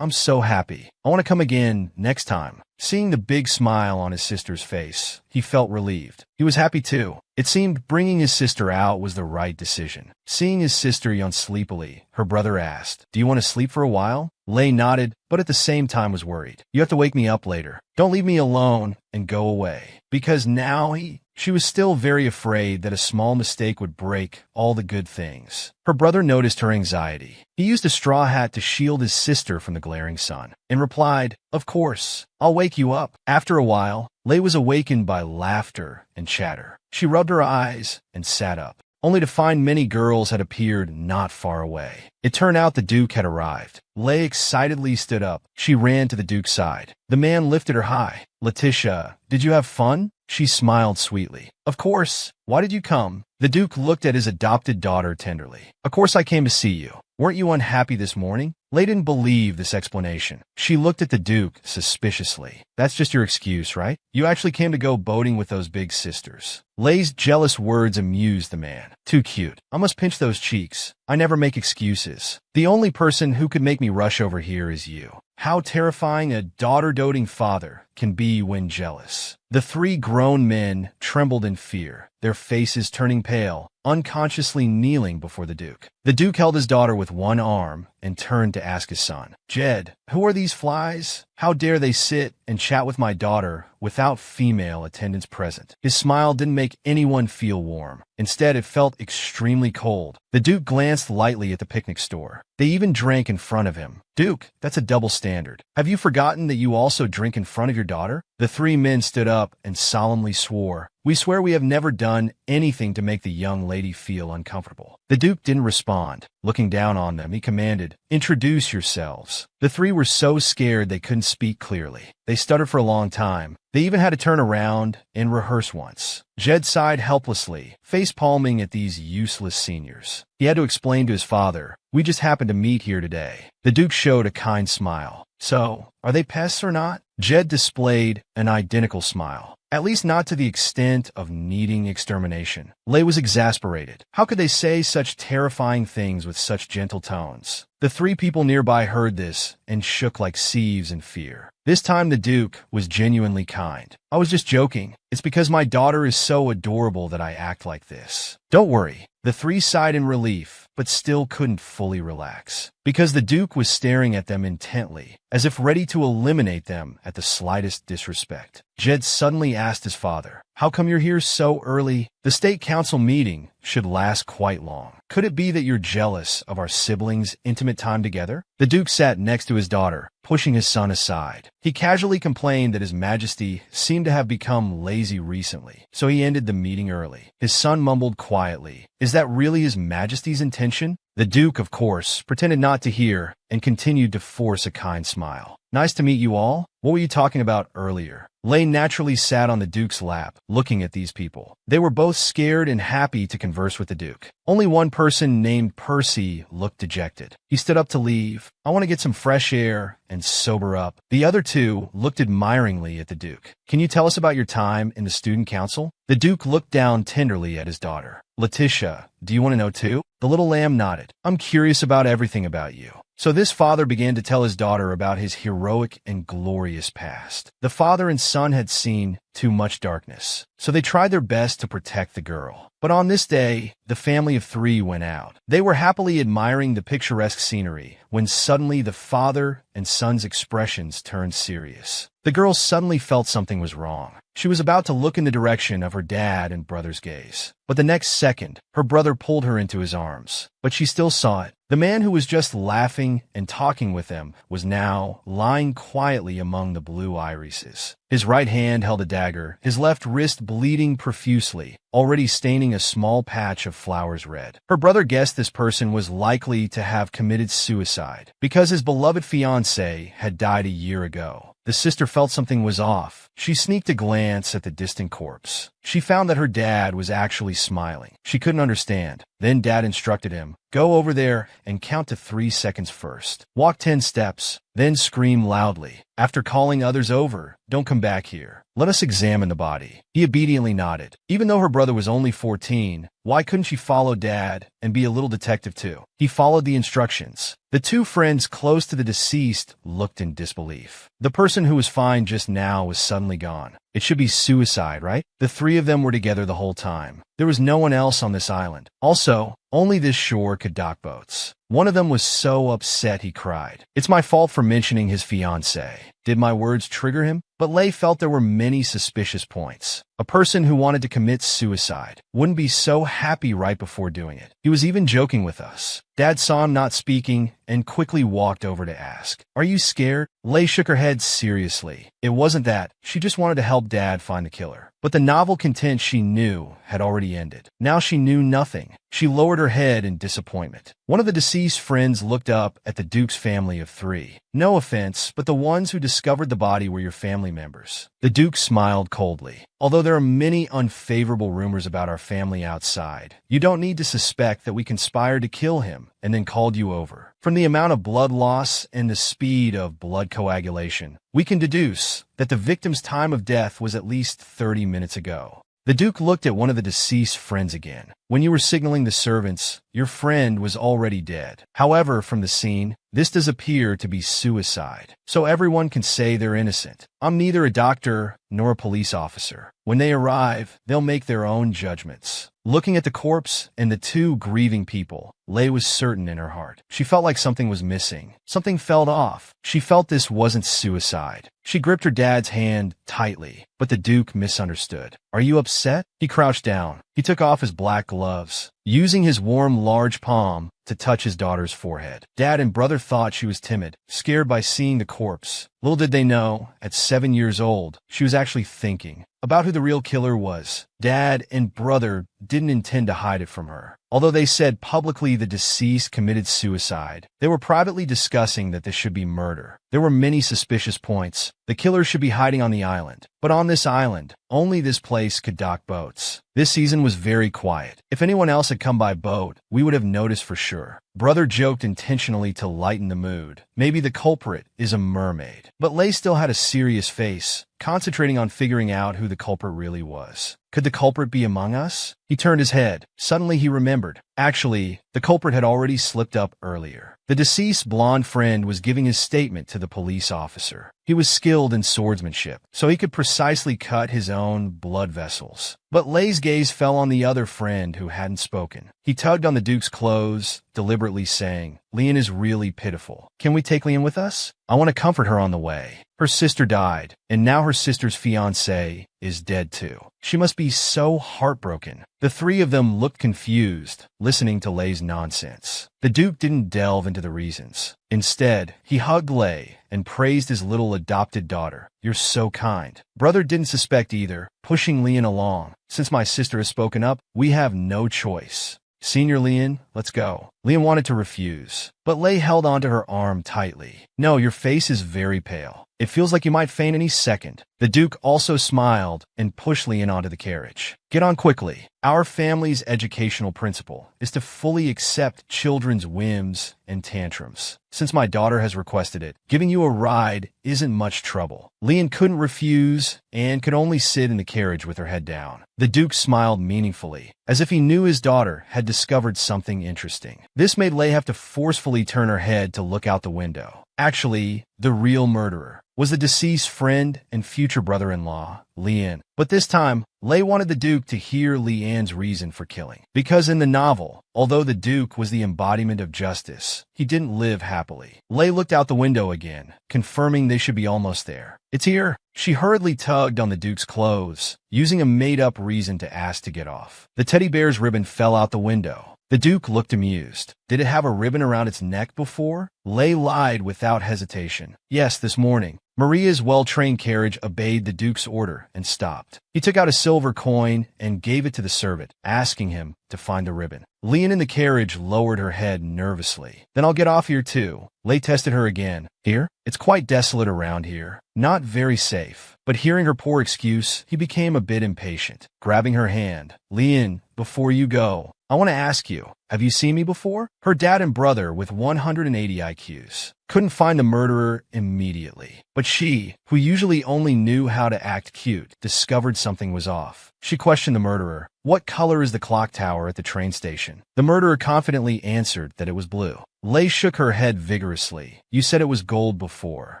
I'm so happy. I want to come again next time." Seeing the big smile on his sister's face, he felt relieved. He was happy too. It seemed bringing his sister out was the right decision. Seeing his sister yawn sleepily, her brother asked, "Do you want to sleep for a while?" Lei nodded, but at the same time was worried. "You have to wake me up later. Don't leave me alone and go away." Because now she was still very afraid that a small mistake would break all the good things. Her brother noticed her anxiety. He used a straw hat to shield his sister from the glaring sun, and replied, "Of course, I'll wake you up." After a while, Lei was awakened by laughter and chatter. She rubbed her eyes and sat up, only to find many girls had appeared not far away. It turned out the Duke had arrived. Lei excitedly stood up. She ran to the Duke's side. The man lifted her high. "Letitia, did you have fun?" She smiled sweetly. "Of course. Why did you come?" The Duke looked at his adopted daughter tenderly. "Of course I came to see you. Weren't you unhappy this morning?" Lei didn't believe this explanation. She looked at the Duke suspiciously. "That's just your excuse, right? You actually came to go boating with those big sisters." Lei's jealous words amused the man. "Too cute. I must pinch those cheeks. I never make excuses. The only person who could make me rush over here is you." How terrifying a daughter-doting father can be when jealous. The three grown men trembled in fear, their faces turning pale, unconsciously kneeling before the Duke. The Duke held his daughter with one arm and turned to ask his son, "Jed, Who are these flies? How dare they sit and chat with my daughter without female attendants present? His smile didn't make anyone feel warm. Instead, it felt extremely cold. The Duke glanced lightly at the picnic store. They even drank in front of him. Duke, that's a double standard. Have you forgotten that you also drink in front of your daughter? The three men stood up and solemnly swore, "We swear we have never done anything to make the young lady feel uncomfortable." The Duke didn't respond. Looking down on them, he commanded, "Introduce yourselves." The three were so scared they couldn't speak clearly. They stuttered for a long time. They even had to turn around and rehearse once. Jed sighed helplessly, face-palming at these useless seniors. He had to explain to his father, "We just happened to meet here today." The Duke showed a kind smile. "So, are they pests or not?" Jed displayed an identical smile. "At least not to the extent of needing extermination." Lay was exasperated. How could they say such terrifying things with such gentle tones? The three people nearby heard this and shook like sieves in fear. This time the Duke was genuinely kind. "I was just joking. It's because my daughter is so adorable that I act like this." "Don't worry." The three sighed in relief, but still couldn't fully relax, because the Duke was staring at them intently, as if ready to eliminate them at the slightest disrespect. Jed suddenly asked his father, "How come you're here so early? The state council meeting should last quite long. Could it be that you're jealous of our siblings' intimate time together?" The Duke sat next to his daughter, pushing his son aside. He casually complained that His Majesty seemed to have become lazy recently, so he ended the meeting early. His son mumbled quietly, "Is that really His Majesty's intention?" The Duke, of course, pretended not to hear and continued to force a kind smile. "Nice to meet you all. What were you talking about earlier?" Lay naturally sat on the Duke's lap, looking at these people. They were both scared and happy to converse with the Duke. Only one person named Percy looked dejected. He stood up to leave. "I want to get some fresh air and sober up." The other two looked admiringly at the Duke. "Can you tell us about your time in the student council?" The Duke looked down tenderly at his daughter. "Letitia, do you want to know too?" The little lamb nodded. "I'm curious about everything about you." So this father began to tell his daughter about his heroic and glorious past. The father and son had seen too much darkness, so they tried their best to protect the girl. But on this day, the family of three went out. They were happily admiring the picturesque scenery when suddenly the father and son's expressions turned serious. The girl suddenly felt something was wrong. She was about to look in the direction of her dad and brother's gaze. But the next second, her brother pulled her into his arms. But she still saw it. The man who was just laughing and talking with them was now lying quietly among the blue irises. His right hand held a dagger, his left wrist bleeding profusely, already staining a small patch of flowers red. Her brother guessed this person was likely to have committed suicide because his beloved fiancé had died a year ago. The sister felt something was off. She sneaked a glance at the distant corpse. She found that her dad was actually smiling. She couldn't understand. Then Dad instructed him, "Go over there and count to 3 seconds first. Walk 10 steps, then scream loudly. After calling others over, don't come back here. Let us examine the body." He obediently nodded. Even though her brother was only 14, why couldn't she follow Dad and be a little detective too? He followed the instructions. The two friends close to the deceased looked in disbelief. The person who was fine just now was suddenly gone. It should be suicide, right? The three of them were together the whole time. There was no one else on this island. Also, only this shore could dock boats. One of them was so upset he cried. "It's my fault for mentioning his fiancée. Did my words trigger him?" But Lay felt there were many suspicious points. A person who wanted to commit suicide wouldn't be so happy right before doing it. He was even joking with us. Dad saw him not speaking and quickly walked over to ask, "Are you scared?" Lay shook her head seriously. It wasn't that. She just wanted to help Dad find the killer. But the novel content she knew had already ended. Now she knew nothing. She lowered her head in disappointment. One of the deceased friends looked up at the Duke's family of three. "No offense, but the ones who discovered the body were your family members." The Duke smiled coldly. "Although there are many unfavorable rumors about our family outside, you don't need to suspect that we conspired to kill him and then called you over. From the amount of blood loss and the speed of blood coagulation, we can deduce that the victim's time of death was at least 30 minutes ago." The Duke looked at one of the deceased friends again. When you were signaling the servants, your friend was already dead. However, from the scene, this does appear to be suicide, so everyone can say they're innocent. I'm neither a doctor nor a police officer. When they arrive, they'll make their own judgments. Looking at the corpse and the two grieving people, Lay was certain in her heart. She felt like something was missing. Something fell off. She felt this wasn't suicide. She gripped her dad's hand tightly, but the Duke misunderstood. Are you upset? He crouched down. He took off his black gloves, using his warm, large palm to touch his daughter's forehead. Dad and brother thought she was timid, scared by seeing the corpse. Little did they know, at 7 years old, she was actually thinking about who the real killer was. Dad and brother didn't intend to hide it from her. Although they said publicly the deceased committed suicide, they were privately discussing that this should be murder. There were many suspicious points. The killer should be hiding on the island. But on this island, only this place could dock boats. This season was very quiet. If anyone else had come by boat, we would have noticed for sure. Brother joked intentionally to lighten the mood. Maybe the culprit is a mermaid. But Lay still had a serious face, concentrating on figuring out who the culprit really was. Could the culprit be among us? He turned his head. Suddenly he remembered. Actually, the culprit had already slipped up earlier. The deceased's blonde friend was giving his statement to the police officer. He was skilled in swordsmanship, so he could precisely cut his own blood vessels. But Lay's gaze fell on the other friend who hadn't spoken. He tugged on the Duke's clothes, deliberately saying, Leon is really pitiful. Can we take Leon with us? I want to comfort her on the way. Her sister died, and now her sister's fiancé is dead too. She must be so heartbroken. The three of them looked confused, listening to Lay's nonsense. The Duke didn't delve into the reasons. Instead, he hugged Lay and praised his little adopted daughter. You're so kind. Brother didn't suspect either, pushing Leon along. Since my sister has spoken up, we have no choice. Senior Leon, let's go. Leon wanted to refuse, but Lay held onto her arm tightly. No, your face is very pale. It feels like you might faint any second. The Duke also smiled and pushed Leon onto the carriage. Get on quickly. Our family's educational principle is to fully accept children's whims and tantrums. Since my daughter has requested it, giving you a ride isn't much trouble. Leon couldn't refuse and could only sit in the carriage with her head down. The Duke smiled meaningfully, as if he knew his daughter had discovered something interesting. This made Lay have to forcefully turn her head to look out the window. Actually, the real murderer was the deceased friend and future brother-in-law, Leanne. But this time, Lay wanted the Duke to hear Leanne's reason for killing. Because in the novel, although the Duke was the embodiment of justice, he didn't live happily. Lay looked out the window again, confirming they should be almost there. It's here. She hurriedly tugged on the Duke's clothes, using a made-up reason to ask to get off. The teddy bear's ribbon fell out the window. The Duke looked amused. Did it have a ribbon around its neck before? Lay lied without hesitation. Yes, this morning. Maria's well-trained carriage obeyed the Duke's order and stopped. He took out a silver coin and gave it to the servant, asking him to find the ribbon. Leanne in the carriage lowered her head nervously. Then I'll get off here too. Lay tested her again. Here? It's quite desolate around here. Not very safe. But hearing her poor excuse, he became a bit impatient. Grabbing her hand. Leanne, before you go, I want to ask you, have you seen me before? Her dad and brother with 180 IQs couldn't find the murderer immediately. But she, who usually only knew how to act cute, discovered something was off. She questioned the murderer. What color is the clock tower at the train station? The murderer confidently answered that it was blue. Lay shook her head vigorously. You said it was gold before.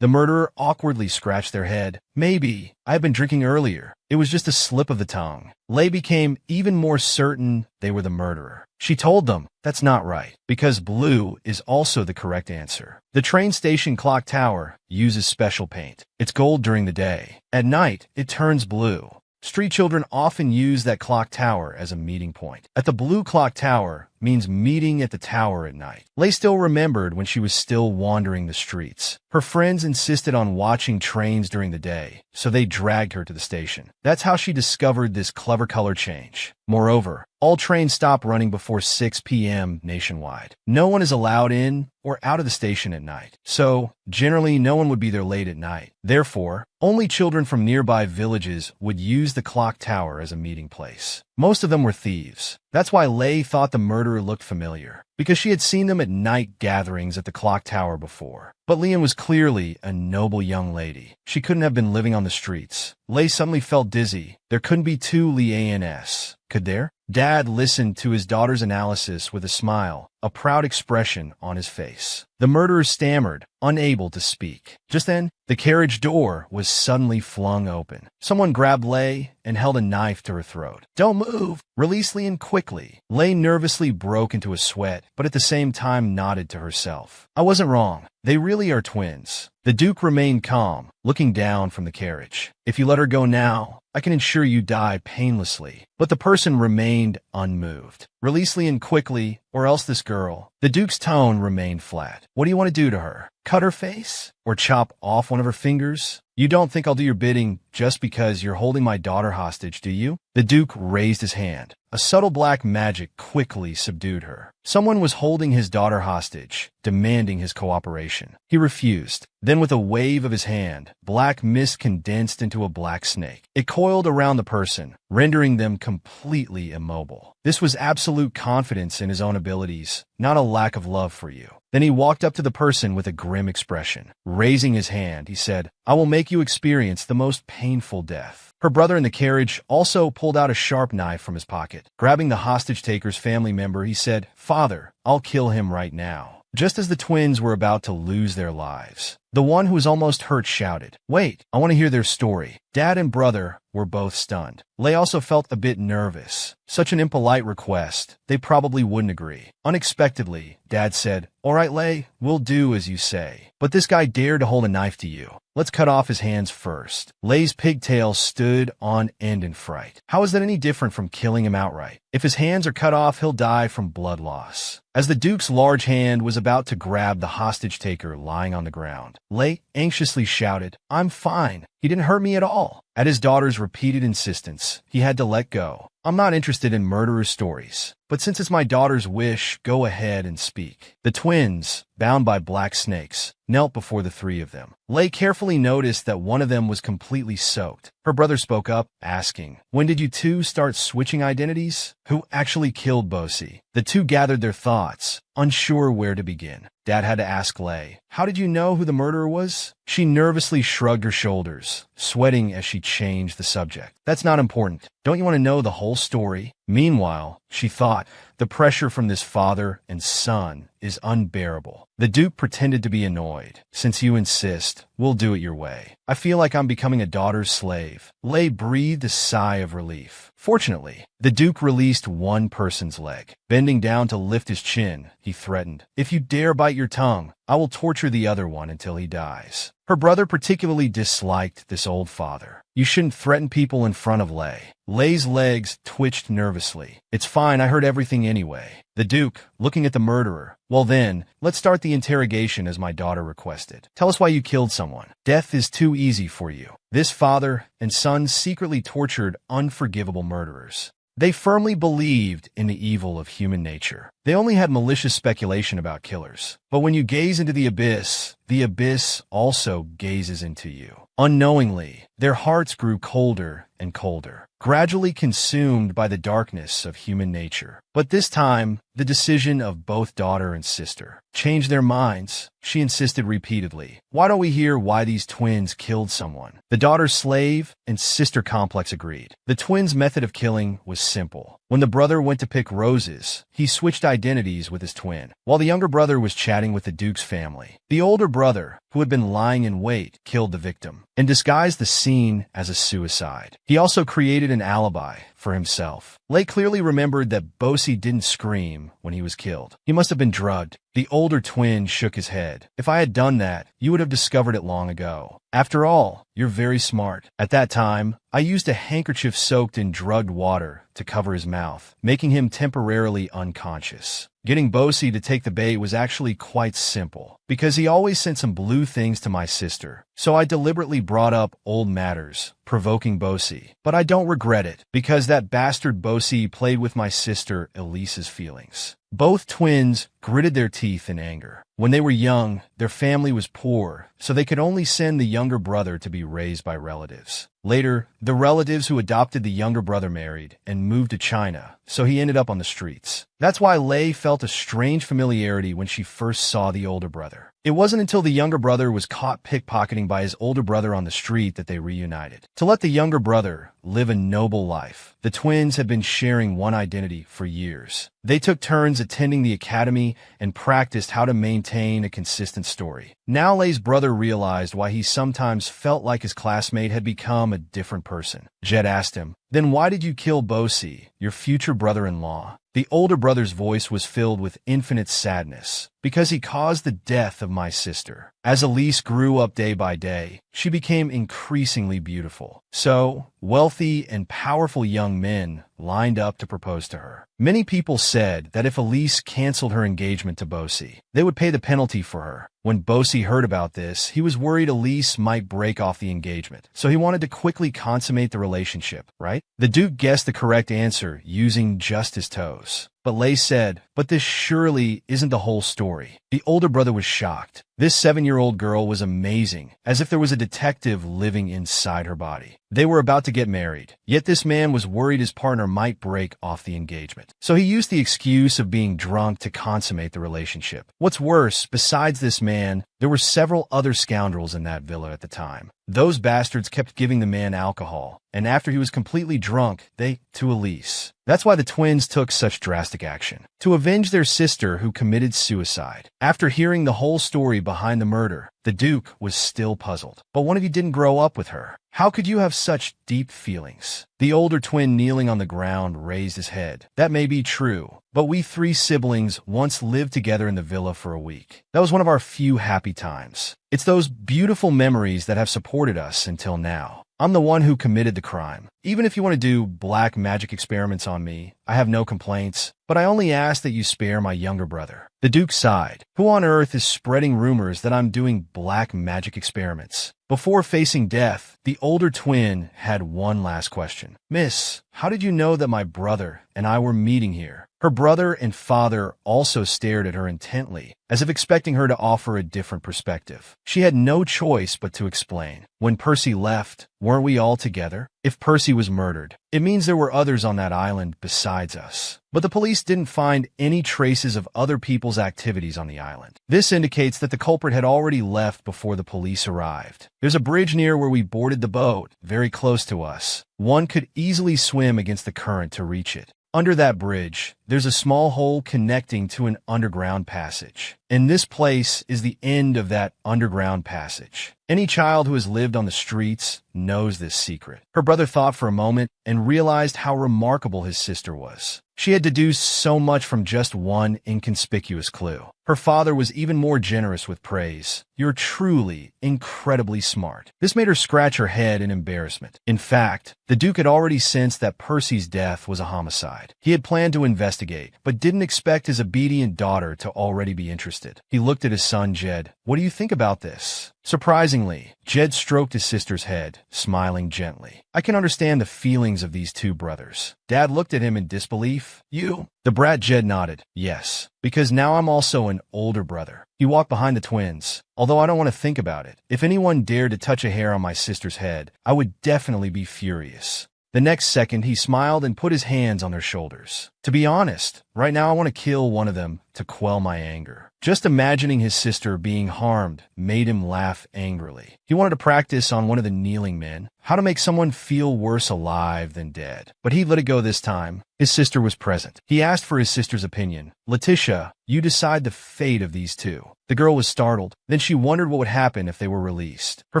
The murderer awkwardly scratched their head. Maybe. I had been drinking earlier. It was just a slip of the tongue. Lay became even more certain they were the murderer. She told them, that's not right, because blue is also the correct answer. The train station clock tower uses special paint. It's gold during the day. At night, it turns blue. Street children often use that clock tower as a meeting point. At the blue clock tower means meeting at the tower at night. Lay still remembered when she was still wandering the streets. Her friends insisted on watching trains during the day, so they dragged her to the station. That's how she discovered this clever color change. Moreover, all trains stop running before 6 p.m. nationwide. No one is allowed in or out of the station at night, so generally no one would be there late at night. Therefore, only children from nearby villages would use the clock tower as a meeting place. Most of them were thieves. That's why Lay thought the murderer looked familiar, because she had seen them at night gatherings at the clock tower before. But Leanne was clearly a noble young lady. She couldn't have been living on the streets. Lay suddenly felt dizzy. There couldn't be two Leannes, could there? Dad listened to his daughter's analysis with a smile, a proud expression on his face. The murderer stammered, unable to speak. Just then, the carriage door was suddenly flung open. Someone grabbed Lei and held a knife to her throat. "Don't move! Release Leon quickly!" Lei nervously broke into a sweat, but at the same time nodded to herself. "I wasn't wrong. They really are twins." The Duke remained calm, looking down from the carriage. "If you let her go now, I can ensure you die painlessly." But the person remained unmoved. "Release Leon quickly, or else this girl." The Duke's tone remained flat. "What do you want to do to her? Cut her face? Or chop off one of her fingers? You don't think I'll do your bidding just because you're holding my daughter hostage, do you?" The Duke raised his hand. A subtle black magic quickly subdued her. Someone was holding his daughter hostage, demanding his cooperation. He refused. Then with a wave of his hand, black mist condensed into a black snake. It coiled around the person, rendering them completely immobile. This was absolute confidence in his own abilities, not a lack of love for you. Then he walked up to the person with a grim expression. Raising his hand, he said, "I will make you experience the most painful death." Her brother in the carriage also pulled out a sharp knife from his pocket. Grabbing the hostage-taker's family member, he said, "Father, I'll kill him right now." Just as the twins were about to lose their lives, the one who was almost hurt shouted, "Wait, I want to hear their story." Dad and brother were both stunned. Lei also felt a bit nervous. Such an impolite request, they probably wouldn't agree. Unexpectedly, Dad said, "All right, Lei, we'll do as you say. But this guy dared to hold a knife to you. Let's cut off his hands first." Lei's pigtails stood on end in fright. How is that any different from killing him outright? If his hands are cut off, he'll die from blood loss. As the Duke's large hand was about to grab the hostage-taker lying on the ground, Lei anxiously shouted, "I'm fine. He didn't hurt me at all." At his daughter's repeated insistence, he had to let go. "I'm not interested in murderers' stories, but since it's my daughter's wish, go ahead and speak." The twins, bound by black snakes, knelt before the three of them. Lei carefully noticed that one of them was completely soaked. Her brother spoke up, asking, "When did you two start switching identities? Who actually killed Bosi?" The two gathered their thoughts, unsure where to begin. Dad had to ask Lei, "How did you know who the murderer was?" She nervously shrugged her shoulders, sweating as she changed the subject. "That's not important. Don't you want to know the whole story?" Meanwhile, she thought, the pressure from this father and son is unbearable. The Duke pretended to be annoyed. "Since you insist, we'll do it your way. I feel like I'm becoming a daughter's slave." Lei breathed a sigh of relief. Fortunately, the Duke released one person's leg. Bending down to lift his chin, he threatened, "If you dare bite your tongue, I will torture the other one until he dies." Her brother particularly disliked this old father. "You shouldn't threaten people in front of Lei." Lei's legs twitched nervously. "It's fine, I heard everything anyway." The Duke, looking at the murderer, "Well then, let's start the interrogation as my daughter requested. Tell us why you killed someone. Death is too easy for you." This father and son secretly tortured unforgivable murderers. They firmly believed in the evil of human nature. They only had malicious speculation about killers. But when you gaze into the abyss also gazes into you. Unknowingly, their hearts grew colder and colder, gradually consumed by the darkness of human nature. But this time, the decision of both daughter and sister changed their minds. She insisted repeatedly, "Why don't we hear why these twins killed someone?" The daughter's slave and sister complex agreed. The twins' method of killing was simple. When the brother went to pick roses, he switched identities with his twin, while the younger brother was chatting with the Duke's family. The older brother, who had been lying in wait, killed the victim and disguised the scene as a suicide. He also created an alibi for himself. Lei clearly remembered that Bosi didn't scream when he was killed. He must have been drugged. The older twin shook his head. "If I had done that, you would have discovered it long ago. After all, you're very smart. At that time, I used a handkerchief soaked in drugged water to cover his mouth, making him temporarily unconscious. Getting Bosi to take the bait was actually quite simple, because he always sent some blue things to my sister. So I deliberately brought up old matters, provoking Bosi. But I don't regret it, because that bastard Bosi played with my sister Elise's feelings." Both twins gritted their teeth in anger. When they were young, their family was poor, so they could only send the younger brother to be raised by relatives. Later, the relatives who adopted the younger brother married and moved to China, so he ended up on the streets. That's why Lei felt a strange familiarity when she first saw the older brother. It wasn't until the younger brother was caught pickpocketing by his older brother on the street that they reunited. To let the younger brother live a noble life. The twins had been sharing one identity for years. They took turns attending the academy and practiced how to maintain a consistent story. Now Lay's brother realized why he sometimes felt like his classmate had become a different person. Jed asked him, "Then why did you kill Bosi, your future brother-in-law?" The older brother's voice was filled with infinite sadness. "Because he caused the death of my sister." As Elise grew up day by day, she became increasingly beautiful. So, wealthy and powerful young men lined up to propose to her. Many people said that if Elise canceled her engagement to Bosi, they would pay the penalty for her. When Bosi heard about this, he was worried Elise might break off the engagement, so he wanted to quickly consummate the relationship, right? The Duke guessed the correct answer using just his toes. But Lay said, "But this surely isn't the whole story." The older brother was shocked. This 7-year-old girl was amazing, as if there was a detective living inside her body. They were about to get married, yet this man was worried his partner might break off the engagement. So he used the excuse of being drunk to consummate the relationship. What's worse, besides this man, there were several other scoundrels in that villa at the time. Those bastards kept giving the man alcohol, and after he was completely drunk, to Elise. That's why the twins took such drastic action. To avenge their sister who committed suicide. After hearing the whole story behind the murder, the Duke was still puzzled. "But one of you didn't grow up with her. How could you have such deep feelings?" The older twin kneeling on the ground raised his head. "That may be true, but we 3 siblings once lived together in the villa for a week. That was one of our few happy times. It's those beautiful memories that have supported us until now. I'm the one who committed the crime. Even if you want to do black magic experiments on me, I have no complaints, but I only ask that you spare my younger brother." The Duke sighed. "Who on earth is spreading rumors that I'm doing black magic experiments?" Before facing death, the older twin had one last question. "Miss, how did you know that my brother and I were meeting here?" Her brother and father also stared at her intently, as if expecting her to offer a different perspective. She had no choice but to explain. "When Percy left, weren't we all together? If Percy was murdered, it means there were others on that island besides us. But the police didn't find any traces of other people's activities on the island. This indicates that the culprit had already left before the police arrived. There's a bridge near where we boarded the boat, very close to us. One could easily swim against the current to reach it. Under that bridge, there's a small hole connecting to an underground passage. And this place is the end of that underground passage. Any child who has lived on the streets knows this secret." Her brother thought for a moment and realized how remarkable his sister was. She had deduced so much from just one inconspicuous clue. Her father was even more generous with praise. "You're truly incredibly smart." This made her scratch her head in embarrassment. In fact, the Duke had already sensed that Percy's death was a homicide. He had planned to investigate, but didn't expect his obedient daughter to already be interested. He looked at his son, Jed. "What do you think about this?" Surprisingly, Jed stroked his sister's head, smiling gently. "I can understand the feelings of these 2 brothers." Dad looked at him in disbelief. "You?" The brat Jed nodded. "Yes, because now I'm also an older brother." He walked behind the twins. "Although I don't want to think about it. If anyone dared to touch a hair on my sister's head, I would definitely be furious." The next second, he smiled and put his hands on their shoulders. "To be honest, right now I want to kill one of them to quell my anger." Just imagining his sister being harmed made him laugh angrily. He wanted to practice on one of the kneeling men, how to make someone feel worse alive than dead. But he let it go this time. His sister was present. He asked for his sister's opinion. "Letitia, you decide the fate of these 2. The girl was startled. Then she wondered what would happen if they were released. Her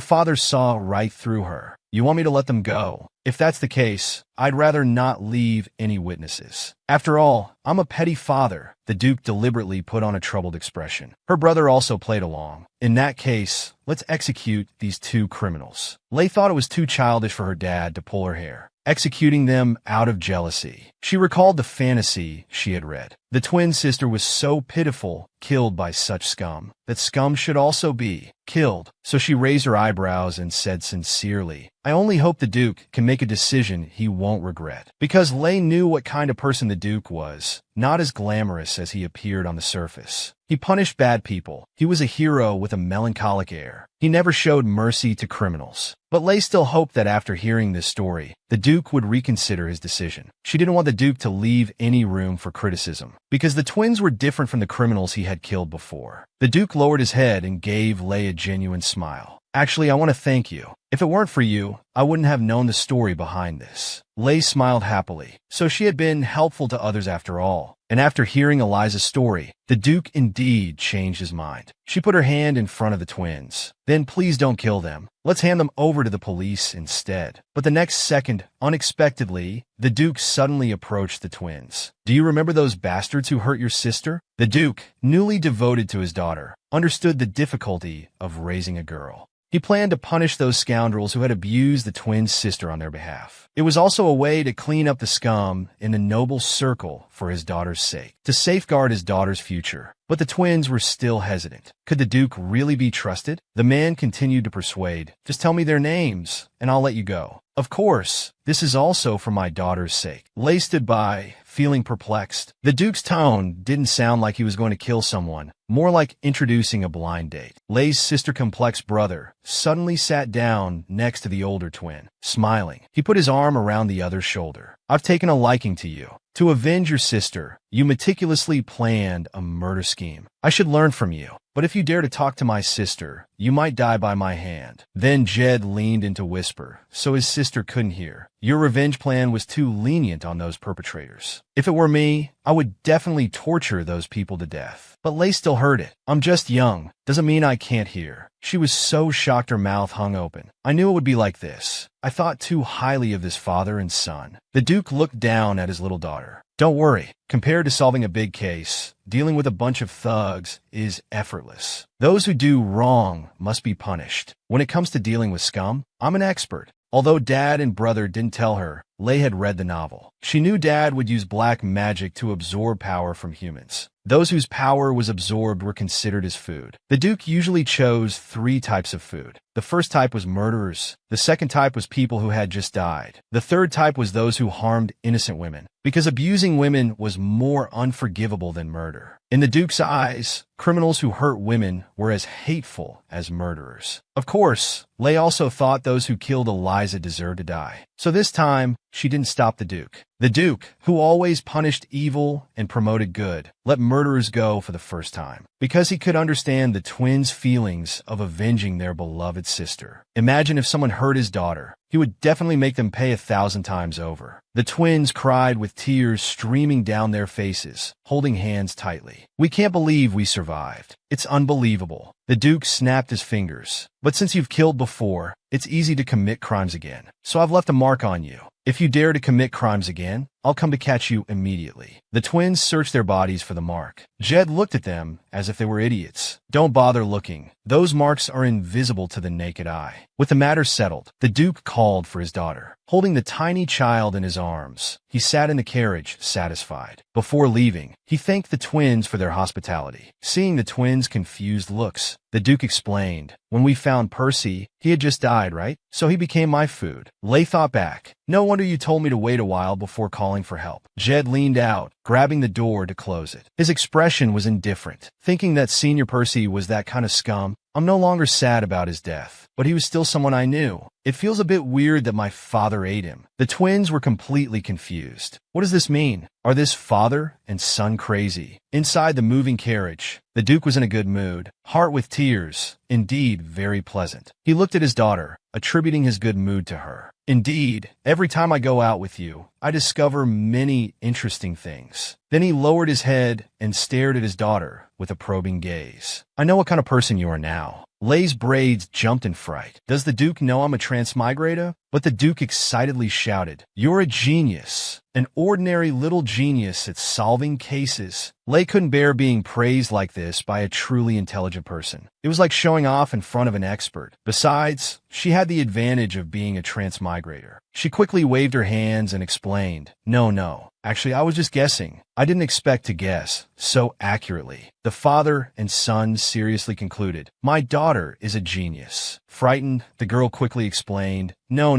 father saw right through her. "You want me to let them go? If that's the case, I'd rather not leave any witnesses. After all, I'm a petty father." The Duke deliberately put on a troubled expression. Her brother also played along. "In that case, let's execute these 2 criminals." Lay thought it was too childish for her dad to pull her hair, executing them out of jealousy. She recalled the fantasy she had read. The twin sister was so pitiful, killed by such scum, that scum should also be killed. So she raised her eyebrows and said sincerely, "I only hope the Duke can make a decision he won't regret." Because Lay knew what kind of person the Duke was, not as glamorous as he appeared on the surface. He punished bad people. He was a hero with a melancholic air. He never showed mercy to criminals. But Lay still hoped that after hearing this story, the Duke would reconsider his decision. She didn't want the Duke to leave any room for criticism, because the twins were different from the criminals he had killed before. The Duke lowered his head and gave Lay a genuine smile. Actually, I want to thank you. If it weren't for you, I wouldn't have known the story behind this. Lei smiled happily. So she had been helpful to others after all. And after hearing Eliza's story, the Duke indeed changed his mind. She put her hand in front of the twins. Then please don't kill them. Let's hand them over to the police instead. But the next second, unexpectedly, the Duke suddenly approached the twins. Do you remember those bastards who hurt your sister? The Duke, newly devoted to his daughter, understood the difficulty of raising a girl. He planned to punish those scoundrels who had abused the twins' sister on their behalf. It was also a way to clean up the scum in a noble circle for his daughter's sake, to safeguard his daughter's future. But the twins were still hesitant. Could the Duke really be trusted? The man continued to persuade. Just tell me their names, and I'll let you go. Of course, this is also for my daughter's sake. Lei stood by, feeling perplexed. The Duke's tone didn't sound like he was going to kill someone, more like introducing a blind date. Lei's sister-complex brother suddenly sat down next to the older twin, smiling. He put his arm around the other's shoulder. I've taken a liking to you. To avenge your sister, you meticulously planned a murder scheme. I should learn from you. But if you dare to talk to my sister, you might die by my hand. Then Jed leaned in to whisper, so his sister couldn't hear. Your revenge plan was too lenient on those perpetrators. If it were me, I would definitely torture those people to death. But Lei still heard it. I'm just young. Doesn't mean I can't hear. She was so shocked her mouth hung open. I knew it would be like this. I thought too highly of this father and son. The Duke looked down at his little daughter. Don't worry. Compared to solving a big case, dealing with a bunch of thugs is effortless. Those who do wrong must be punished. When it comes to dealing with scum, I'm an expert. Although Dad and brother didn't tell her, Lei had read the novel. She knew Dad would use black magic to absorb power from humans. Those whose power was absorbed were considered as food. The Duke usually chose 3 types of food. The first type was murderers. The second type was people who had just died. The third type was those who harmed innocent women, because abusing women was more unforgivable than murder. In the Duke's eyes, criminals who hurt women were as hateful as murderers. Of course, Lei also thought those who killed Eliza deserved to die. So this time, she didn't stop the Duke. The Duke, who always punished evil and promoted good, let murderers go for the first time, because he could understand the twins' feelings of avenging their beloved sister. Imagine if someone hurt his daughter. He would definitely make them pay 1,000 times over. The twins cried with tears streaming down their faces, holding hands tightly. We can't believe we survived. It's unbelievable. The Duke snapped his fingers. But since you've killed before, it's easy to commit crimes again. So I've left a mark on you. If you dare to commit crimes again, I'll come to catch you immediately. The twins searched their bodies for the mark. Jed looked at them as if they were idiots. Don't bother looking. Those marks are invisible to the naked eye. With the matter settled, the Duke called for his daughter. Holding the tiny child in his arms, he sat in the carriage, satisfied. Before leaving, he thanked the twins for their hospitality. Seeing the twins' confused looks, the Duke explained, when we found Percy, he had just died, right? So he became my food. Lei thought back. No wonder you told me to wait a while before calling for help. Jed leaned out, grabbing the door to close it. His expression was indifferent. Thinking that Senior Percy was that kind of scum, I'm no longer sad about his death, but he was still someone I knew. It feels a bit weird that my father ate him. The twins were completely confused. What does this mean? Are this father and son crazy? Inside the moving carriage, the Duke was in a good mood, heart with tears, indeed very pleasant. He looked at his daughter, attributing his good mood to her. Indeed, every time I go out with you, I discover many interesting things. Then he lowered his head and stared at his daughter with a probing gaze. I know what kind of person you are now. Lei's braids jumped in fright. Does the Duke know I'm a transmigrator? But the Duke excitedly shouted, You're a genius. An ordinary little genius at solving cases. Lei couldn't bear being praised like this by a truly intelligent person. It was like showing off in front of an expert. Besides, she had the advantage of being a transmigrator. She quickly waved her hands and explained, No. Actually, I was just guessing. I didn't expect to guess so accurately. The father and son seriously concluded, My daughter is a genius. Frightened, the girl quickly explained, No,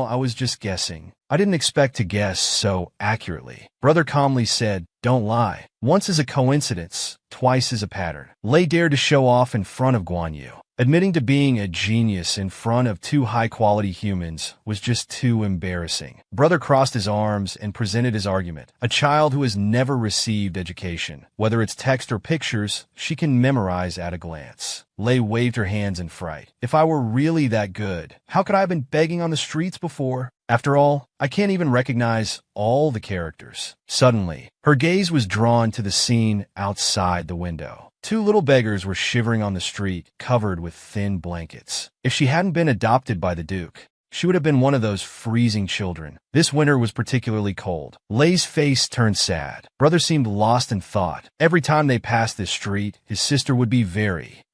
I was just guessing. I didn't expect to guess so accurately. Brother calmly said, Don't lie. Once is a coincidence, twice is a pattern. Lei dared to show off in front of Guan Yu. Admitting to being a genius in front of 2 high-quality humans was just too embarrassing. Brother crossed his arms and presented his argument. A child who has never received education, whether it's text or pictures, she can memorize at a glance. Lay waved her hands in fright. If I were really that good, how could I have been begging on the streets before? After all, I can't even recognize all the characters. Suddenly, her gaze was drawn to the scene outside the window. Two little beggars were shivering on the street, covered with thin blankets. If she hadn't been adopted by the Duke, she would have been one of those freezing children. This winter was particularly cold. Lay's face turned sad. Brother seemed lost in thought. Every time they passed this street, his sister would be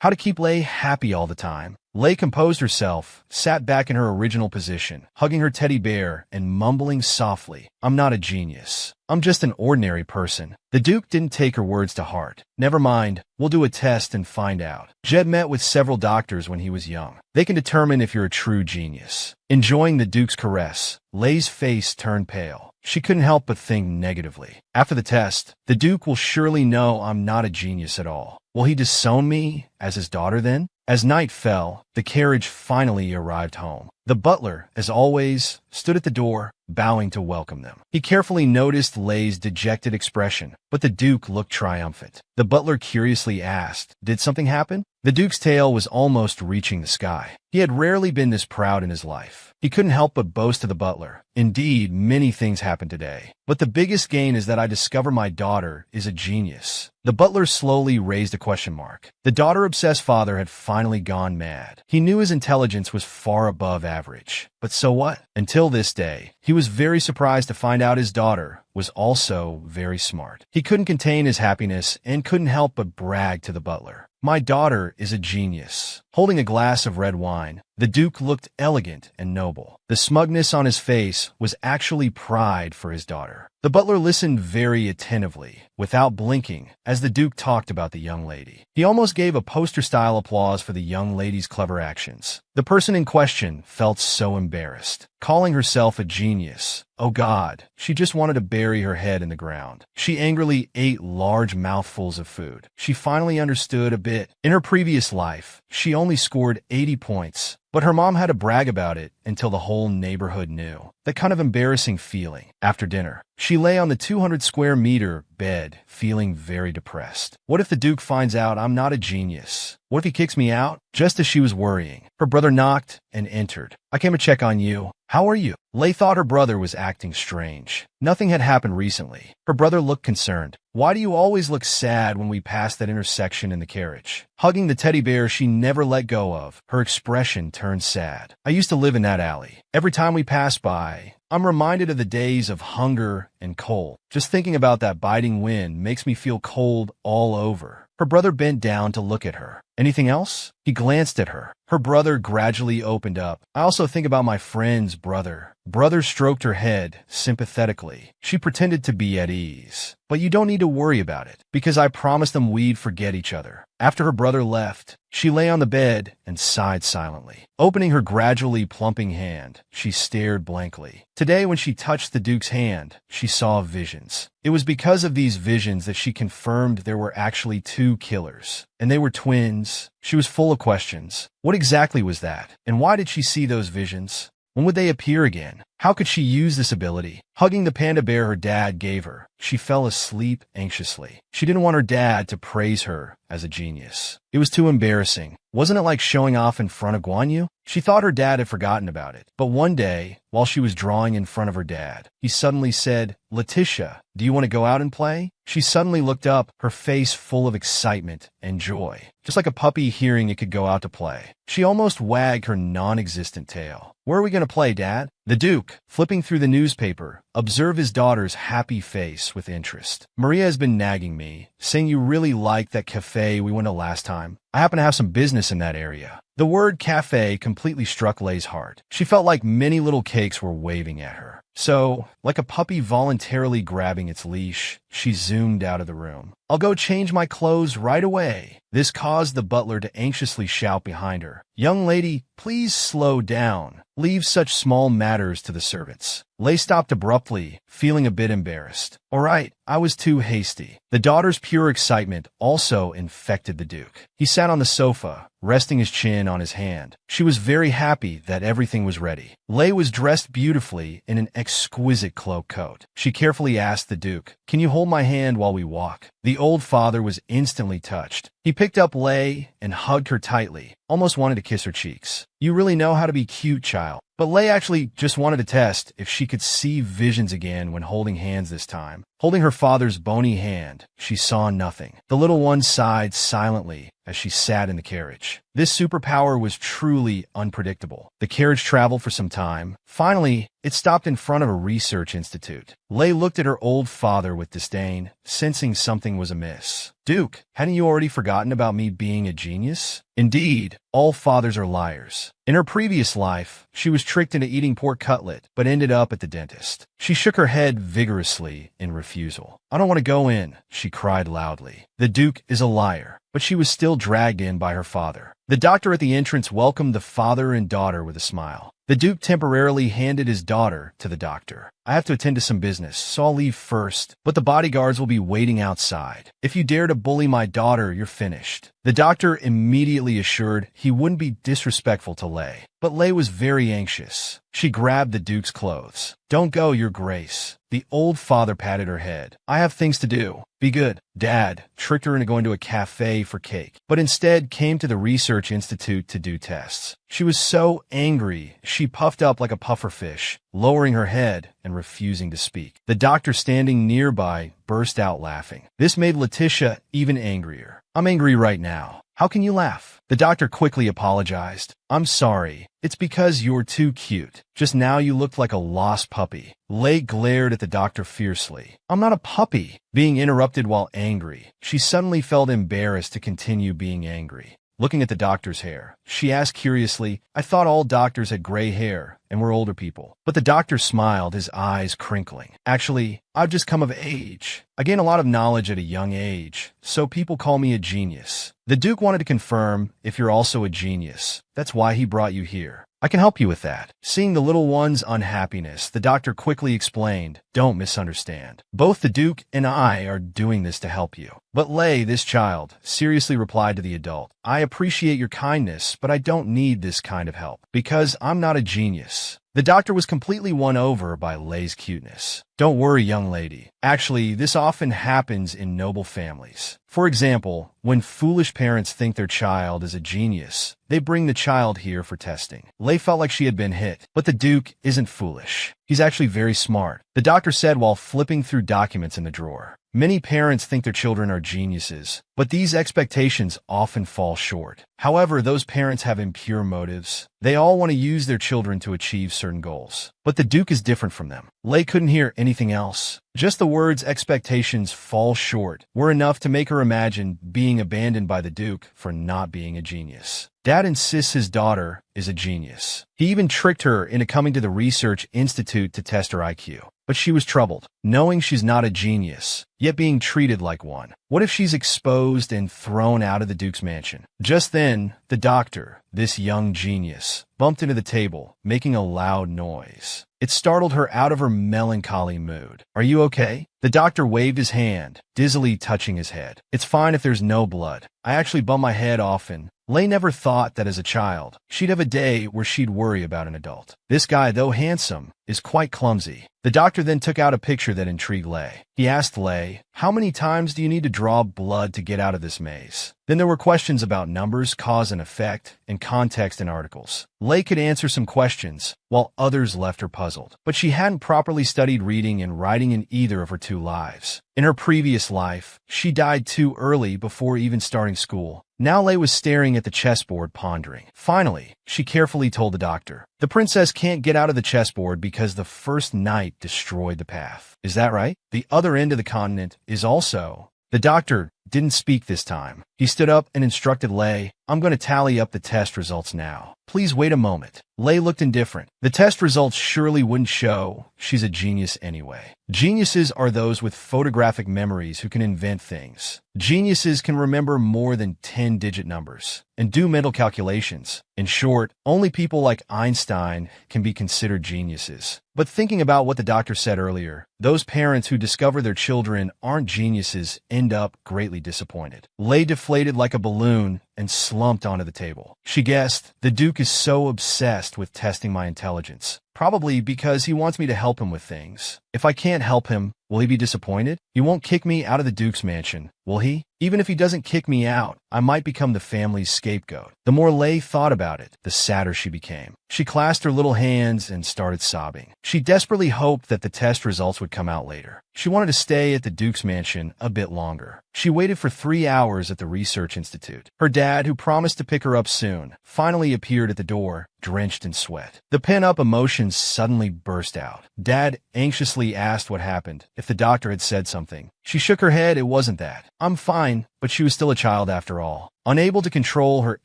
how to keep Lay happy all the time. Lay composed herself, sat back in her original position, hugging her teddy bear and mumbling softly, "I'm not a genius. I'm just an ordinary person." The Duke didn't take her words to heart. "Never mind, we'll do a test and find out." Jed met with several doctors when he was young. They can determine if you're a true genius. Enjoying the Duke's caress, Lay's face turned pale. She couldn't help but think negatively. After the test, the Duke will surely know I'm not a genius at all. Will he disown me as his daughter then? As night fell, the carriage finally arrived home. The butler, as always, stood at the door, bowing to welcome them. He carefully noticed Lay's dejected expression, but the Duke looked triumphant. The butler curiously asked, "Did something happen?" The Duke's tail was almost reaching the sky. He had rarely been this proud in his life. He couldn't help but boast to the butler, "Indeed, many things happened today. But the biggest gain is that I discover my daughter is a genius." The butler slowly raised a question mark. The daughter-obsessed father had finally gone mad. He knew his intelligence was far above average. But so what? Until this day, he was very surprised to find out his daughter was also very smart. He couldn't contain his happiness and couldn't help but brag to the butler, "My daughter is a genius." Holding a glass of red wine, the Duke looked elegant and noble. The smugness on his face was actually pride for his daughter. The butler listened very attentively, without blinking, as the Duke talked about the young lady. He almost gave a poster-style applause for the young lady's clever actions. The person in question felt so embarrassed. Calling herself a genius. Oh God, she just wanted to bury her head in the ground. She angrily ate large mouthfuls of food. She finally understood a bit. In her previous life, she only scored 80 points. But her mom had to brag about it until the whole neighborhood knew. That kind of embarrassing feeling. After dinner, she lay on the 200 square meter bed, feeling very depressed. What if the Duke finds out I'm not a genius? What if he kicks me out? Just as she was worrying, her brother knocked and entered. "I came to check on you. How are you?" Lay thought her brother was acting strange. Nothing had happened recently. Her brother looked concerned. "Why do you always look sad when we pass that intersection in the carriage?" Hugging the teddy bear she never let go of, her expression turned sad. "I used to live in that alley. Every time we pass by, I'm reminded of the days of hunger and cold. Just thinking about that biting wind makes me feel cold all over." Her brother bent down to look at her. "Anything else?" He glanced at her. Her brother gradually opened up. "I also think about my friend's brother." Brother stroked her head sympathetically. She pretended to be at ease. "But you don't need to worry about it, because I promised them we'd forget each other." After her brother left, she lay on the bed and sighed silently. Opening her gradually plumping hand, she stared blankly. Today, when she touched the Duke's hand, she saw visions. It was because of these visions that she confirmed there were actually two killers, and they were twins. She was full of questions. What exactly was that? And why did she see those visions? When would they appear again? How could she use this ability? Hugging the panda bear her dad gave her, she fell asleep anxiously. She didn't want her dad to praise her as a genius. It was too embarrassing. Wasn't it like showing off in front of Guan Yu? She thought her dad had forgotten about it. But one day, while she was drawing in front of her dad, he suddenly said, "Letitia, do you want to go out and play?" She suddenly looked up, her face full of excitement and joy, just like a puppy hearing it could go out to play. She almost wagged her non-existent tail. "Where are we going to play, Dad?" The Duke, flipping through the newspaper, observed his daughter's happy face with interest. "Maria has been nagging me, saying you really liked that cafe we went to last time. I happen to have some business in that area." The word cafe completely struck Lay's heart. She felt like many little cakes were waving at her. So, like a puppy voluntarily grabbing its leash, she zoomed out of the room. "I'll go change my clothes right away." This caused the butler to anxiously shout behind her, "Young lady, please slow down. Leave such small matters to the servants." Lay stopped abruptly, feeling a bit embarrassed. "All right, I was too hasty." The daughter's pure excitement also infected the Duke. He sat on the sofa, resting his chin on his hand. She was very happy that everything was ready. Lay was dressed beautifully in an exquisite cloak coat. She carefully asked the Duke, "Can you hold my hand while we walk?" The old father was instantly touched. He picked up Lei and hugged her tightly, almost wanted to kiss her cheeks. "You really know how to be cute, child." But Lei actually just wanted to test if she could see visions again when holding hands this time. Holding her father's bony hand, she saw nothing. The little one sighed silently as she sat in the carriage. This superpower was truly unpredictable. The carriage traveled for some time. Finally, it stopped in front of a research institute. Lei looked at her old father with disdain, sensing something was amiss. "Duke, hadn't you already forgotten about me being a genius?" Indeed, all fathers are liars. In her previous life, she was tricked into eating pork cutlet, but ended up at the dentist. She shook her head vigorously in refusal. "I don't want to go in," she cried loudly. The Duke is a liar, but she was still dragged in by her father. The doctor at the entrance welcomed the father and daughter with a smile. The Duke temporarily handed his daughter to the doctor. "I have to attend to some business, so I'll leave first, but the bodyguards will be waiting outside. If you dare to bully my daughter, you're finished." The doctor immediately assured he wouldn't be disrespectful to Lei, but Lei was very anxious. She grabbed the Duke's clothes. "Don't go, Your Grace." The old father patted her head. "I have things to do. Be good." Dad tricked her into going to a cafe for cake, but instead came to the research institute to do tests. She was so angry, she puffed up like a pufferfish, lowering her head and refusing to speak. The doctor standing nearby burst out laughing. This made Letitia even angrier. "I'm angry right now. How can you laugh?" The doctor quickly apologized. "I'm sorry. It's because you're too cute. Just now you looked like a lost puppy." Lei glared at the doctor fiercely. "I'm not a puppy." Being interrupted while angry, she suddenly felt embarrassed to continue being angry. Looking at the doctor's hair, she asked curiously, "I thought all doctors had gray hair and were older people." But the doctor smiled, his eyes crinkling. "Actually, I've just come of age. I gained a lot of knowledge at a young age, so people call me a genius." The Duke wanted to confirm if you're also a genius. That's why he brought you here. "I can help you with that." Seeing the little one's unhappiness, the doctor quickly explained, "Don't misunderstand. Both the Duke and I are doing this to help you." But Lei, this child, seriously replied to the adult, "I appreciate your kindness, but I don't need this kind of help, because I'm not a genius." The doctor was completely won over by Lei's cuteness. "Don't worry, young lady. Actually, this often happens in noble families. For example, when foolish parents think their child is a genius, they bring the child here for testing." Lei felt like she had been hit, but the Duke isn't foolish. He's actually very smart, the doctor said while flipping through documents in the drawer. Many parents think their children are geniuses, but these expectations often fall short. However, those parents have impure motives. They all want to use their children to achieve certain goals. But the Duke is different from them. Lei couldn't hear anything else. Just the words "expectations fall short" were enough to make her imagine being abandoned by the Duke for not being a genius. Dad insists his daughter is a genius. He even tricked her into coming to the research institute to test her IQ. But she was troubled, knowing she's not a genius, yet being treated like one. What if she's exposed and thrown out of the Duke's mansion? Just then, the doctor, this young genius, bumped into the table, making a loud noise. It startled her out of her melancholy mood. "Are you okay?" The doctor waved his hand, dizzily touching his head. "It's fine if there's no blood. I actually bump my head often." Lei never thought that as a child, she'd have a day where she'd worry about an adult. This guy, though handsome, is quite clumsy. The doctor then took out a picture that intrigued Lei. He asked Lei, "How many times do you need to draw blood to get out of this maze?" Then there were questions about numbers, cause and effect, and context in articles. Lei could answer some questions, while others left her puzzled. But she hadn't properly studied reading and writing in either of her two lives. In her previous life, she died too early before even starting school. Now Lei was staring at the chessboard, pondering. Finally, she carefully told the doctor, "The princess can't get out of the chessboard because the first knight destroyed the path. Is that right? The other end of the continent is also..." The doctor didn't speak this time. He stood up and instructed Lei, "I'm going to tally up the test results now. Please wait a moment." Lei looked indifferent. The test results surely wouldn't show she's a genius anyway. Geniuses are those with photographic memories who can invent things. Geniuses can remember more than 10-digit numbers and do mental calculations. In short, only people like Einstein can be considered geniuses. But thinking about what the doctor said earlier, those parents who discover their children aren't geniuses end up greatly disappointed. Lei deflated like a balloon and slumped onto the table. She guessed, "The Duke is so obsessed with testing my intelligence. Probably because he wants me to help him with things. If I can't help him, will he be disappointed? He won't kick me out of the Duke's mansion, will he? Even if he doesn't kick me out, I might become the family's scapegoat. The more Lei thought about it, the sadder she became. She clasped her little hands and started sobbing. She desperately hoped that the test results would come out later. She wanted to stay at the Duke's mansion a bit longer. She waited for 3 hours at the research institute. Her dad, who promised to pick her up soon, finally appeared at the door, drenched in sweat. The pent-up emotions suddenly burst out. Dad anxiously asked what happened, if the doctor had said something. She shook her head. It wasn't that. I'm fine, but she was still a child after all. Unable to control her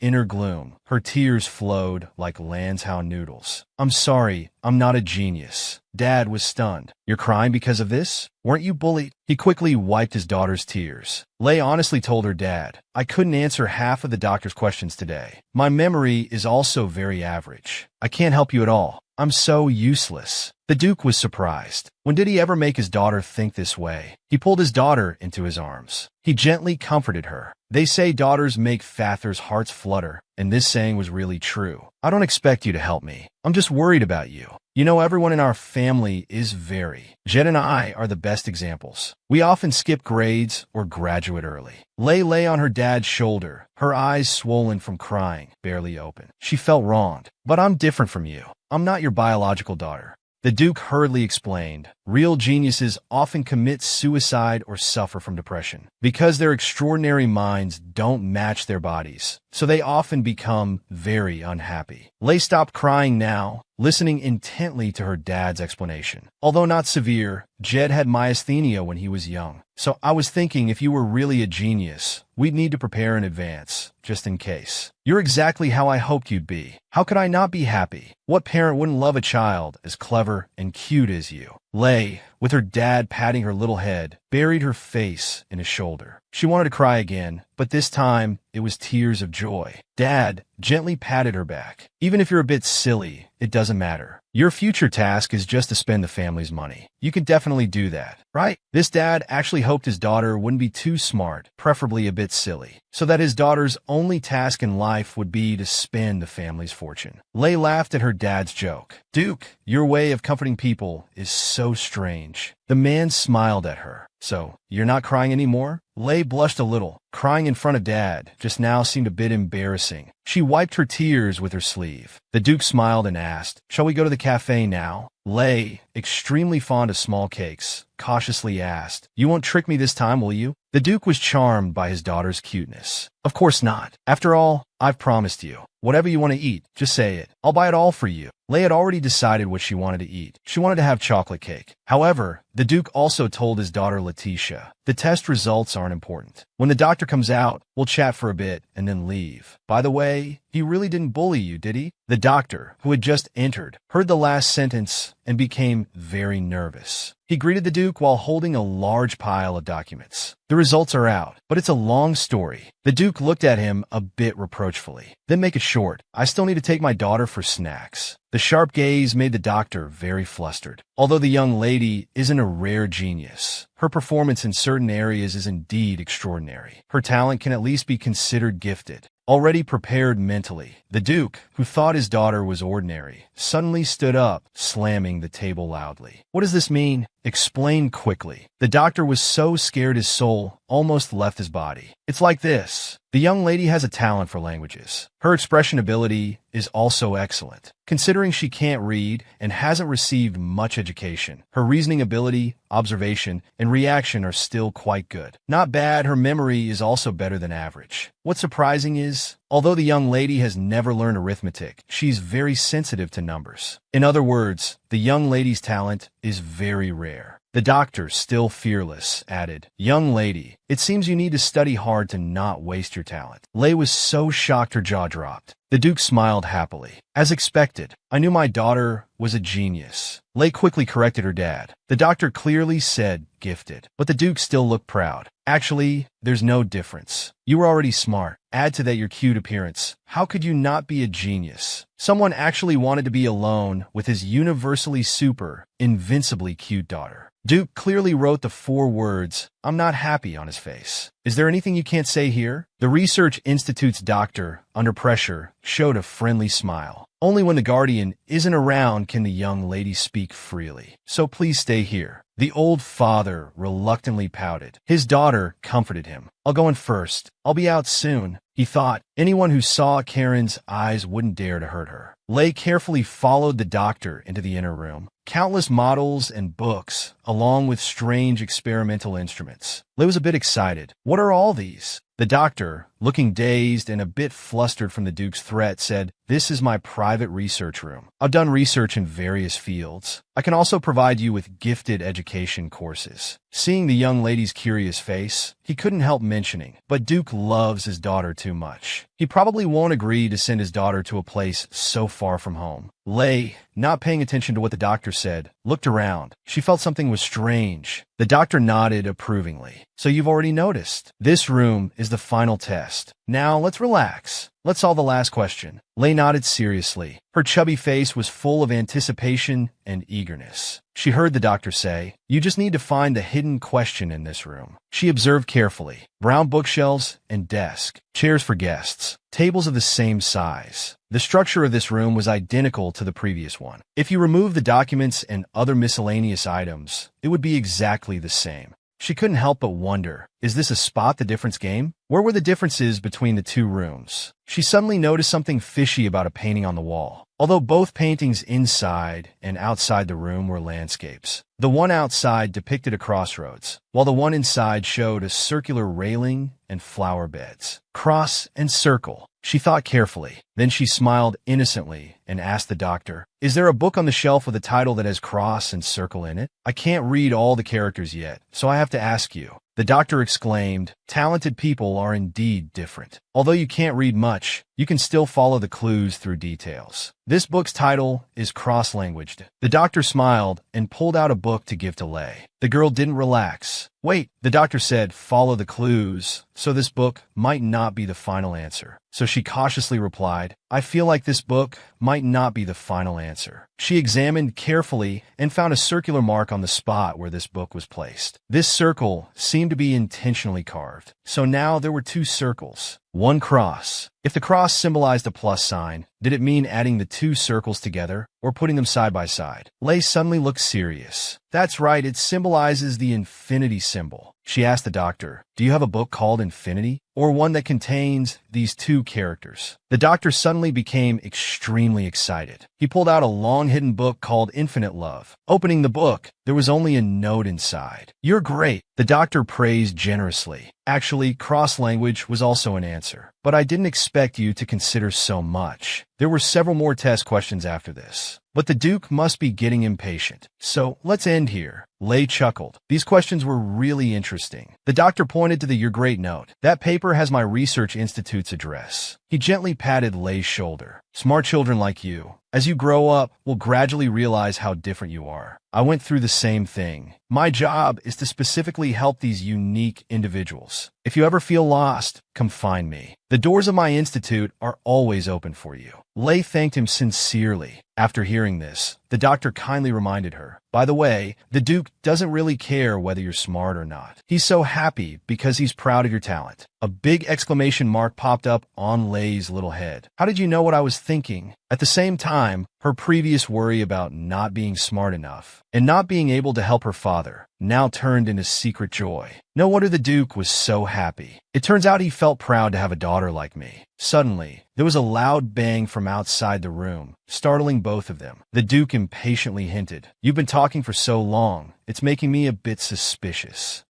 inner gloom, her tears flowed like Lanshound noodles. I'm sorry, I'm not a genius. Dad was stunned. You're crying because of this? Weren't you bullied? He quickly wiped his daughter's tears. Lei honestly told her dad, I couldn't answer half of the doctor's questions today. My memory is also very average. I can't help you at all. I'm so useless. The Duke was surprised. When did he ever make his daughter think this way? He pulled his daughter into his arms. He gently comforted her. They say daughters make fathers' hearts flutter, and this saying was really true. I don't expect you to help me. I'm just worried about you. You know, everyone in our family is very. Jed and I are the best examples. We often skip grades or graduate early. Lei lay on her dad's shoulder, her eyes swollen from crying, barely open. She felt wronged. But I'm different from you. I'm not your biological daughter. The Duke hurriedly explained, real geniuses often commit suicide or suffer from depression because their extraordinary minds don't match their bodies, so they often become very unhappy. Lei stopped crying now, listening intently to her dad's explanation. Although not severe, Jed had myasthenia when he was young. So I was thinking if you were really a genius, we'd need to prepare in advance, just in case. You're exactly how I hoped you'd be. How could I not be happy? What parent wouldn't love a child as clever and cute as you? Lei, with her dad patting her little head, buried her face in his shoulder. She wanted to cry again, but this time it was tears of joy. Dad gently patted her back. Even if you're a bit silly, it doesn't matter. Your future task is just to spend the family's money. You can definitely do that, right? This dad actually hoped his daughter wouldn't be too smart, preferably a bit silly, so that his daughter's only task in life would be to spend the family's fortune. Lei laughed at her dad's joke. Duke, your way of comforting people is so strange. The man smiled at her. So, you're not crying anymore? Lei blushed a little. Crying in front of Dad just now seemed a bit embarrassing. She wiped her tears with her sleeve. The Duke smiled and asked, shall we go to the cafe now? Lei, extremely fond of small cakes, cautiously asked, you won't trick me this time, will you? The Duke was charmed by his daughter's cuteness. Of course not. After all, I've promised you. Whatever you want to eat, just say it. I'll buy it all for you. Lei had already decided what she wanted to eat. She wanted to have chocolate cake. However, the Duke also told his daughter Letitia, the test results aren't important. When the doctor comes out, we'll chat for a bit and then leave. By the way, he really didn't bully you, did he? The doctor, who had just entered, heard the last sentence and became very nervous. He greeted the Duke while holding a large pile of documents. The results are out, but it's a long story. The Duke looked at him a bit reproachfully. Then make it short. I still need to take my daughter for snacks. The sharp gaze made the doctor very flustered. Although the young lady isn't a rare genius, her performance in certain areas is indeed extraordinary. Her talent can at least be considered gifted. Already prepared mentally, the Duke, who thought his daughter was ordinary, suddenly stood up, slamming the table loudly. What does this mean? Explain quickly. The doctor was so scared his soul almost left his body. It's like this. The young lady has a talent for languages. Her expression ability is also excellent. Considering she can't read and hasn't received much education, her reasoning ability, observation, and reaction are still quite good. Not bad, her memory is also better than average. What's surprising is, although the young lady has never learned arithmetic, she's very sensitive to numbers. In other words, the young lady's talent is very rare. The doctor, still fearless, added, young lady, it seems you need to study hard to not waste your talent. Lei was so shocked her jaw dropped. The Duke smiled happily. As expected, I knew my daughter was a genius. Lei quickly corrected her dad. The doctor clearly said gifted, but the Duke still looked proud. Actually, there's no difference. You were already smart. Add to that your cute appearance. How could you not be a genius? Someone actually wanted to be alone with his universally super, invincibly cute daughter. Duke clearly wrote the 4 words, I'm not happy, on his face. Is there anything you can't say here? The Research Institute's doctor, under pressure, showed a friendly smile. Only when the guardian isn't around can the young lady speak freely. So please stay here. The old father reluctantly pouted. His daughter comforted him. I'll go in first. I'll be out soon. He thought anyone who saw Karen's eyes wouldn't dare to hurt her. Lei carefully followed the doctor into the inner room. Countless models and books, along with strange experimental instruments. Lei was a bit excited. What are all these? The doctor, looking dazed and a bit flustered from the Duke's threat, said, "This is my private research room. I've done research in various fields. I can also provide you with gifted education courses." Seeing the young lady's curious face, he couldn't help mentioning, but Duke loves his daughter too much. He probably won't agree to send his daughter to a place so far from home. Lei, not paying attention to what the doctor said, looked around. She felt something was strange. The doctor nodded approvingly. "So you've already noticed. This room is the final test. Now let's relax. Let's solve the last question." Lei nodded seriously. Her chubby face was full of anticipation and eagerness. She heard the doctor say, "You just need to find the hidden question in this room." She observed carefully. Brown bookshelves and desk, chairs for guests, tables of the same size. The structure of this room was identical to the previous one. If you remove the documents and other miscellaneous items, it would be exactly the same. She couldn't help but wonder, is this a spot the difference game? Where were the differences between the two rooms? She suddenly noticed something fishy about a painting on the wall. Although both paintings inside and outside the room were landscapes, the one outside depicted a crossroads, while the one inside showed a circular railing and flower beds. Cross and circle. She thought carefully. Then she smiled innocently and asked the doctor, "Is there a book on the shelf with a title that has cross and circle in it? I can't read all the characters yet, so I have to ask you." The doctor exclaimed, "Talented people are indeed different. Although you can't read much, you can still follow the clues through details. This book's title is cross-languaged." The doctor smiled and pulled out a book to give to Lei. The girl didn't relax. "Wait," the doctor said, "follow the clues. So this book might not be the final answer." So she cautiously replied, "I feel like this book might not be the final answer." She examined carefully and found a circular mark on the spot where this book was placed. This circle seemed to be intentionally carved. So now there were two circles, one cross. If the cross symbolized a plus sign, did it mean adding the two circles together or putting them side by side? Lei suddenly looked serious. "That's right, it symbolizes the infinity symbol." She asked the doctor, "Do you have a book called Infinity? Or one that contains these two characters?" The doctor suddenly became extremely excited. He pulled out a long-hidden book called Infinite Love. Opening the book, there was only a note inside. "You're great," the doctor praised generously. "Actually, cross-language was also an answer, but I didn't expect you to consider so much." There were several more test questions after this, but the Duke must be getting impatient. "So let's end here." Lei chuckled. "These questions were really interesting." The doctor pointed to the "You're great" note. "That paper has my research institute's address." He gently patted Lei's shoulder. "Smart children like you, as you grow up, will gradually realize how different you are. I went through the same thing. My job is to specifically help these unique individuals. If you ever feel lost, come find me. The doors of my institute are always open for you." Lei thanked him sincerely. After hearing this, the doctor kindly reminded her, "By the way, the Duke doesn't really care whether you're smart or not. He's so happy because he's proud of your talent." A big exclamation mark popped up on Lei's little head. "How did you know what I was thinking?" At the same time, her previous worry about not being smart enough and not being able to help her father now turned into secret joy. No wonder the Duke was so happy. "It turns out he felt proud to have a daughter like me." Suddenly, there was a loud bang from outside the room, startling both of them. The Duke impatiently hinted, "You've been talking for so long, it's making me a bit suspicious."